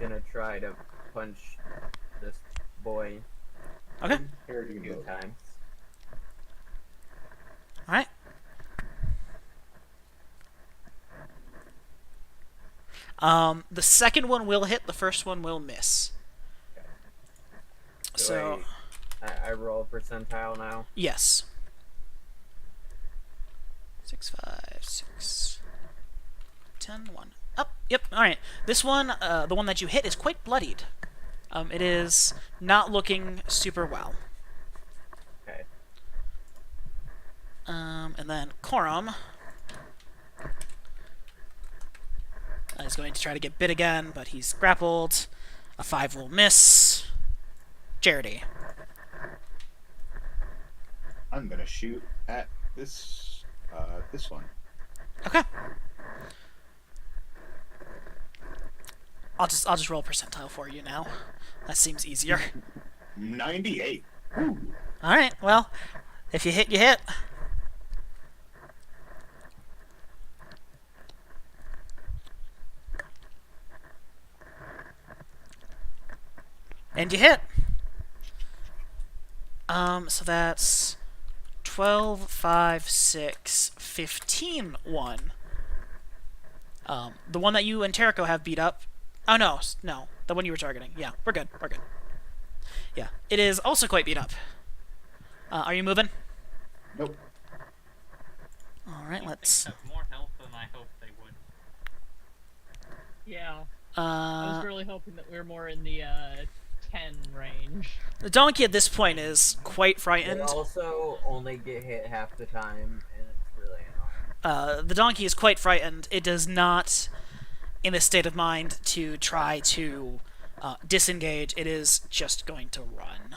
gonna try to punch this boy Okay, Here a you few go. times. alright. The second one will hit, the first one will miss. Do So, I roll a percentile now. yes. 6-5, 6-10-1. Up, yep, alright. This one, the one that you hit, is quite bloodied. It is not looking super well. Okay. And then Corum is going to try to get bit again, but he's grappled. A 5 will miss. Charity. I'm gonna shoot at this one. Okay. I'll just roll percentile for you now. That seems easier. 98. Alright, well, if you hit, you hit. And you hit. So that's 12, 5, 6, 15, 1. The one that you and Terrico have beat up. Oh, no, no. The one you were targeting. Yeah, we're good. We're good. Yeah. It is also quite beat up. Are you moving? Nope. Alright, These let's... things have more health than I hoped they would. Yeah. I was really hoping that we were more in the 10 range. The donkey at this point is quite They frightened. also only get hit half the time, and it's really annoying. The donkey is quite frightened. It does not, in a state of mind, to try to disengage. It is just going to run.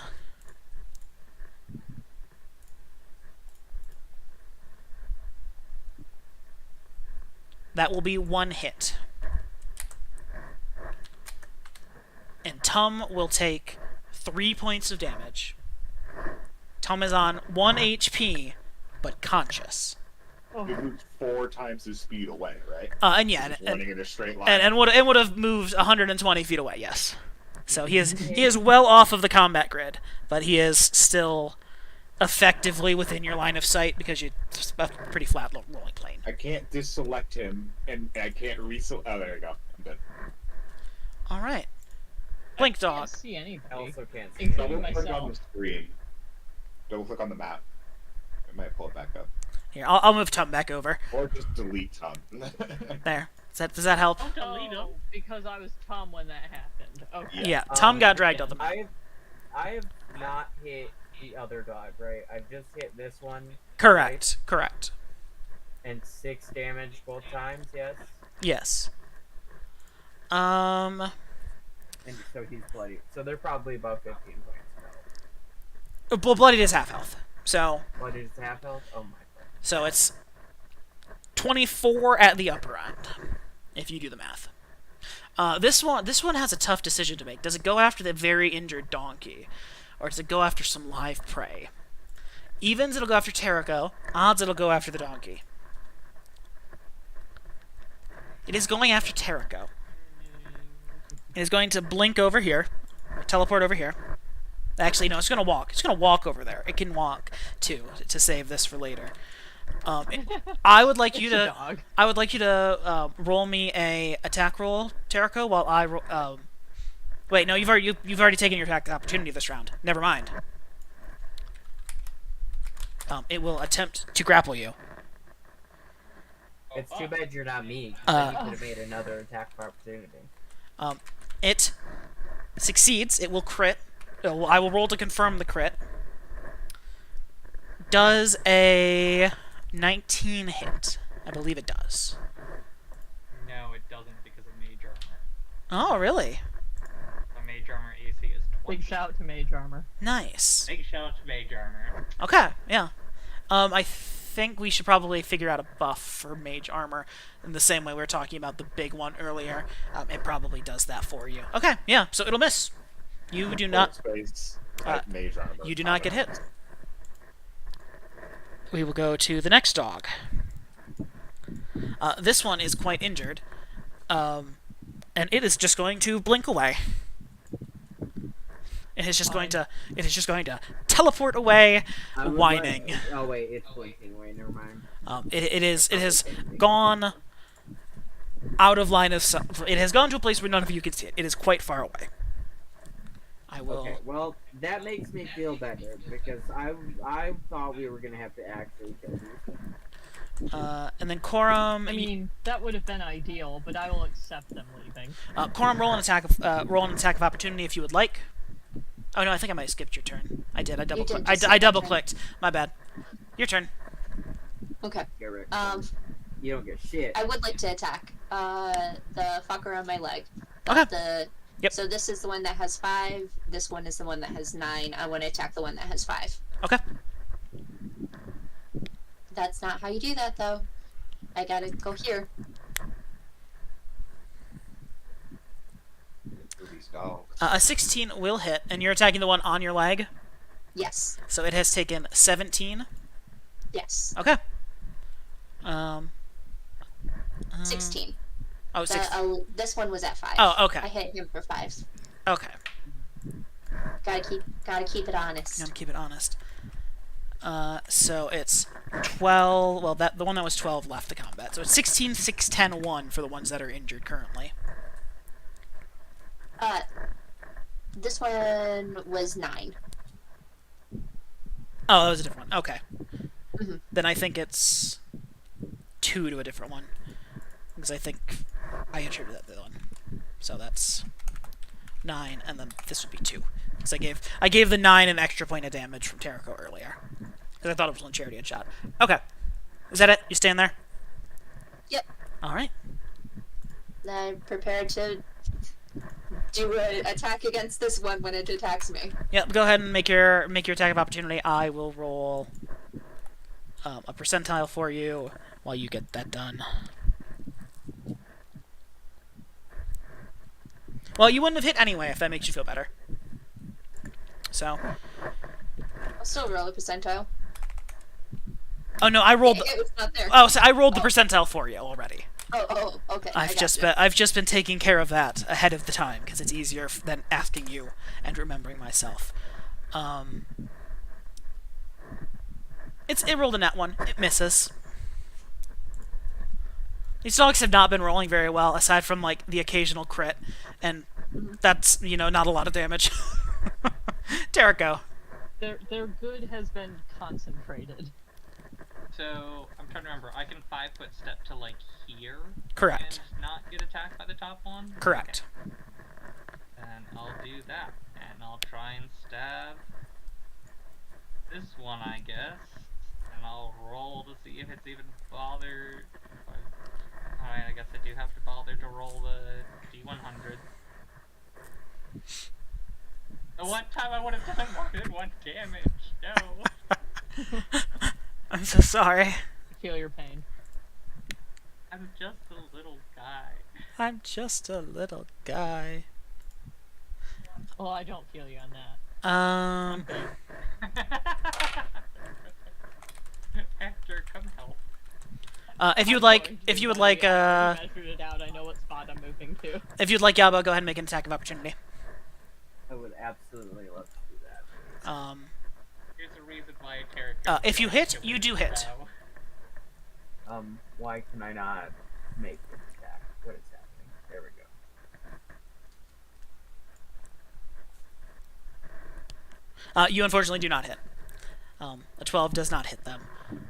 That will be one hit. And Tum will take 3 points of damage. Tum is on 1 HP, but conscious. It moves 4 times his speed away, right? And yeah, Just running in a straight line. and would have moved 120 feet away. Yes, so he is well off of the combat grid, but he is still effectively within your line of sight because you're a pretty flat rolling plane. I can't deselect him, and I can't reselect. Oh, there you go. I'm good. All right, Blink I Dog. can't see anybody. I also can't see. Including Double click on myself. the screen. Double click on the map. It might pull it back up. Here, I'll move Tum back over. Or just delete Tom. There. Does that help? Don't delete him. Oh, because I was Tom when that happened. Okay. Yeah, Tum got dragged on the map. I have not hit the other dog, right? I've just hit this one. Correct. Correct. And 6 damage both times, yes? Yes. And so he's bloody. So they're probably above 15 points. Well, Bloodied is half health, so Bloody is half health? Oh my god. it's 24 at the upper end, if you do the math. This one has a tough decision to make. Does it go after the very injured donkey, or does it go after some live prey? Evens, it'll go after Terrico. Odds, it'll go after the donkey. It is going after Terrico. It is going to blink over here, or teleport over here. Actually, no, it's going to walk. It's going to walk over there. It can walk, too, to save this for later. I would like you It's a to... dog. I would like you to roll me a attack roll, Terrico, while I wait, no, you've already taken your attack opportunity this round. Never mind. It will attempt to grapple you. It's too bad you're not me. 'Cause then you could have made another attack of opportunity. It succeeds. It will crit. I will roll to confirm the crit. Does a 19 hit? I believe it does. No, it doesn't because of mage armor. Oh, really? The mage armor AC is 20. Big shout out to Mage Armor. Nice. Big shout out to mage armor. Okay, yeah. I think we should probably figure out a buff for mage armor in the same way we were talking about the big one earlier. It probably does that for you. Okay, yeah, so it'll miss. You do not... Space, mage armor. You do not get hit. We will go to the next dog. This one is quite injured. And it is just going to blink away. It is just going to teleport away, whining. Oh wait, it's blinking away. Never mind. It has gone out of line of sight. It has gone to a place where none of you can see it. It is quite far away. I will. Okay, well that makes me feel better because I thought we were gonna have to actually kill these. And then Corum. I mean, that would have been ideal, but I will accept them leaving. Corum, roll an attack of opportunity if you would like. Oh no, I think I might have skipped your turn. I did. I double did clicked. just skip I my double turn. clicked. My bad. Your turn. Okay. Get Rick. You don't get shit. I would like to attack the fucker on my leg. Okay. Yep. So this is the one that has 5. This one is the one that has 9. I want to attack the one that has 5. Okay. That's not how you do that, though. I gotta go here. These dogs. A 16 will hit, and you're attacking the one on your leg. Yes. So it has taken 17. Yes. Okay. 16. Oh, 16. This one was at 5. Oh, okay. I hit him for 5. Okay. Gotta keep it honest. I'm keep it honest. So it's 12. Well, the one that was 12 left the combat. So it's 16, 6, 10, 1 for the ones that are injured currently. This one was 9. Oh, that was a different one. Okay. Mhm. Then I think it's 2 to a different one. Because I think I attributed that to the one. So that's 9, and then this would be 2. Because I gave the 9 an extra point of damage from Terrico earlier. Because I thought it was when Charity had shot. Okay. Is that it? You staying there? Yep. Alright. I'm prepared to do an attack against this one when it attacks me. Yep, go ahead and make your attack of opportunity. I will roll a percentile for you while you get that done. Well, you wouldn't have hit anyway, if that makes you feel better. So. I'll still roll a percentile. Oh no, I rolled. It was not there. Oh, so I rolled the percentile for you already. Oh, okay. I've just been taking care of that ahead of the time because it's easier than asking you and remembering myself. It rolled a net 1. It misses. These dogs have not been rolling very well, aside from like the occasional crit, and that's not a lot of damage. Terrico. Their good has been concentrated. So I'm trying to remember. I can 5-foot step to like here. Correct. And not get attacked by the top one. Correct. Okay. Then I'll do that, and I'll try and stab this one, I guess, and I'll roll to see if it's even bothered. Alright, I guess I do have to bother to roll the D100. The one time I would have done more than 1 damage. No. I'm so sorry. I feel your pain. I'm just a little guy. I'm just a little guy. Well, I don't feel you on that. Um. Okay. Hector, come help. If you would like, I measured it out. I know what spot I'm moving to. if you'd like, Yabo, go ahead and make an attack of opportunity. I would absolutely love to do that. Here's a reason why a character. If you hit, you do hit. Why can I not make an attack? What is happening? There we go. You unfortunately do not hit. A 12 does not hit them.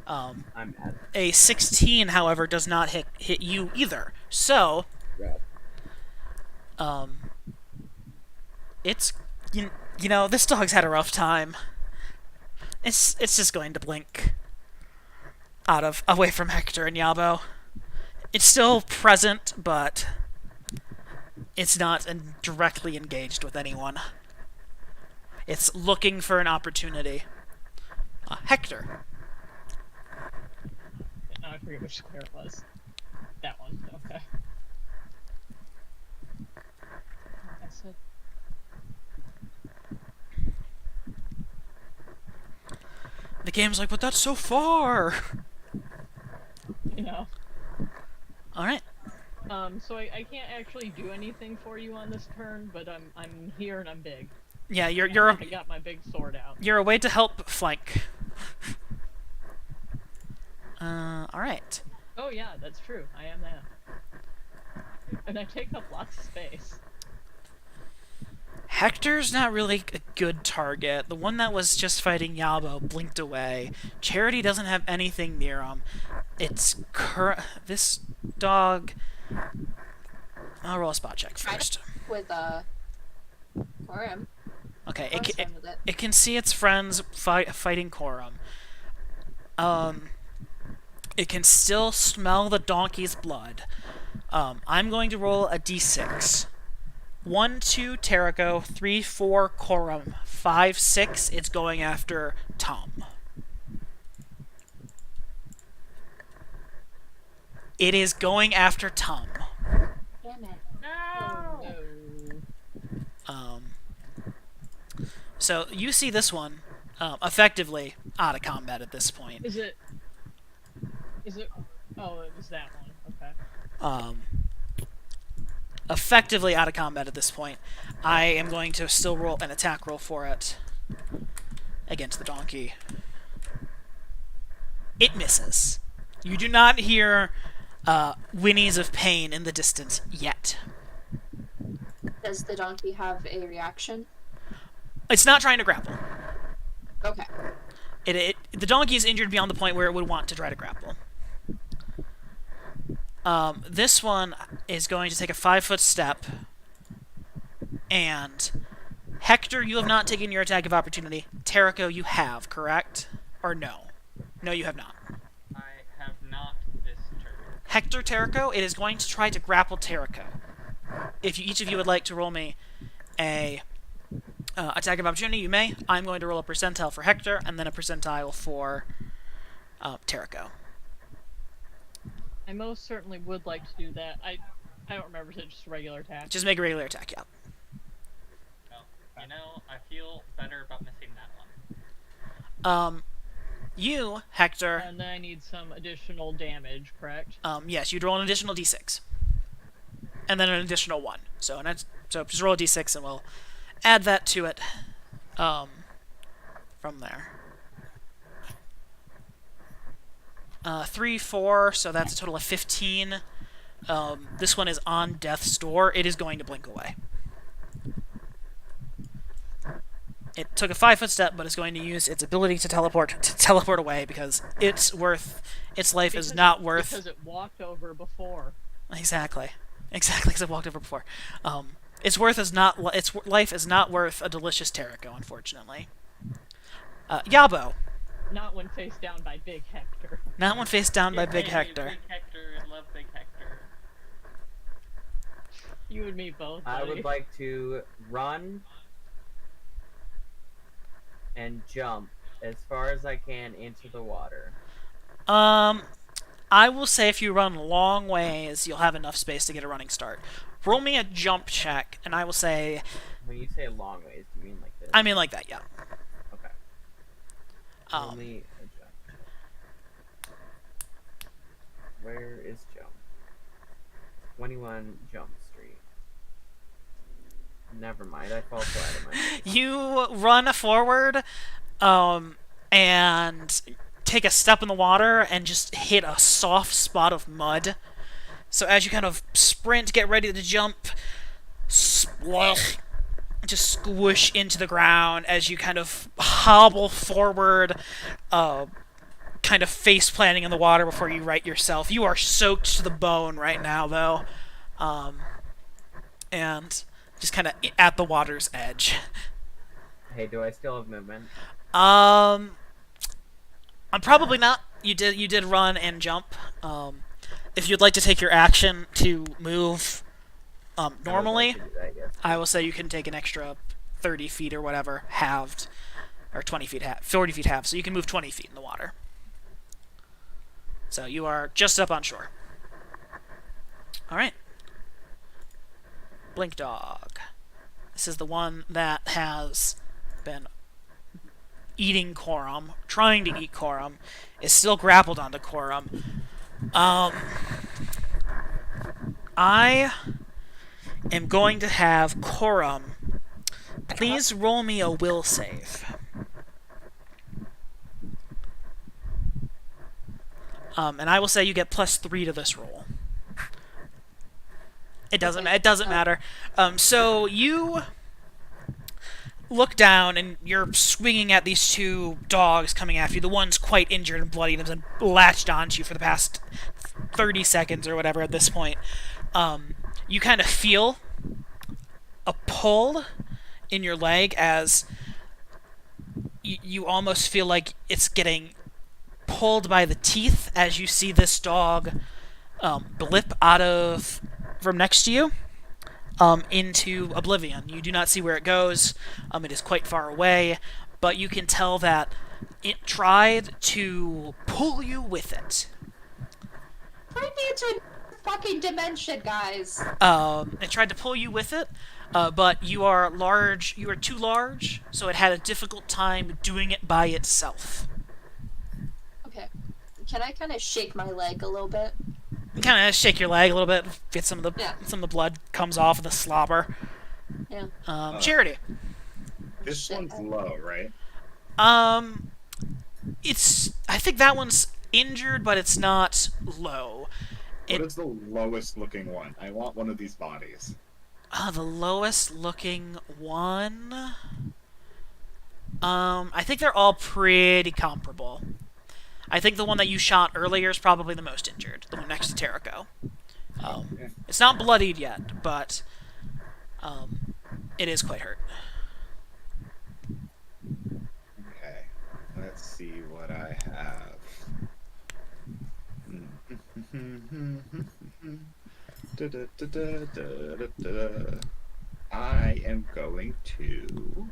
I'm at A 16, however, does not hit you either. So, red. it's this dog's had a rough time. It's just going to blink away from Hector and Yabo. It's still present, but it's not directly engaged with anyone. It's looking for an opportunity. Hector. I forget which square it was. That one. Okay. I said. The game's like, but that's so far. Alright. So I can't actually do anything for you on this turn, but I'm here and I'm big. Yeah, I got my big sword out. you're a way to help flank. Alright. Oh yeah, that's true. I am that. And I take up lots of space. Hector's not really a good target. The one that was just fighting Yabo blinked away. Charity doesn't have anything near him. It's this dog. I'll roll a spot check first. With Corum. Okay, Corum's fine with it. it can see its friends fighting Corum. It can still smell the donkey's blood. I'm going to roll a d6. 1, 2, Terrico. 3, 4, Corum. 5, 6, it's going after Tom. It is going after Tom. Damn it. No! No. So you see this one effectively out of combat at this point. Is it? Oh, it was that one. Okay. Effectively out of combat at this point. I am going to still roll an attack roll for it against the donkey. It misses. You do not hear whinnies of pain in the distance yet. Does the donkey have a reaction? It's not trying to grapple. Okay. The donkey is injured beyond the point where it would want to try to grapple. This one is going to take a 5-foot step And Hector, you have not taken your attack of opportunity. Terrico, you have, correct? Or no? No, you have not. I have not this turn. Hector, Terrico, it is going to try to grapple Terrico. If each of you would like to roll me a attack of opportunity, you may. I'm going to roll a percentile for Hector, and then a percentile for Terrico. I most certainly would like to do that. I don't remember, is it just a regular attack? Just make a regular attack, yeah. Well, you know, I feel better about missing that one. You, Hector, And then I need some additional damage, correct? yes, you'd roll an additional d6. And then an additional 1. So just roll a d6 and we'll add that to it from there. 3, 4, so that's a total of 15. This one is on death's door. It is going to blink away. It took a 5-foot step, but it's going to use its ability to teleport away because its life is not worth. Because it walked over before. Exactly, because I've walked over before. Its life is not worth a delicious Terrico, unfortunately. Yabo, Not when faced down by Big Hector. not one face down by Big Yay, Hector. Big Hector, I love Big Hector. You and me both. I buddy. would like to run and jump as far as I can into the water. I will say if you run long ways, you'll have enough space to get a running start. Roll me a jump check, and I will say, When you say long ways, do you mean like this? I mean like that, yeah. Okay. Only a jump. Where is jump? 21 Jump Street. Never mind, I fall flat on my You run forward, and take a step in the water and just hit a soft spot of mud. So as you kind of sprint, get ready to jump, splash, just squish into the ground as you kind of hobble forward, kind of face planting in the water before you right yourself. You are soaked to the bone right now, though, and just kind of at the water's edge. Hey, do I still have movement? I'm probably not. You did run and jump. If you'd like to take your action to move normally, I would like to do that, yes. I will say you can take an extra 30 feet or whatever, halved, or 20 feet, 40 feet halved, so you can move 20 feet in the water. So you are just up on shore. Alright. Blink Dog. This is the one that has been eating Corum, trying to eat Corum, is still grappled onto Corum. I am going to have Corum please roll me a will save. And I will say you get +3 to this roll. It doesn't matter. So you look down and you're swinging at these two dogs coming after you. The one's quite injured and bloody and has been latched onto you for the past 30 seconds or whatever at this point. You kind of feel a pull in your leg as you almost feel like it's getting pulled by the teeth as you see this dog blip out from next to you into oblivion. You do not see where it goes. It is quite far away, but you can tell that it tried to pull you with it. I need to fucking dimension, guys. It tried to pull you with it, but you are large. You are too large, so it had a difficult time doing it by itself. Okay. Can I kind of shake my leg a little bit? You kind of shake your leg a little bit, get some of Yeah. the blood comes off of the slobber. Yeah. Charity. This one's low, right? I think that one's injured, but it's not low. What is the lowest looking one? I want one of these bodies. The lowest looking one. I think they're all pretty comparable. I think the one that you shot earlier is probably the most injured, the one next to Terrico. Okay. It's not bloodied yet, but It is quite hurt. Okay. Let's see what I have. I am going to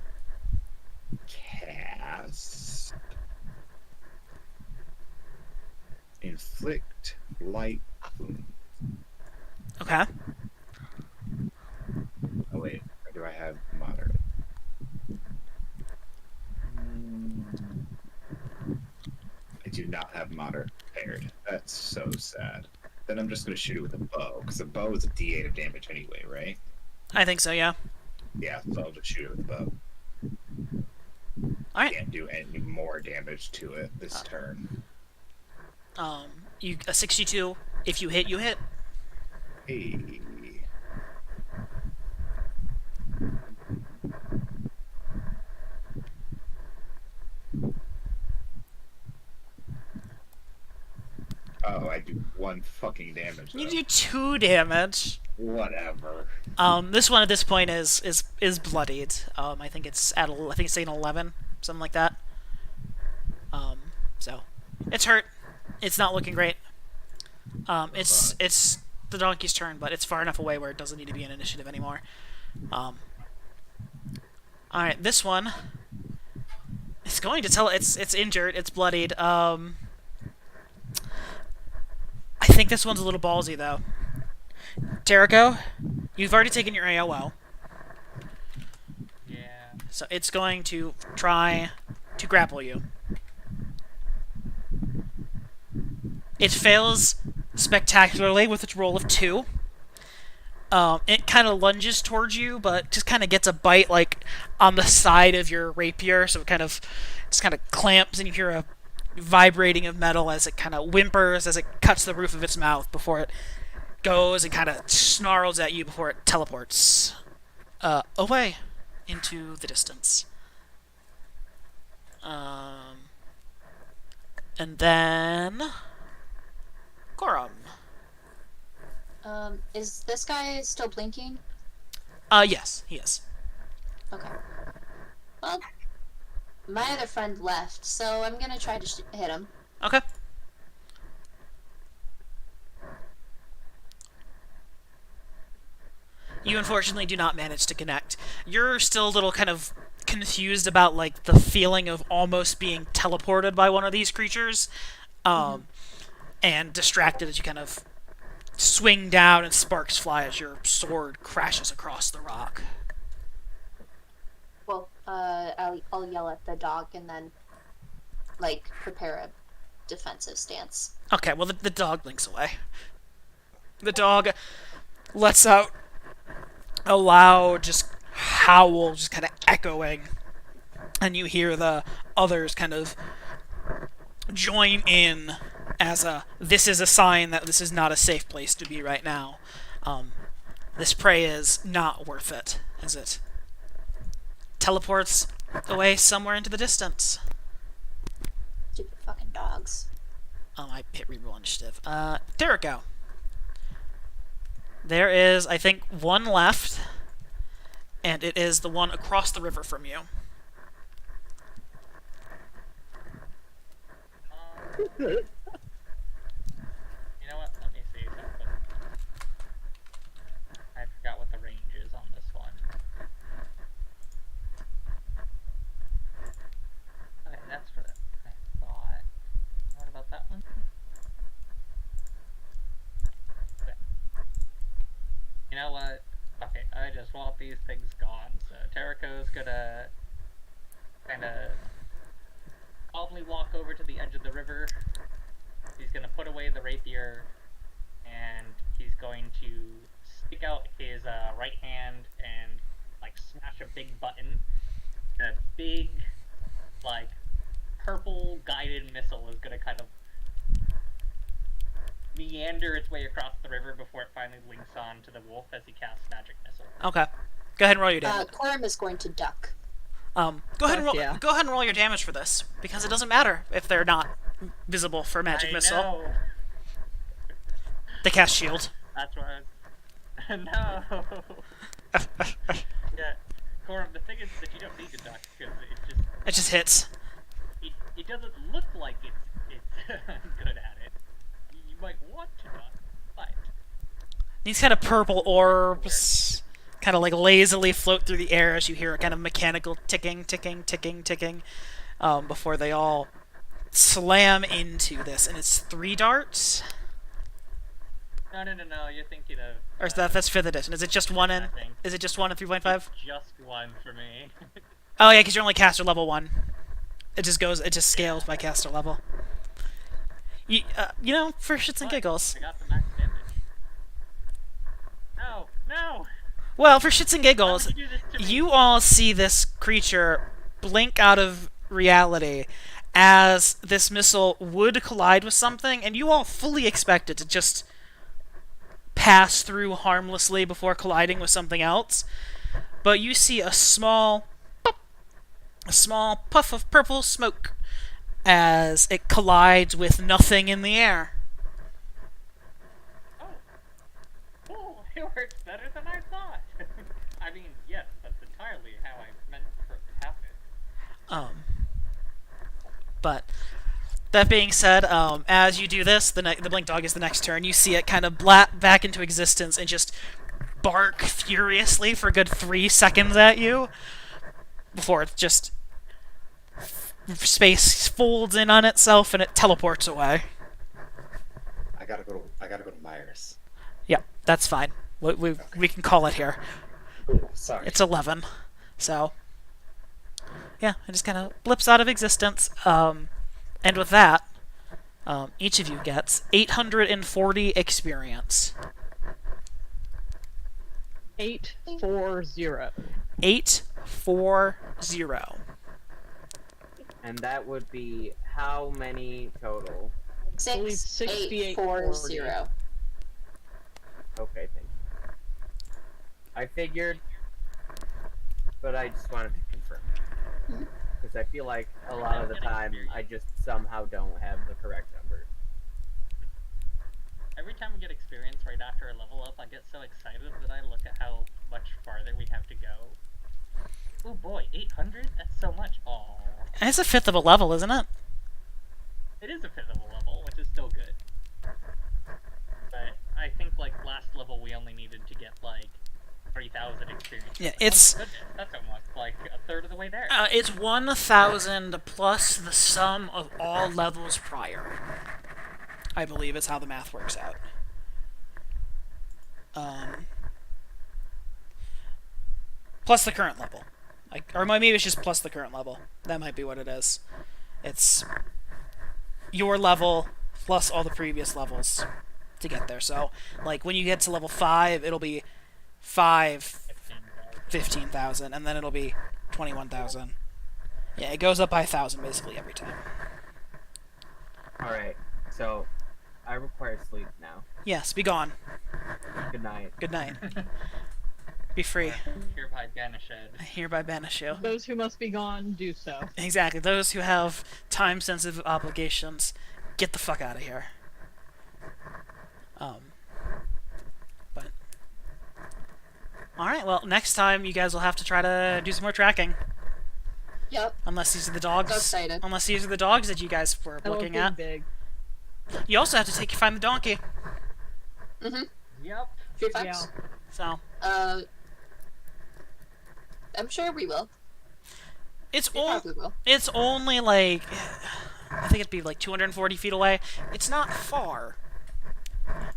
cast Inflict Light Wound. Okay. Oh wait, or do I have Moderate? I do not have Moderate prepared. That's so sad. Then I'm just gonna shoot it with a bow, because a bow is a D8 of damage anyway, right? I think so, yeah. Yeah, so I'll just shoot it with a bow. Alright. Can't do any more damage to it this turn. You a 62. If you hit, you hit. Hey. Oh, I do 1 fucking damage. You Though. do 2 damage. Whatever. This one at this point is bloodied. I think it's at I think it's an 11, something like that. So it's hurt. It's not looking great. It's the donkey's turn, but it's far enough away where it doesn't need to be an initiative anymore. All right, this one. It's going to tell it's injured. It's bloodied. I think this one's a little ballsy though. Terrico, you've already taken your AOO. Yeah. So it's going to try to grapple you. It fails spectacularly with its roll of 2. It kind of lunges towards you, but just kind of gets a bite like on the side of your rapier, so it just kind of clamps, and you hear a vibrating of metal as it kind of whimpers as it cuts the roof of its mouth before it goes and kind of snarls at you before it teleports away into the distance. And then Gorum. Is this guy still blinking? Yes, he is. Okay. Well, my other friend left, so I'm gonna try to hit him. Okay. You unfortunately do not manage to connect. You're still a little kind of confused about like the feeling of almost being teleported by one of these creatures, and distracted as you kind of swing down and sparks fly as your sword crashes across the rock. Well, I'll yell at the dog and then, like, prepare a defensive stance. Okay, well the dog blinks away. The dog lets out a loud just howl, just kind of echoing, and you hear the others kind of join in as this is a sign that this is not a safe place to be right now. This prey is not worth it, as it teleports away somewhere into the distance. Stupid fucking dogs. I hit reroll initiative. There it go. There is, I think, one left, and it is the one across the river from you. You know what? Let me see something. I forgot what the range is on this one. Okay, that's for that. I thought. What about that one? Okay. You know what? Okay, I just want these things gone. So Terrico's gonna kind of calmly walk over to the edge of the river. He's gonna put away the rapier, and he's going to stick out his right hand and like smash a big button. And a big, like, purple guided missile is gonna kind of meander its way across the river before it finally links on to the wolf as he casts magic missile. Okay. Go ahead and roll your damage. Corum is going to duck. Go ahead and roll. yeah. Go ahead and roll your damage for this, because it doesn't matter if they're not visible for magic I missile. know. They cast shield. That's why I was... No! Yeah, Corum, the thing is that you don't need to duck because It just hits. it doesn't look like it's good at it. You might want to duck, but These kind of purple orbs kind of like lazily float through the air as you hear a kind of mechanical ticking, ticking, ticking, ticking, before they all slam into this. And it's 3 darts? no, you're thinking of. Or is that's 5th edition? Is it just one in? I think. Is it just one in 3.5? Just one for me. Oh yeah, because you're only caster level 1. It just scales by caster level. You know, for shits and But giggles. I got the max damage. No! Well, for shits and How giggles, would you do this to me? you all see this creature blink out of reality as this missile would collide with something, and you all fully expect it to just pass through harmlessly before colliding with something else. But you see a small puff of purple smoke as it collides with nothing in the air. Oh, it works better than I thought. I mean, yes, that's entirely how I meant for it to happen. But that being said, as you do this, the blink dog is the next turn. You see it kind of blap back into existence and just bark furiously for a good 3 seconds at you before it just space folds in on itself and it teleports away. I gotta go to Myers. Yeah, that's fine. We can call it here. Ooh, sorry. It's 11. So, yeah, it just kind of blips out of existence. And with that, each of you gets 840 experience. 840. 840. And that would be how many total? believe 6840. Okay, thank you. I figured, but I just wanted to confirm. Because I feel like a lot of the time I just somehow don't have the correct number. Every time we get experience right after a level up, I get so excited that I look at how much farther we have to go. Oh boy, 800? That's so much. Oh, It's a 5th of a level, isn't it? it is a 5th of a level, which is still good. But I think like last level we only needed to get like 3,000 experience. Yeah, Oh, it's goodness, that's almost like a third of the way there. it's 1,000 plus the sum of all levels prior. I believe is how the math works out. Plus the current level. Or maybe it's just plus the current level. That might be what it is. It's your level plus all the previous levels to get there. So, like, when you get to level 5, it'll be 15,000, and then it'll be 21,000. Yeah, it goes up by 1,000 basically every time. Alright, so I require sleep now. Yes, be gone. Good night. Good night. Be free. Hereby banished. I hereby banish you. Those who must be gone, do so. Exactly. Those who have time-sensitive obligations, get the fuck out of here. But all right. Well, next time you guys will have to try to do some more tracking. Yep. Unless these are the dogs. So excited. Unless these are the dogs that you guys were That looking was at. big. You also have to find the donkey. Yep. Few Yeah. facts. So I'm sure we will. it's We all. probably will. It's only like, I think it'd be like 240 feet away. It's not far.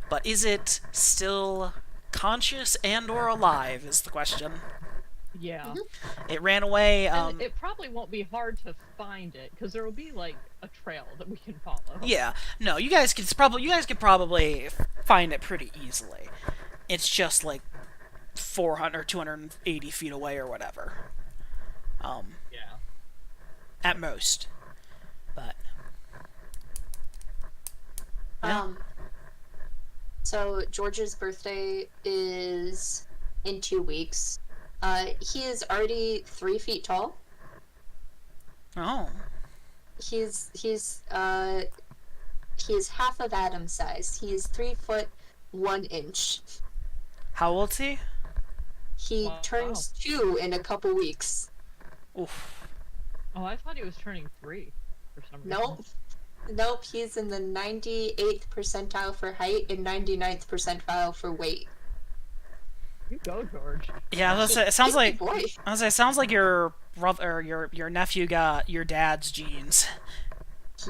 But is it still conscious and or alive is the question. Yeah. It ran away, And it probably won't be hard to find it, because there will be, like, a trail that we can follow. yeah. No, you guys could probably find it pretty easily. It's just like 400 or 280 feet away or whatever. Yeah. At most. But Yeah. So George's birthday is in 2 weeks. He is already 3 feet tall. oh, He's half of Adam's size. He is 3 foot 1 inch. how old's he? He Wow. turns 2 in a couple weeks. Oof. Oh, I thought he was turning 3 for some reason. Nope. Nope, he's in the 98th percentile for height and 99th percentile for weight. You go, George. Yeah, I was gonna say, it sounds He's a like big boy. I was gonna say, it sounds like your brother or your nephew got your dad's genes.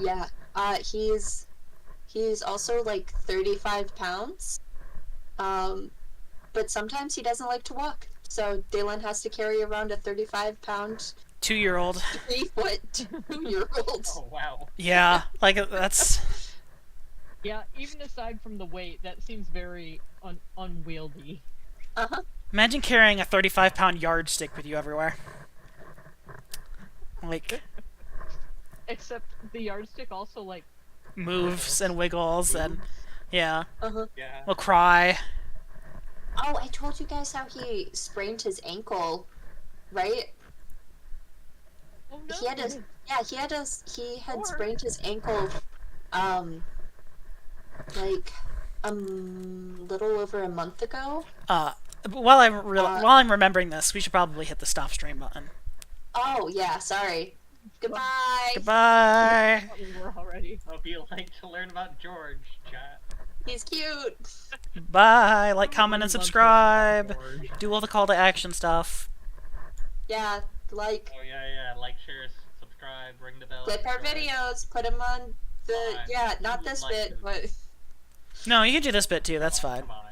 Yeah. He's also like 35 pounds. But sometimes he doesn't like to walk. So Dalen has to carry around a 35-pound, 2-year-old. 3-foot 2-year-old. Oh wow. Yeah, like that's. Yeah, even aside from the weight, that seems very unwieldy. Uh-huh. Imagine carrying a 35-pound yardstick with you everywhere. Like Except the yardstick also like moves and wiggles and yeah, Uh-huh. Yeah. will cry. Oh, I told you guys how he sprained his ankle, right? oh no. He had he had Or- sprained his ankle like little over a month ago. While I'm remembering this, we should probably hit the stop stream button. Oh yeah, sorry. Goodbye. Goodbye. We were already. Hope you like to learn about George, chat. He's cute. Bye. Like, comment, and Love to subscribe. learn about George. Do all the call to action stuff. Yeah, like Oh yeah, like, share, subscribe, ring the bell. clip our subscribe. videos, put them on the Fine. yeah, not You'd this like bit, to. but No, you can do this bit too. That's fine. Come on.